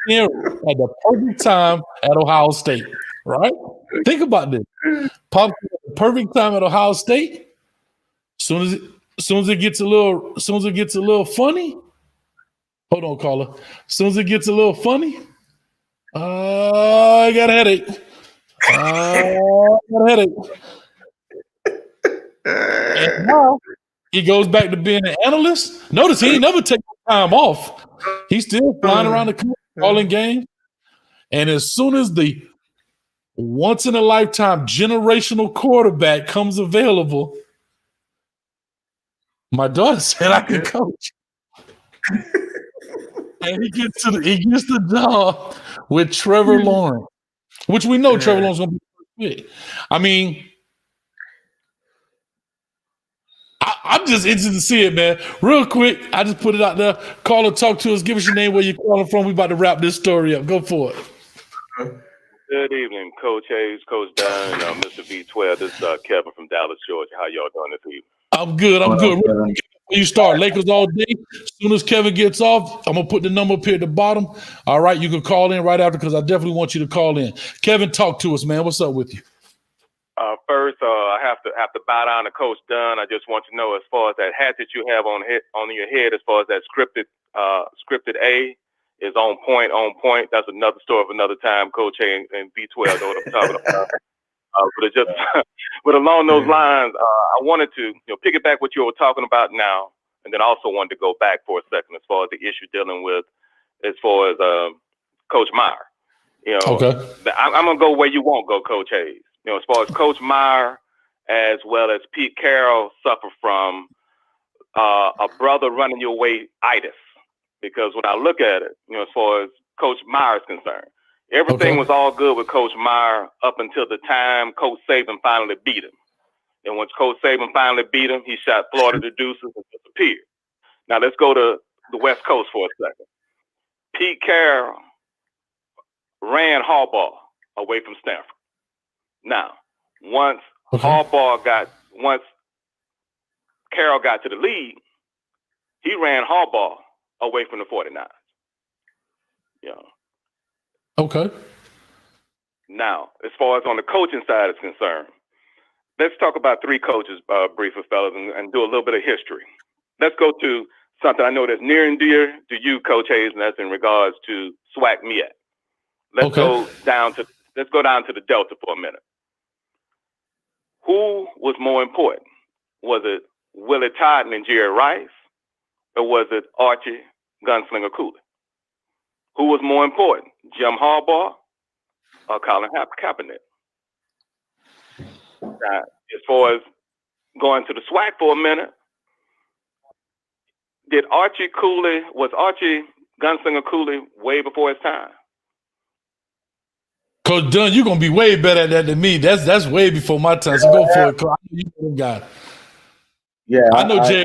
[SPEAKER 3] the perfect time at Ohio State, right? Think about this. Pop at the perfect time at Ohio State. Soon as it gets a little funny. Hold on, caller. As soon as it gets a little funny, I got a headache. And now he goes back to being an analyst. Notice he ain't never taken time off. He's still flying around the country, calling games. And as soon as the once in a lifetime generational quarterback comes available, My daughter said I could coach. And he gets the job with Trevor Lawrence, which we know Trevor Lawrence is going to be fit. I mean, I'm just interested to see it, man. Real quick, I just put it out there. Call or talk to us. Give us your name, where you're calling from. We about to wrap this story up. Go for it.
[SPEAKER 7] Good evening, Coach Hayes, Coach Dunn, and Mr. V12. This is Kevin from Dallas, Georgia. How y'all doing this evening?
[SPEAKER 3] I'm good. When you start Lakers all day, as soon as Kevin gets off, I'm going to put the number up here at the bottom. All right, you can call in right after because I definitely want you to call in. Kevin, talk to us, man. What's up with you?
[SPEAKER 7] First, I have to bow down to Coach Dunn. I just want to know, as far as that hat that you have on your head, as far as that scripted A is on point. That's another story of another time, Coach A and B12 know what I'm talking about. But along those lines, I wanted to piggyback what you were talking about now, and then also wanted to go back for a second as far as the issue dealing with, as far as Coach Meyer.
[SPEAKER 3] Okay.
[SPEAKER 7] I'm gonna go where you won't go, Coach Hayes. As far as Coach Meyer, as well as Pete Carroll, suffer from a brother running your way itis. Because when I look at it, as far as Coach Meyer is concerned, everything was all good with Coach Meyer up until the time Coach Saban finally beat him. And once Coach Saban finally beat him, he shot Florida the deuces and disappeared. Now let's go to the West Coast for a second. Pete Carroll ran Harbaugh away from Stanford. Now, once Carroll got to the league, he ran Harbaugh away from the 49ers.
[SPEAKER 3] Okay.
[SPEAKER 7] Now, as far as on the coaching side is concerned, let's talk about three coaches briefly, fellas, and do a little bit of history. Let's go to something I know that's near and dear to you, Coach Hayes, and that's in regards to Swag Miat. Let's go down to the Delta for a minute. Who was more important? Was it Willie Totten and Jerry Rice, or was it Archie Gunslinger Cooley? Who was more important, Jim Harbaugh or Colin Kaepernick? Now, as far as going to the SWAC for a minute, was Archie Gunslinger Cooley way before his time?
[SPEAKER 3] Coach Dunn, you're gonna be way better at that than me. That's way before my time. So go for it, Coach. You know the guy.
[SPEAKER 4] Yeah,
[SPEAKER 3] I know Jay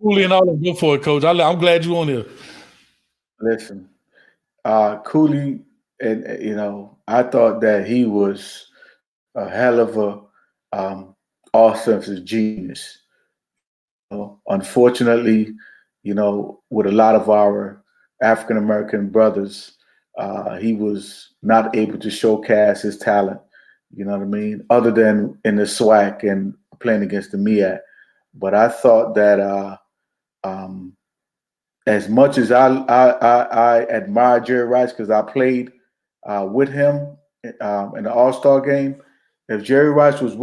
[SPEAKER 3] Cooley and all that. Go for it, Coach. I'm glad you're on here.
[SPEAKER 4] Listen, Cooley, and I thought that he was a hell of a offensive genius. Unfortunately, with a lot of our African American brothers, he was not able to showcase his talent. You know what I mean? Other than in the SWAC and playing against the MEAC. But I thought that as much as I admire Jerry Rice because I played with him in the All-Star game, if Jerry Rice was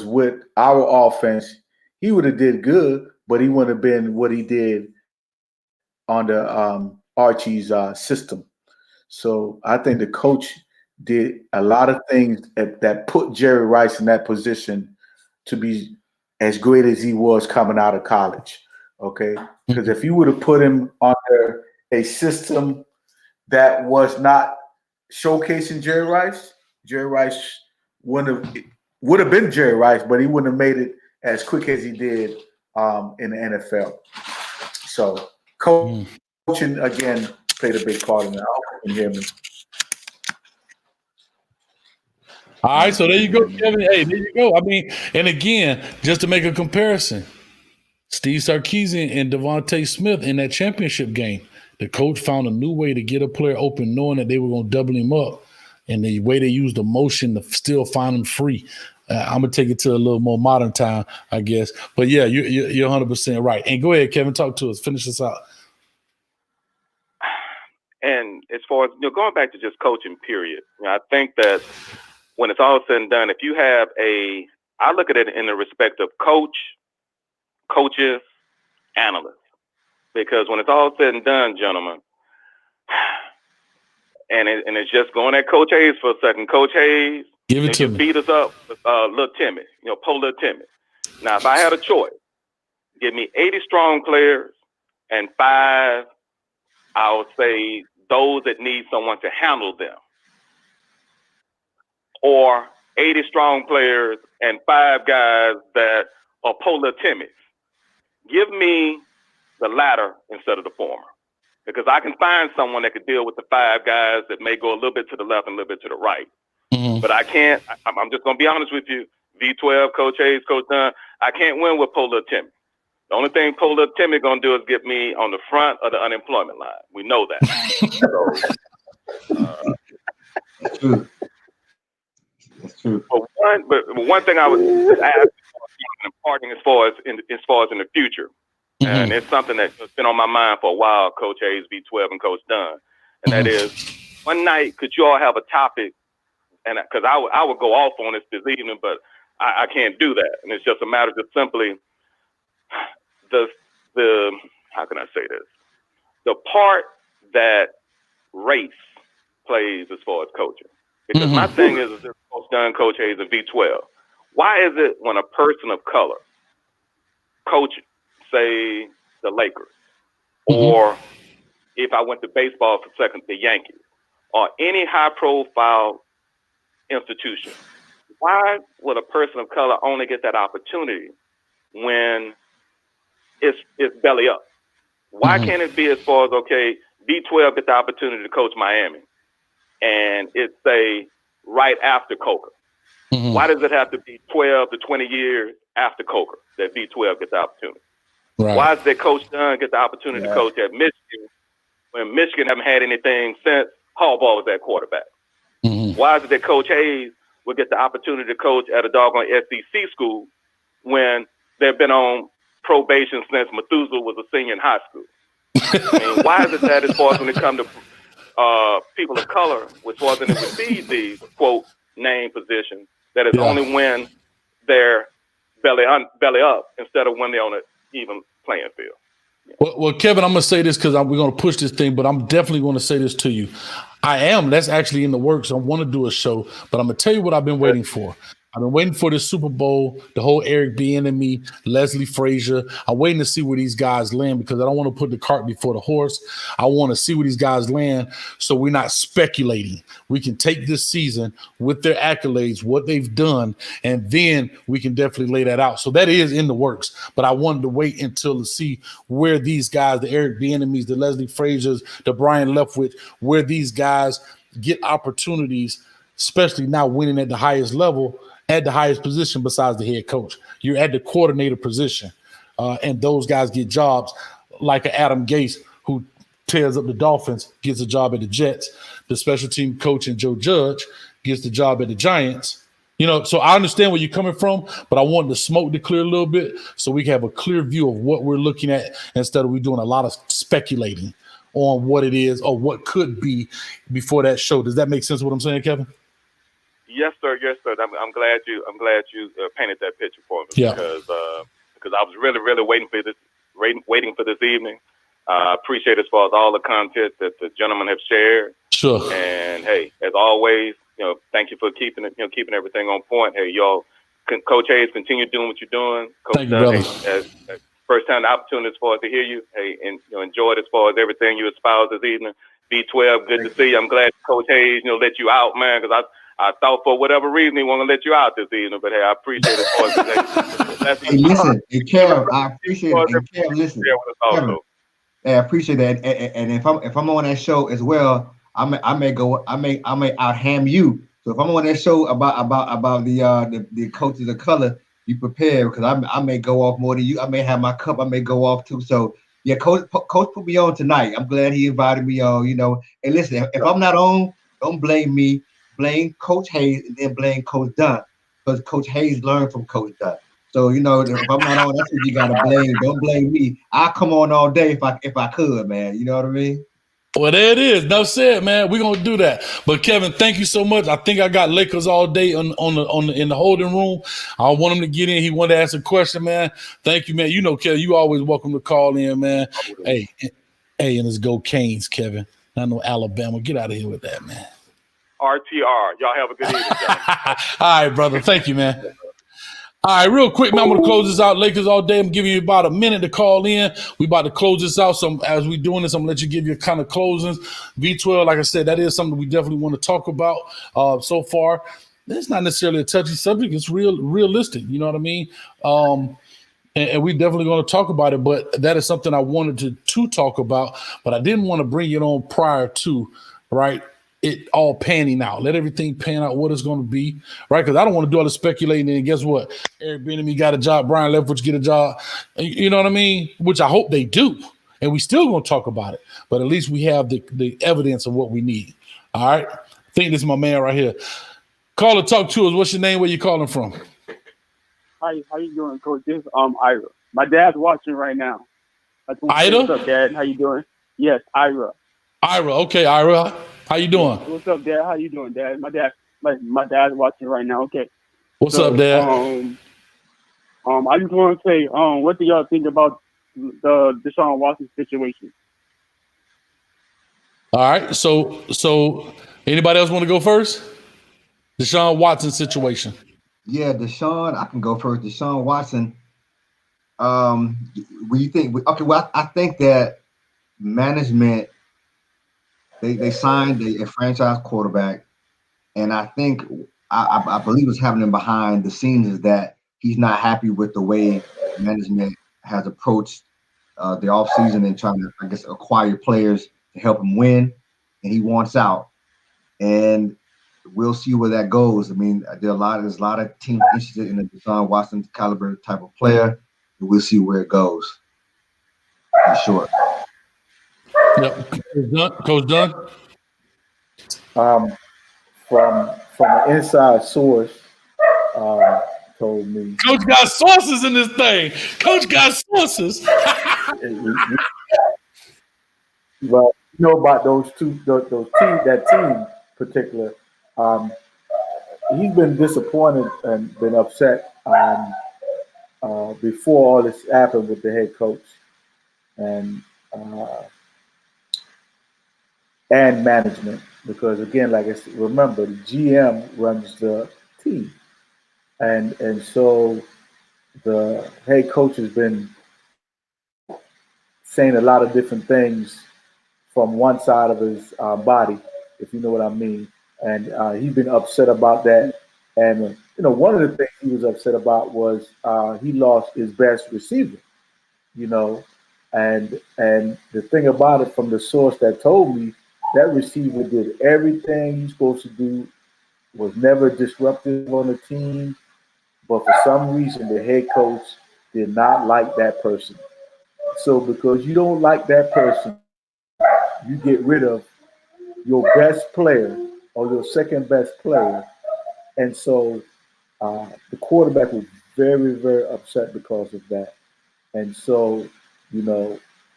[SPEAKER 4] with our offense, he would have did good, but he wouldn't have been what he did under Archie's system. So I think the coach did a lot of things that put Jerry Rice in that position to be as great as he was coming out of college. Okay, because if you would have put him under a system that was not showcasing Jerry Rice would have been Jerry Rice, but he wouldn't have made it as quick as he did in the NFL. So coaching again played a big part in that. I hope you can hear me.
[SPEAKER 3] All right, so there you go, Kevin. Hey, there you go. I mean, and again, just to make a comparison, Steve Sarkisian and Devontae Smith in that championship game, the coach found a new way to get a player open, knowing that they were going to double him up, and the way they used the motion to still find him free. I'm gonna take it to a little more modern time, I guess. But yeah, you're 100% right. And go ahead, Kevin, talk to us. Finish this out.
[SPEAKER 7] And as far as going back to just coaching, period. I think that when it's all said and done, if you have I look at it in the respect of coaches, analysts, because when it's all said and done, gentlemen, and it's just going at Coach Hayes for a second. Coach Hayes,
[SPEAKER 3] give it to me.
[SPEAKER 7] Beat us up with little Timmy, poor little Timmy. Now, if I had a choice, Give me 80 strong players and 5, I would say, those that need someone to handle them. Or 80 strong players and 5 guys that are polar timid. Give me the latter instead of the former. Because I can find someone that could deal with the 5 guys that may go a little bit to the left and a little bit to the right. Mm-hmm. But I can't, I'm just going to be honest with you, V12, Coach Hayes, Coach Dunn, I can't win with polar timid. The only thing polar timid going to do is get me on the front of the unemployment line. We know that.
[SPEAKER 5] That's true. That's true.
[SPEAKER 7] But one thing I would ask imparting as far as in the future, and it's something that's been on my mind for a while, Coach Hayes, V12, and Coach Dunn, and that is, one night, could you all have a topic? And because I would go off on this evening, but I can't do that, and it's just a matter of just simply the how can I say this? The part that race plays as far as coaching. Because my thing is Coach Dunn, Coach Hayes, and V12. Why is it when a person of color coach, say, the Lakers, or if I went to baseball for a second, the Yankees, or any high-profile institution, why would a person of color only get that opportunity when it's belly up? Why can't it be as far as, okay, V12 get the opportunity to coach Miami, and it's, say, right after Coker? Why does it have to be 12 to 20 years after Coker that V12 gets the opportunity? Right. Why does that Coach Dunn get the opportunity to coach at Michigan when Michigan haven't had anything since Harbaugh was at quarterback? Why is it that Coach Hayes would get the opportunity to coach at a doggone SEC school when they've been on probation since Methuselah was a senior in high school? I mean, why is it that as far as when it comes to people of color, as far as when they receive these, quote, name positions, that is only when they're belly up instead of when they're on an even playing field?
[SPEAKER 3] Well, Kevin, I'm going to say this because we're going to push this thing, but I'm definitely going to say this to you. That's actually in the works. I want to do a show, but I'm going to tell you what I've been waiting for. I've been waiting for this Super Bowl, the whole Eric Bieniemy, Leslie Frazier. I'm waiting to see where these guys land because I don't want to put the cart before the horse. I want to see where these guys land so we're not speculating. We can take this season with their accolades, what they've done, and then we can definitely lay that out. So that is in the works, but I wanted to wait until to see where these guys, the Eric Bieniemys, the Leslie Fraziers, the Brian Leftwich, where these guys get opportunities, especially now winning at the highest level, at the highest position besides the head coach. You're at the coordinator position, and those guys get jobs like Adam Gase, who tears up the Dolphins, gets a job at the Jets. The special team coach and Joe Judge gets the job at the Giants. You know, so I understand where you're coming from, but I wanted the smoke to clear a little bit so we can have a clear view of what we're looking at instead of we doing a lot of speculating on what it is or what could be before that show. Does that make sense what I'm saying, Kevin?
[SPEAKER 7] Yes, sir. Yes, sir. I'm glad you painted that picture for me because I was really waiting for this evening. I appreciate as far as all the content that the gentlemen have shared.
[SPEAKER 3] Sure.
[SPEAKER 7] And hey, as always, thank you for keeping everything on point. Hey, y'all, Coach Hayes, continue doing what you're doing. Coach Dunn, as first time the opportunity as far as to hear you. Hey, and enjoy it as far as everything you espouse this evening. B12, good to see you. I'm glad Coach Hayes, let you out, man, because I thought for whatever reason he wanted to let you out this evening, but hey, I appreciate it.
[SPEAKER 5] Hey, listen, Kev, I appreciate it. And Kev, listen, Kevin, I appreciate that. And if I'm on that show as well, I may out ham you. So if I'm on that show about the coaches of color, you prepare because I may go off more than you. I may have my cup. I may go off too. So yeah, coach put me on tonight. I'm glad he invited me on. And listen, if I'm not on, don't blame me. Blame Coach Hayes and then blame Coach Dunn because Coach Hayes learned from Coach Dunn. So if I'm not on, that's what you gotta blame. Don't blame me. I'll come on all day if I could, man. You know what I mean?
[SPEAKER 3] Well, there it is. No said, man. We're gonna do that. But Kevin, thank you so much. I think I got Lakers all day in the holding room. I want him to get in. He wanted to ask a question, man. Thank you, man. Kevin, you always welcome to call in, man. Hey, and let's go Canes, Kevin. I know Alabama. Get out of here with that, man.
[SPEAKER 7] RTR. Y'all have a good evening, guys.
[SPEAKER 3] All right, brother. Thank you, man. All right, real quick, man. I'm gonna close this out. Lakers all day. I'm giving you about a minute to call in. We about to close this out. So as we doing this, I'm gonna let you give your kind of closings. V12, like I said, that is something we definitely want to talk about. So far, it's not necessarily a touchy subject. It's realistic. You know what I mean? And we definitely going to talk about it. But that is something I wanted to talk about. But I didn't want to bring it on prior to, right? It all panning out. Let everything pan out what it's going to be, right? Because I don't want to do all the speculating. And guess what? Eric Bieniemy got a job. Brian Leftwich get a job. You know what I mean? Which I hope they do. And we still going to talk about it. But at least we have the evidence of what we need. All right? I think this is my man right here. Call or talk to us. What's your name? Where you calling from?
[SPEAKER 8] Hi, how you doing, Coach? This Ira. My dad's watching right now.
[SPEAKER 3] Ida?
[SPEAKER 8] What's up, Dad? How you doing? Yes, Ira.
[SPEAKER 3] Ira. Okay, Ira. How you doing?
[SPEAKER 8] What's up, Dad? How you doing, Dad? My dad's watching right now. Okay.
[SPEAKER 3] What's up, Dad?
[SPEAKER 8] I just want to say, what do y'all think about the Deshaun Watson situation?
[SPEAKER 3] All right. So anybody else want to go first? Deshaun Watson situation.
[SPEAKER 5] Yeah, Deshaun, I can go first. Deshaun Watson. What do you think? Okay, well, I think that management they signed a franchise quarterback, and I think I believe what's happening behind the scenes is that he's not happy with the way management has approached the offseason and trying to, I guess, acquire players to help him win, and he wants out. And we'll see where that goes. I mean, there's a lot of teams interested in the Deshaun Watson caliber type of player. And we'll see where it goes. For sure.
[SPEAKER 3] Yep. Coach Dunn.
[SPEAKER 4] From an inside source, told me.
[SPEAKER 3] Coach got sources in this thing. Coach got sources.
[SPEAKER 4] But you know about those that team particular. He's been disappointed and been upset before all this happened with the head coach and management, because again, like I said, remember the GM runs the team, and so the head coach has been saying a lot of different things from one side of his body, if you know what I mean. And he's been upset about that. And, one of the things he was upset about was he lost his best receiver, and the thing about it, from the source that told me, that receiver did everything he's supposed to do, was never disruptive on the team, but for some reason the head coach did not like that person. So because you don't like that person, you get rid of your best player or your second best player. And so the quarterback was very, very upset because of that. And so,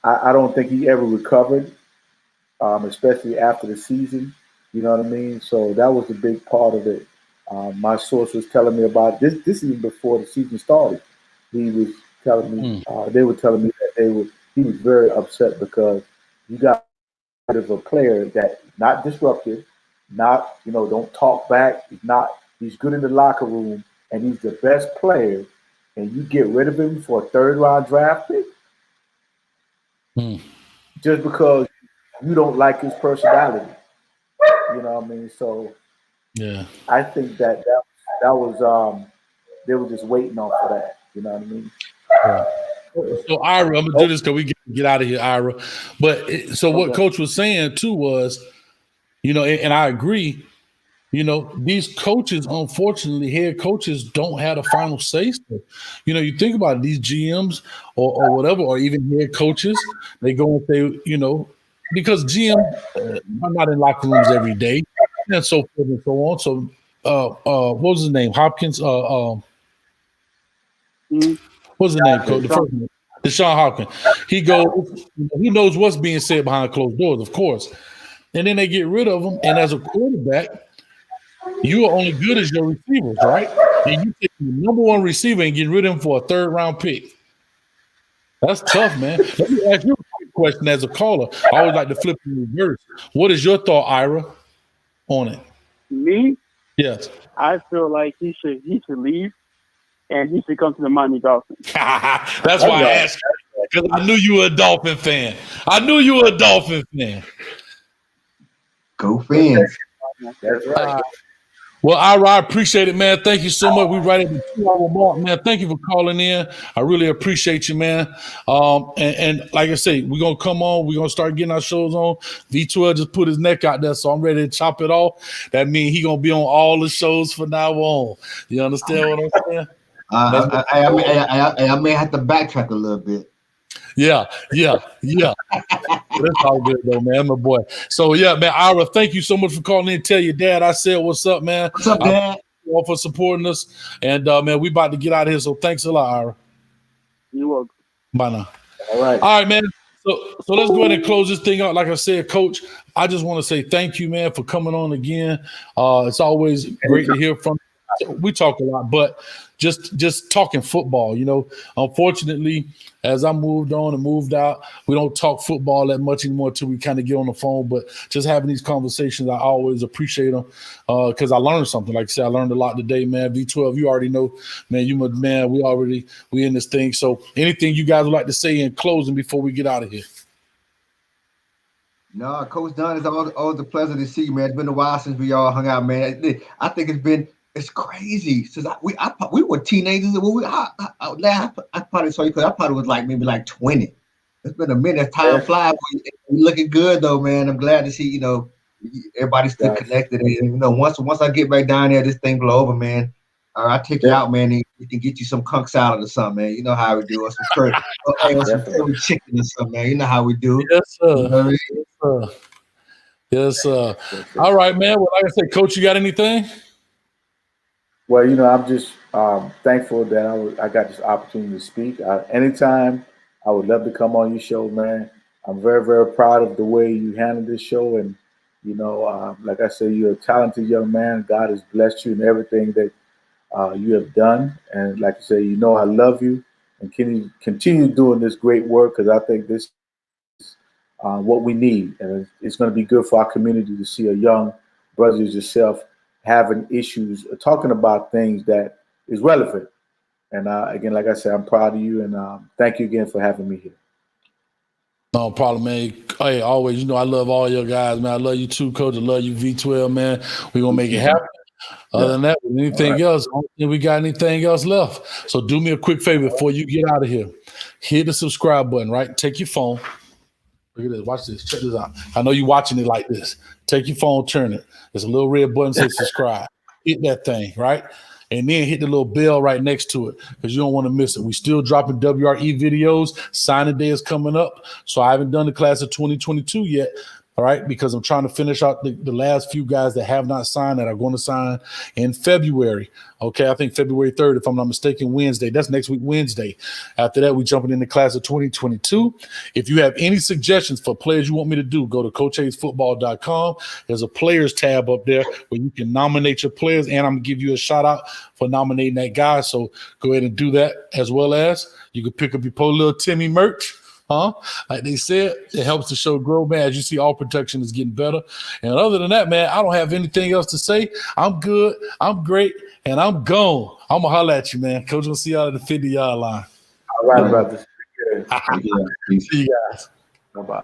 [SPEAKER 4] I don't think he ever recovered, especially after the season. You know what I mean? So that was a big part of it. My source was telling me about this. This is before the season started. He was telling me, they were telling me that he was very upset because you got rid of a player that not disruptive, not, don't talk back. He's good in the locker room, and he's the best player, and you get rid of him for a third-round draft pick just because you don't like his personality. You know what I mean? So
[SPEAKER 3] yeah,
[SPEAKER 4] I think that was they were just waiting on for that. You know what I mean?
[SPEAKER 3] Yeah. So Ira, I'm gonna do this because we get out of here, Ira. But what Coach was saying too was, and I agree. These coaches, unfortunately, head coaches don't have the final say. So, you think about it, these GMs or whatever, or even head coaches, they go and say, because GMs are not in locker rooms every day, and so forth and so on. So, what was his name? Hopkins. What's his name, Coach? The first name, Deshaun Hopkins. He goes, he knows what's being said behind closed doors, of course. And then they get rid of him. And as a quarterback, you are only good as your receivers, right? And you take the number one receiver and get rid of him for a third-round pick. That's tough, man. Let me ask you a quick question as a caller. I always like to flip in reverse. What is your thought, Ira, on it?
[SPEAKER 8] Me?
[SPEAKER 3] Yes.
[SPEAKER 8] I feel like he should leave. and he should come to the Miami Dolphins.
[SPEAKER 3] That's why I asked you, because I knew you were a Dolphin fan.
[SPEAKER 5] Go fans.
[SPEAKER 4] That's right.
[SPEAKER 3] Well, I appreciate it, man. Thank you so much. We right at the 2-hour mark, man. Thank you for calling in. I really appreciate you, man. And like I say, we're gonna come on. We're gonna start getting our shows on. V12 just put his neck out there, so I'm ready to chop it off. That means he gonna be on all the shows from now on. You understand what I'm saying?
[SPEAKER 5] I may have to backtrack a little bit.
[SPEAKER 3] Yeah. That's all good though, man. My boy. So yeah, man, Ira, thank you so much for calling in. Tell your dad I said what's up, man.
[SPEAKER 5] What's up, Dad?
[SPEAKER 3] You all for supporting us. And man, we about to get out of here. So thanks a lot, Ira.
[SPEAKER 8] You're welcome.
[SPEAKER 3] Bye now.
[SPEAKER 4] All right.
[SPEAKER 3] All right, man. So let's go ahead and close this thing out. Like I said, Coach, I just want to say thank you, man, for coming on again. It's always great to hear from you. We talk a lot, but just talking football, unfortunately, as I moved on and moved out, we don't talk football that much anymore until we kind of get on the phone. But just having these conversations, I always appreciate them because I learned something. Like I said, I learned a lot today, man. V12, you already know, man, we in this thing. So anything you guys would like to say in closing before we get out of here?
[SPEAKER 5] No, Coach Dunn, it's always a pleasure to see you, man. It's been a while since we all hung out, man. I think it's crazy since we were teenagers. I probably saw you because I probably was maybe 20. It's been a minute. Time flies. We looking good though, man. I'm glad to see everybody's still connected. And once I get back down there, this thing blow over, man. I'll take you out, man, and we can get you some kunk salad or something, man. You know how we do, or some curry chicken or something, man. You know how we do.
[SPEAKER 3] Yes, sir.
[SPEAKER 5] You know what I mean?
[SPEAKER 3] Yes, sir. All right, man. Well, like I said, Coach, you got anything?
[SPEAKER 4] Well, I'm just thankful that I got this opportunity to speak. Anytime, I would love to come on your show, man. I'm very, very proud of the way you handled this show. And, like I said, you're a talented young man. God has blessed you in everything that you have done. And like I say, I love you. And can you continue doing this great work? Because I think this is what we need. And it's going to be good for our community to see a young brother as yourself having issues, talking about things that is relevant. And again, like I said, I'm proud of you, and thank you again for having me here.
[SPEAKER 3] No problem, man. Hey, always, I love all your guys, man. I love you too, Coach. I love you, V12, man. We're going to make it happen. Other than that, anything else, I don't think we got anything else left. So do me a quick favor before you get out of here. Hit the subscribe button, right? Take your phone. Look at this. Watch this. Check this out. I know you're watching it like this. Take your phone, turn it. There's a little red button that says subscribe. Hit that thing, right? And then hit the little bell right next to it because you don't want to miss it. We still dropping WRE videos. Signing day is coming up. So I haven't done the class of 2022 yet. All right, because I'm trying to finish out the last few guys that have not signed that are going to sign in February. Okay, I think February 3rd, if I'm not mistaken, Wednesday. That's next week, Wednesday. After that, we jumping in the class of 2022. If you have any suggestions for players you want me to do, go to CoachHayesFootball.com. There's a players tab up there where you can nominate your players, and I'm going to give you a shout out for nominating that guy. So go ahead and do that, as well as you can pick up your poor little Timmy merch. Like they said, it helps the show grow, man. As you see, all protection is getting better. And other than that, man, I don't have anything else to say. I'm good. I'm great. And I'm gone. I'm going to holler at you, man. Coach will see y'all at the 50-yard line.
[SPEAKER 4] All right, brothers.
[SPEAKER 3] See you guys.
[SPEAKER 4] Bye-bye.